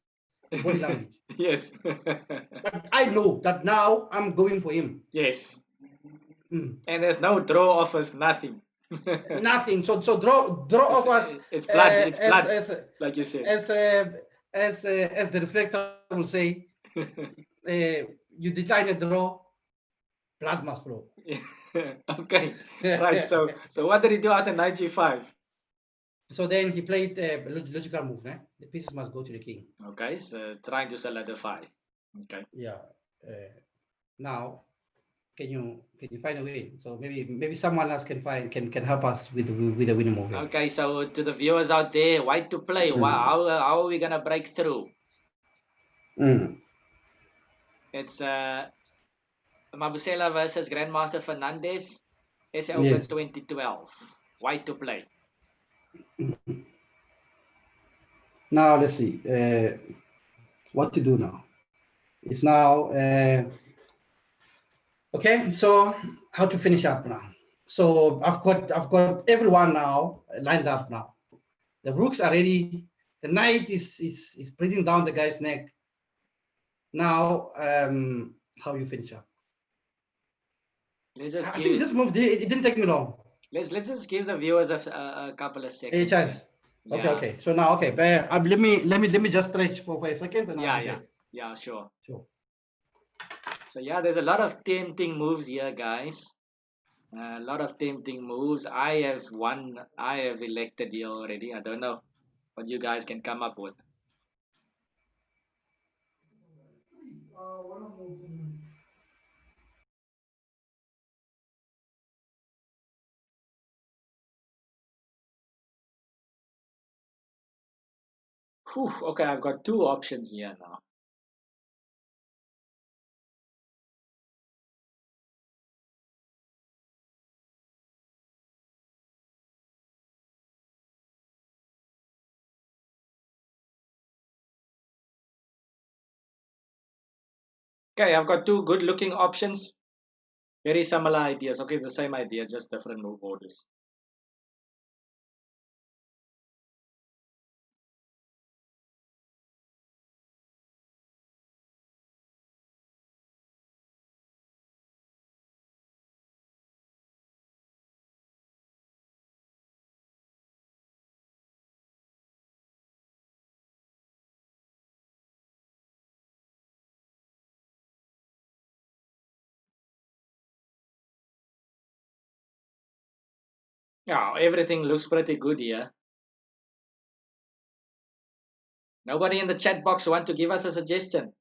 the body language. Yes. But I know that now I'm going for him. Yes. And there's no draw offers, nothing. Nothing. So draw offers. It's blood. It's blood. Like you said. As the reflector will say, you decline a draw, blood must flow. Okay. Right. So what did he do after knight g5? So then he played a logical move. Né? The pieces must go to the king. Okay. So trying to solidify. Okay. Yeah. Now, can you find a way? So maybe someone else can help us with the winning move. Okay. So to the viewers out there, white to play. Wow. How are we gonna break through? It's Mabusela versus Grandmaster Fernandez. SA Open 2012. White to play. Now let's see what to do now. It's now okay. So how to finish up now? So I've got everyone now lined up now. The rooks are ready. The knight is breathing down the guy's neck. Now how you finish up? I think this move it didn't take me long. Let's just give the viewers a couple of seconds. A chance. Yeah. Okay. So now, okay, let me just stretch for a second. And yeah, sure. So yeah, there's a lot of tempting moves here, guys. A lot of tempting moves. I have elected here already. I don't know what you guys can come up with. Whew, okay, I've got two options here now. Okay, I've got two good looking options. Very similar ideas. Okay, the same idea, just different move orders. Yeah, everything looks pretty good here. Nobody in the chat box want to give us a suggestion.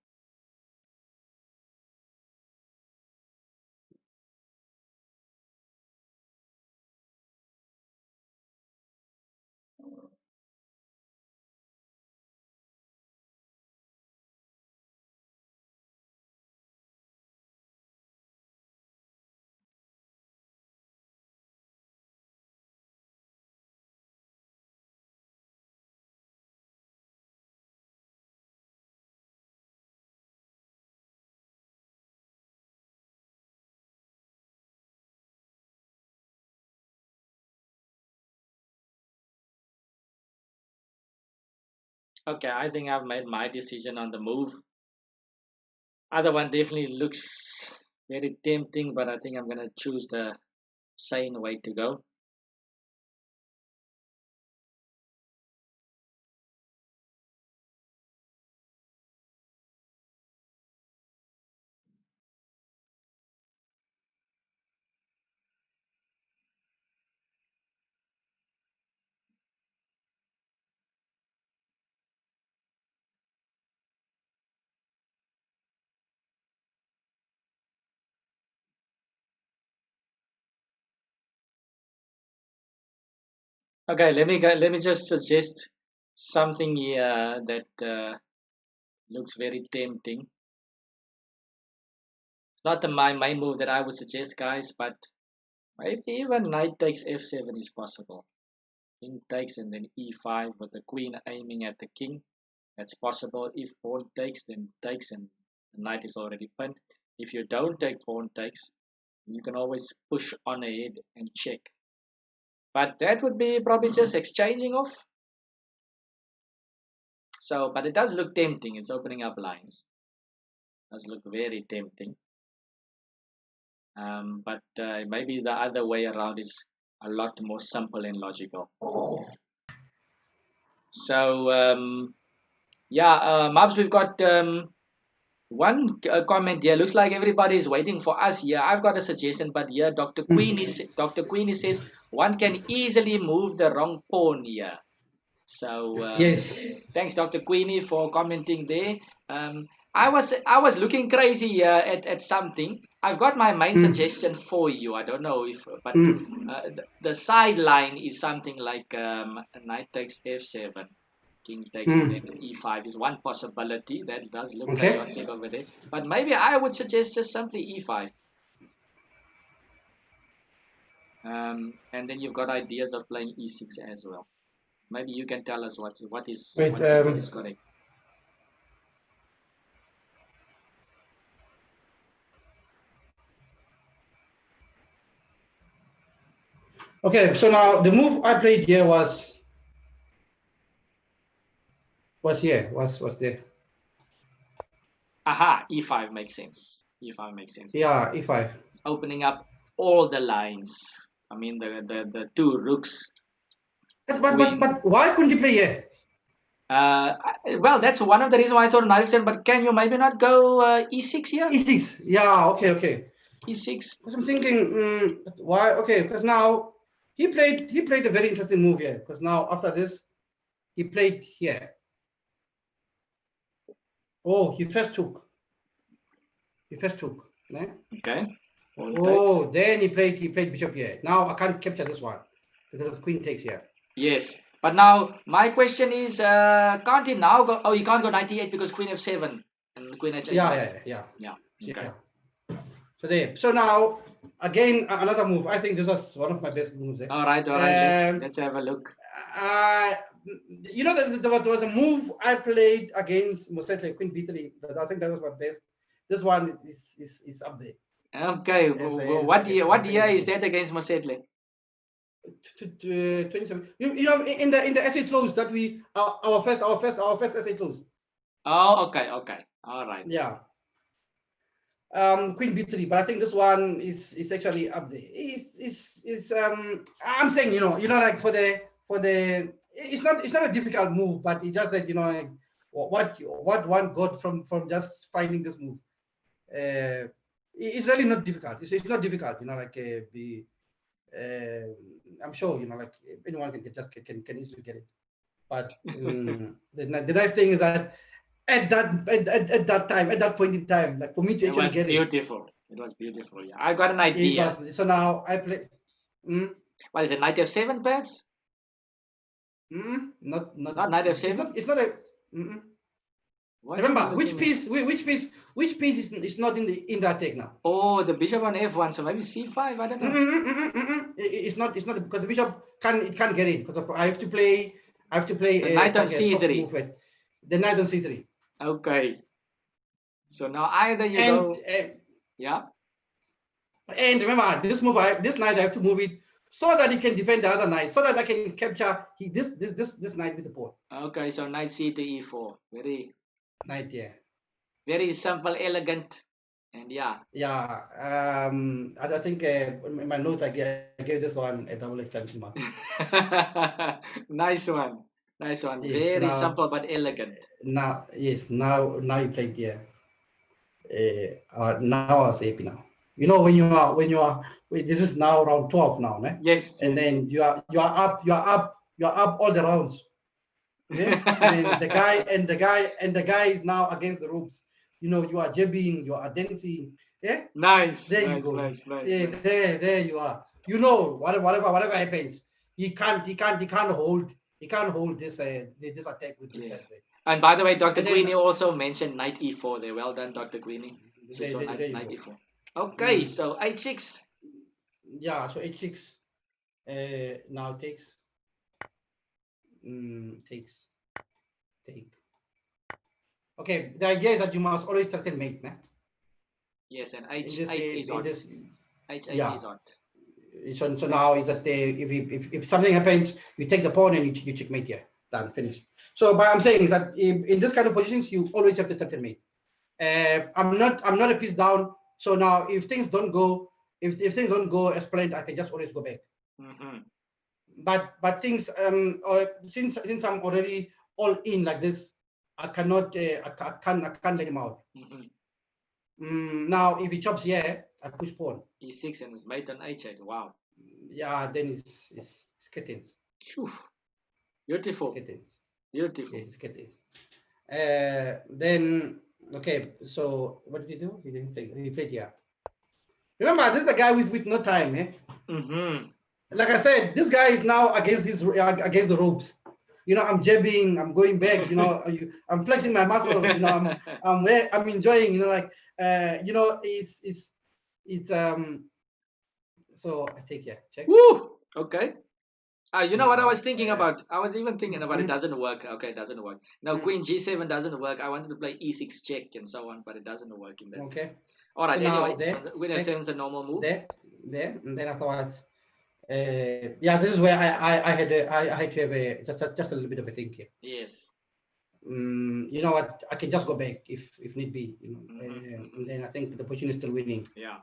Okay, I think I've made my decision on the move. Other one definitely looks very tempting, but I think I'm gonna choose the sane way to go. Okay, let me just suggest something here that looks very tempting. It's not my main move that I would suggest, guys, but maybe even knight takes f7 is possible. King takes and then e5 with the queen aiming at the king. That's possible. If pawn takes, then takes and the knight is already pinned. If you don't take pawn takes, you can always push on ahead and check. But that would be probably just exchanging off. So, but it does look tempting. It's opening up lines. It does look very tempting. But maybe the other way around is a lot more simple and logical. So, yeah, Mabs, we've got one comment here. Looks like everybody is waiting for us here. I've got a suggestion, but here Dr. Queenie says one can easily move the wrong pawn here. So Yes. thanks, Dr. Queenie, for commenting there. I was looking crazy here at something. I've got my main suggestion for you. I don't know if, but the sideline is something like knight takes f7, king takes, and then e5 is one possibility. That does look Okay. chaotic over there. But maybe I would suggest just simply e5. And then you've got ideas of playing e6 as well. Maybe you can tell us what Wait. you think is correct. Okay. So now the move I played here was here. Was there? Aha, e5 makes sense. E5 makes sense. Yeah. E5. It's opening up all the lines. I mean the two rooks. But why couldn't he play here? Well, that's one of the reasons why I thought knight f7. But can you maybe not go e6 here? E6. Yeah. Okay. Okay. E6. Because I'm thinking, why? Okay. Because now he played a very interesting move here. Because now after this, he played here. Oh, he first took. Yeah? Okay. Oh, then he played bishop here. Now I can't capture this one because of queen takes here. Yes. But now my question is, can't he now go? Oh, he can't go knight e8 because queen f7 and queen h8. Yeah. Okay. So there. So now again another move. I think this was one of my best moves. All right. Let's have a look. You know, there was a move I played against Mosete, Queen B3. I think that was my best. This one is up there. Okay. What year is that against Mosetle? 27. You know, in the essay close that we our first essay close. Oh, okay. All right. Yeah. Queen B3, but I think this one is actually up there. I'm saying, like for the it's not a difficult move, but it's just that, like what one got from just finding this move. It's really not difficult. It's not difficult, like I'm sure like anyone can can easily get it. But the nice thing is that at that time, at that point in time, like for me to It actually was get it, beautiful. It was beautiful. Yeah, I got an it idea. was. So now I play. Mm, What is it? Knight f7, perhaps? not. Not knight It's f7. not. It's not a. Mm, What are Remember you which looking at? piece? Which piece is not in the attack now? Oh, the bishop on f1. So maybe c5. I don't know. It's not. It's not because the bishop can't get in because I have to play. I have to play The knight on like a soft c3. move at the knight on c3. Okay. So now either you And go. Yeah. and remember this move. This knight I have to move it so that he can defend the other knight, so that I can capture this knight with the pawn. Okay. So knight c to e4. Very Knight, yeah. very simple, elegant, and yeah. Yeah. I think in my notes I gave this one a double exclamation mark. Nice one. Nice one. Yes. Very simple but elegant. Now yes. Now you played, yeah. Now I was happy now. You know wait, this is now round 12 now, né? Yes. And Yes. then Yes. you're up all the rounds. Yeah. And then the guy is now against the ropes. You are jabbing, you are dancing. Yeah. Nice. There you Nice. go. Nice. Nice. Yeah, Nice. there you are. Whatever happens, he can't hold this this attack with this Yes. guy. And by the way, Dr. And then Queenie also mentioned knight e4 there. Well done, Dr. Queenie. She saw there you knight go. e4. Okay, so h6. Yeah, so h6 now takes take. Okay, the idea is that you must always threaten mate, né? Yes, and In h8 this is in hot. this h8 yeah. is hot. So now is that if something happens, you take the pawn and you checkmate here. Done, finished. So what I'm saying is that in this kind of positions, you always have to threaten mate. I'm not a piece down. So now if things don't go as planned, I can just always go back. But things since I'm already all in like this, I cannot I can't let him out. Now if he chops here, I push pawn. e6 and it's mate on h8. Wow. Yeah, then it's kittens. Beautiful. Kittens. Beautiful. Yes, kittens. Then okay, so what did he do? He didn't play. He played here. Remember, this is the guy with no time, eh? Like I said, this guy is now against the ropes. I'm jabbing, I'm going back. I'm flexing my muscles. I'm enjoying. It's So I take here. Check. Woo! Okay. You know what I Now, was thinking about? I was even thinking about it doesn't work. Okay, it doesn't work. Now Queen G7 doesn't work. I wanted to play E6 check and so on, but it doesn't work in that. Okay. All right. So anyway, now Queen F7 is a normal move. There, and then afterwards, yeah, this is where I had to have just a little bit of a think here. Yes. You know what? I can just go back if need be. And then I think the position is still winning. Yeah.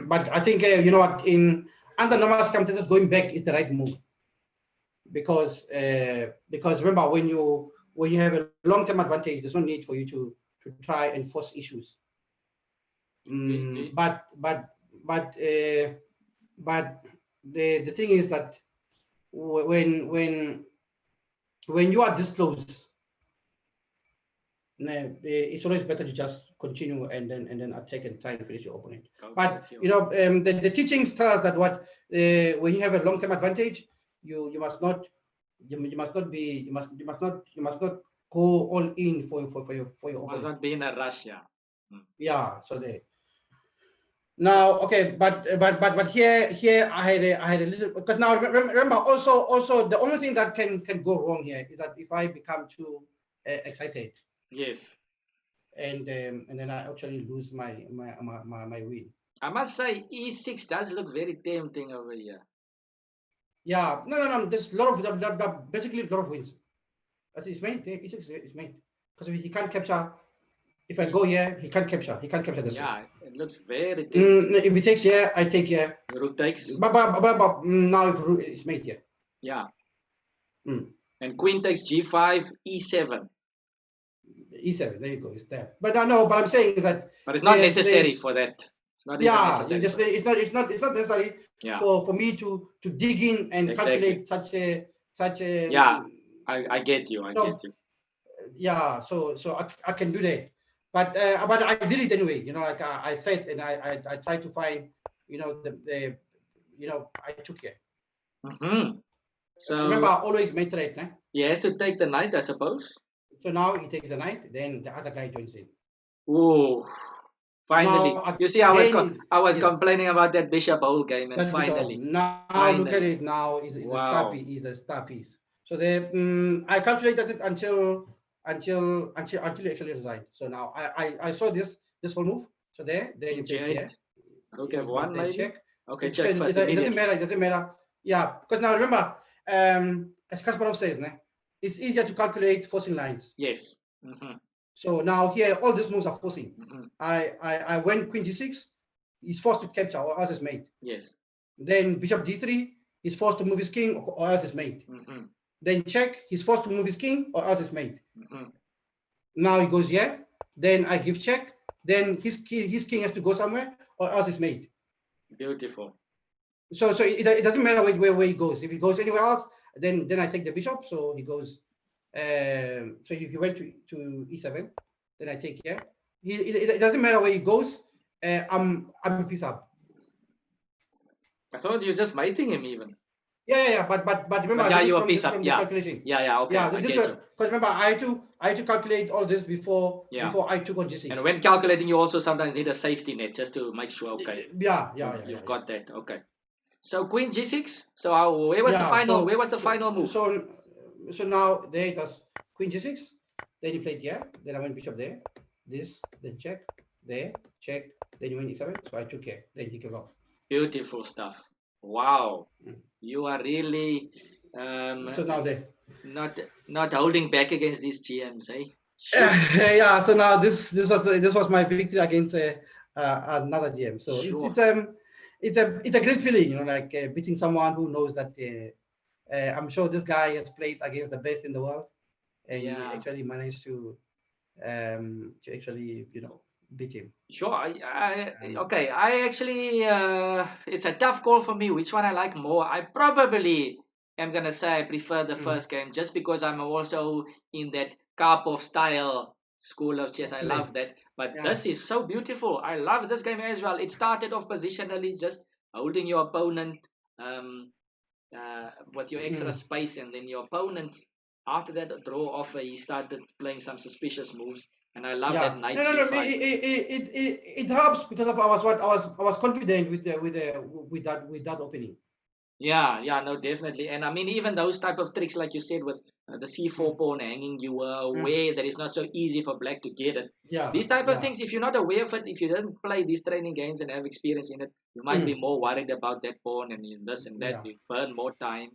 But I think you know what? Under normal circumstances, going back is the right move because remember when you have a long-term advantage, there's no need for you to try and force issues. But the thing is that when you are this close, it's always better to just continue and then attack and try and finish your opponent. But the teachings tell us that when you have a long-term advantage, you must not go all in for your opponent. Must not be in a rush, yeah. Yeah. So there. Now, okay, but here I had a little, because now remember also the only thing that can go wrong here is that if I become too excited. Yes. And then I actually lose my win. I must say E6 does look very tempting over here. Yeah, no. There's a lot of basically a lot of wins. It's made. E6 is made because if he can't capture. If I go here, he can't capture. He can't capture this. Yeah, it looks very tempting. If he takes here, I take here. Rook takes. But now if it's made here. Yeah. And Queen takes G5, E7. E7. There you go. It's there. But no. But I'm saying is that. But it's not necessary for that. It's not even necessary. It's not necessary Yeah. for me to dig in and Exactly. calculate such a Yeah, I get you. I get you. yeah. So I can do that, but I did it anyway. Like I said, and I tried to find, the I took care. Mm-hmm. Remember, So I always made trade, né? he has to take the knight, I suppose. So now he takes the knight, then the other guy joins in. Ooh, finally. Now You see, again, I was yes, complaining about that bishop whole game, and that bishop. finally, Now look at finally. it. Now is a star Wow. piece. Is a star piece. So I calculated it until he actually resigned. So now I saw this whole move. So then King you played here. G8. Rook You F1 then maybe. check. Okay, So check first it doesn't immediately. matter. It doesn't matter. Yeah, because now remember, as Kasparov says, né, it's easier to calculate forcing lines. Yes. Mm-hmm. So now here, all these moves are forcing. Mm-hmm. I went Queen G6. He's forced to capture, or else is mate. Yes. Then Bishop D3. He's forced to move his king, or else is mate. Mm-hmm. Then check. He's forced to move his king, or else is mate. Mm-hmm. Now he goes here. Then I give check. Then his king has to go somewhere, or else is mate. Beautiful. So it doesn't matter where he goes. If he goes anywhere else, then I take the bishop. So he goes. So if he went to E7, then I take here. It doesn't matter where he goes. I'm a piece up. I thought you were just mating him even. Yeah. But remember, yeah, this you is a piece up. from the Yeah. calculation. Yeah. Okay. Yeah, I get you. because remember, I had to calculate all this before I took on G6. And when calculating, you also sometimes need a safety net just to make sure. Okay. Yeah. You've got that. Okay. So Queen G6. So where was the final? Where was the final move? So now there it was Queen G6. Then he played here. Then I went Bishop there. This. Then check. There. Check. Then he went E7. So I took care. Then he came off. Beautiful stuff. Wow. You are really So now there. Not holding back against these GMs, eh? Yeah. So now this was my victory against another GM. So it's a great feeling, like beating someone who knows that. I'm sure this guy has played against the best in the world, and he actually managed to actually beat him. Sure. Okay. I actually it's a tough call for me. Which one I like more? I probably am gonna say I prefer the first game, just because I'm also in that Karpov style school of chess. I love that. But this is so beautiful. I love this game as well. It started off positionally, just holding your opponent with your extra space, and then your opponent, after that draw offer, he started playing some suspicious moves. And I love that knight No. G5. It helps because of I was confident with that opening. Yeah, no, definitely. And I mean, even those type of tricks, like you said, with the C4 pawn hanging, you were aware that it's not so easy for black to get it. These type of things, if you're not aware of it, if you didn't play these training games and have experience in it, you might be more worried about that pawn and this and that. You burn more time.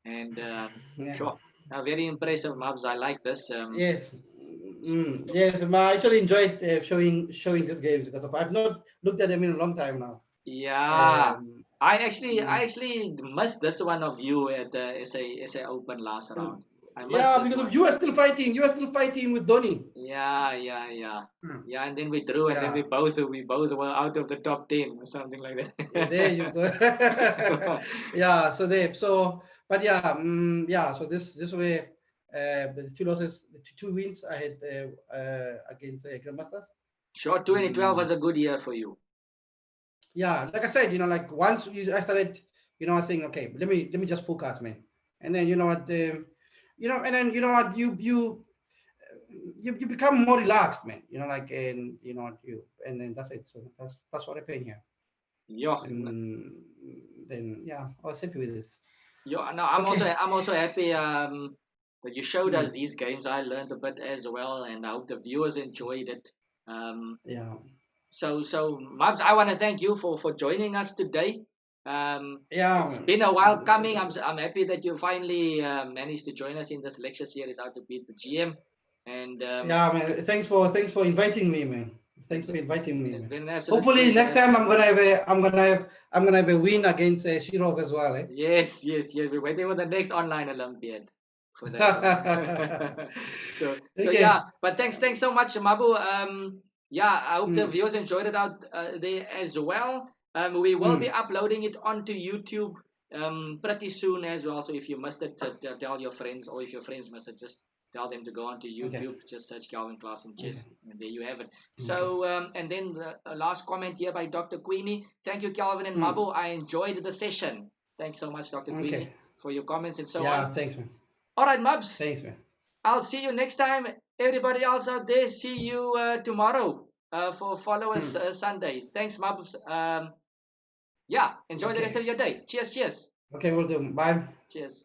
And sure, very impressive, Mabs. I like this. Yes. Yes, I actually enjoyed showing these games because I've not looked at them in a long time now. Yeah, I actually missed this one of you at the SA Open last round. I missed this because one. you are still fighting. You are still fighting with Donny. Yeah. Yeah, and then we drew, and then we both were out of the top 10 or something like that. There you go. But so this way, the two losses, the two wins I had against Grandmasters. Sure, 2012 was a good year for you. Yeah, like I said, like once I started, I was saying, okay, let me just focus, man. And then and then you become more relaxed, man. And then that's it. So that's what happened here. Yeah. Then I was happy with this. Yeah, no, I'm also happy that you showed us these games. I learned a bit as well, and I hope the viewers enjoyed it. So Mabs, I want to thank you for joining us today. It's been a while coming. I'm happy that you finally managed to join us in this lecture series, How to Beat the GM. And man, thanks for inviting me, man. Thanks for inviting me. It's been an absolute Hopefully next time I'm gonna have a win against Shirov as well. Eh? Yes. We're waiting for the next online Olympiad for that. So yeah. But thanks so much, Mabu. yeah, I hope the Mm. viewers enjoyed it out there as well. We will be Mm. uploading it onto YouTube pretty soon as well. So if you missed it, tell your friends, or if your friends missed it, just tell them to go onto Okay. YouTube, just search Calvin Class and Okay. Chess, and there you have it. Okay. So, and then the last comment here by Dr. Queenie. Thank you, Calvin and Mm. Mabu. I enjoyed the session. Thanks so much, Dr. Okay. Queenie, for your comments and so Yeah. on. Thanks, man. All right, Mubs. Thanks, man. I'll see you next time. Everybody else out there, see you tomorrow for Followers Mm. Sunday. Thanks, Mabs. Yeah, enjoy the rest Okay. of your day. Cheers, cheers, Okay. We'll do. Bye. cheers.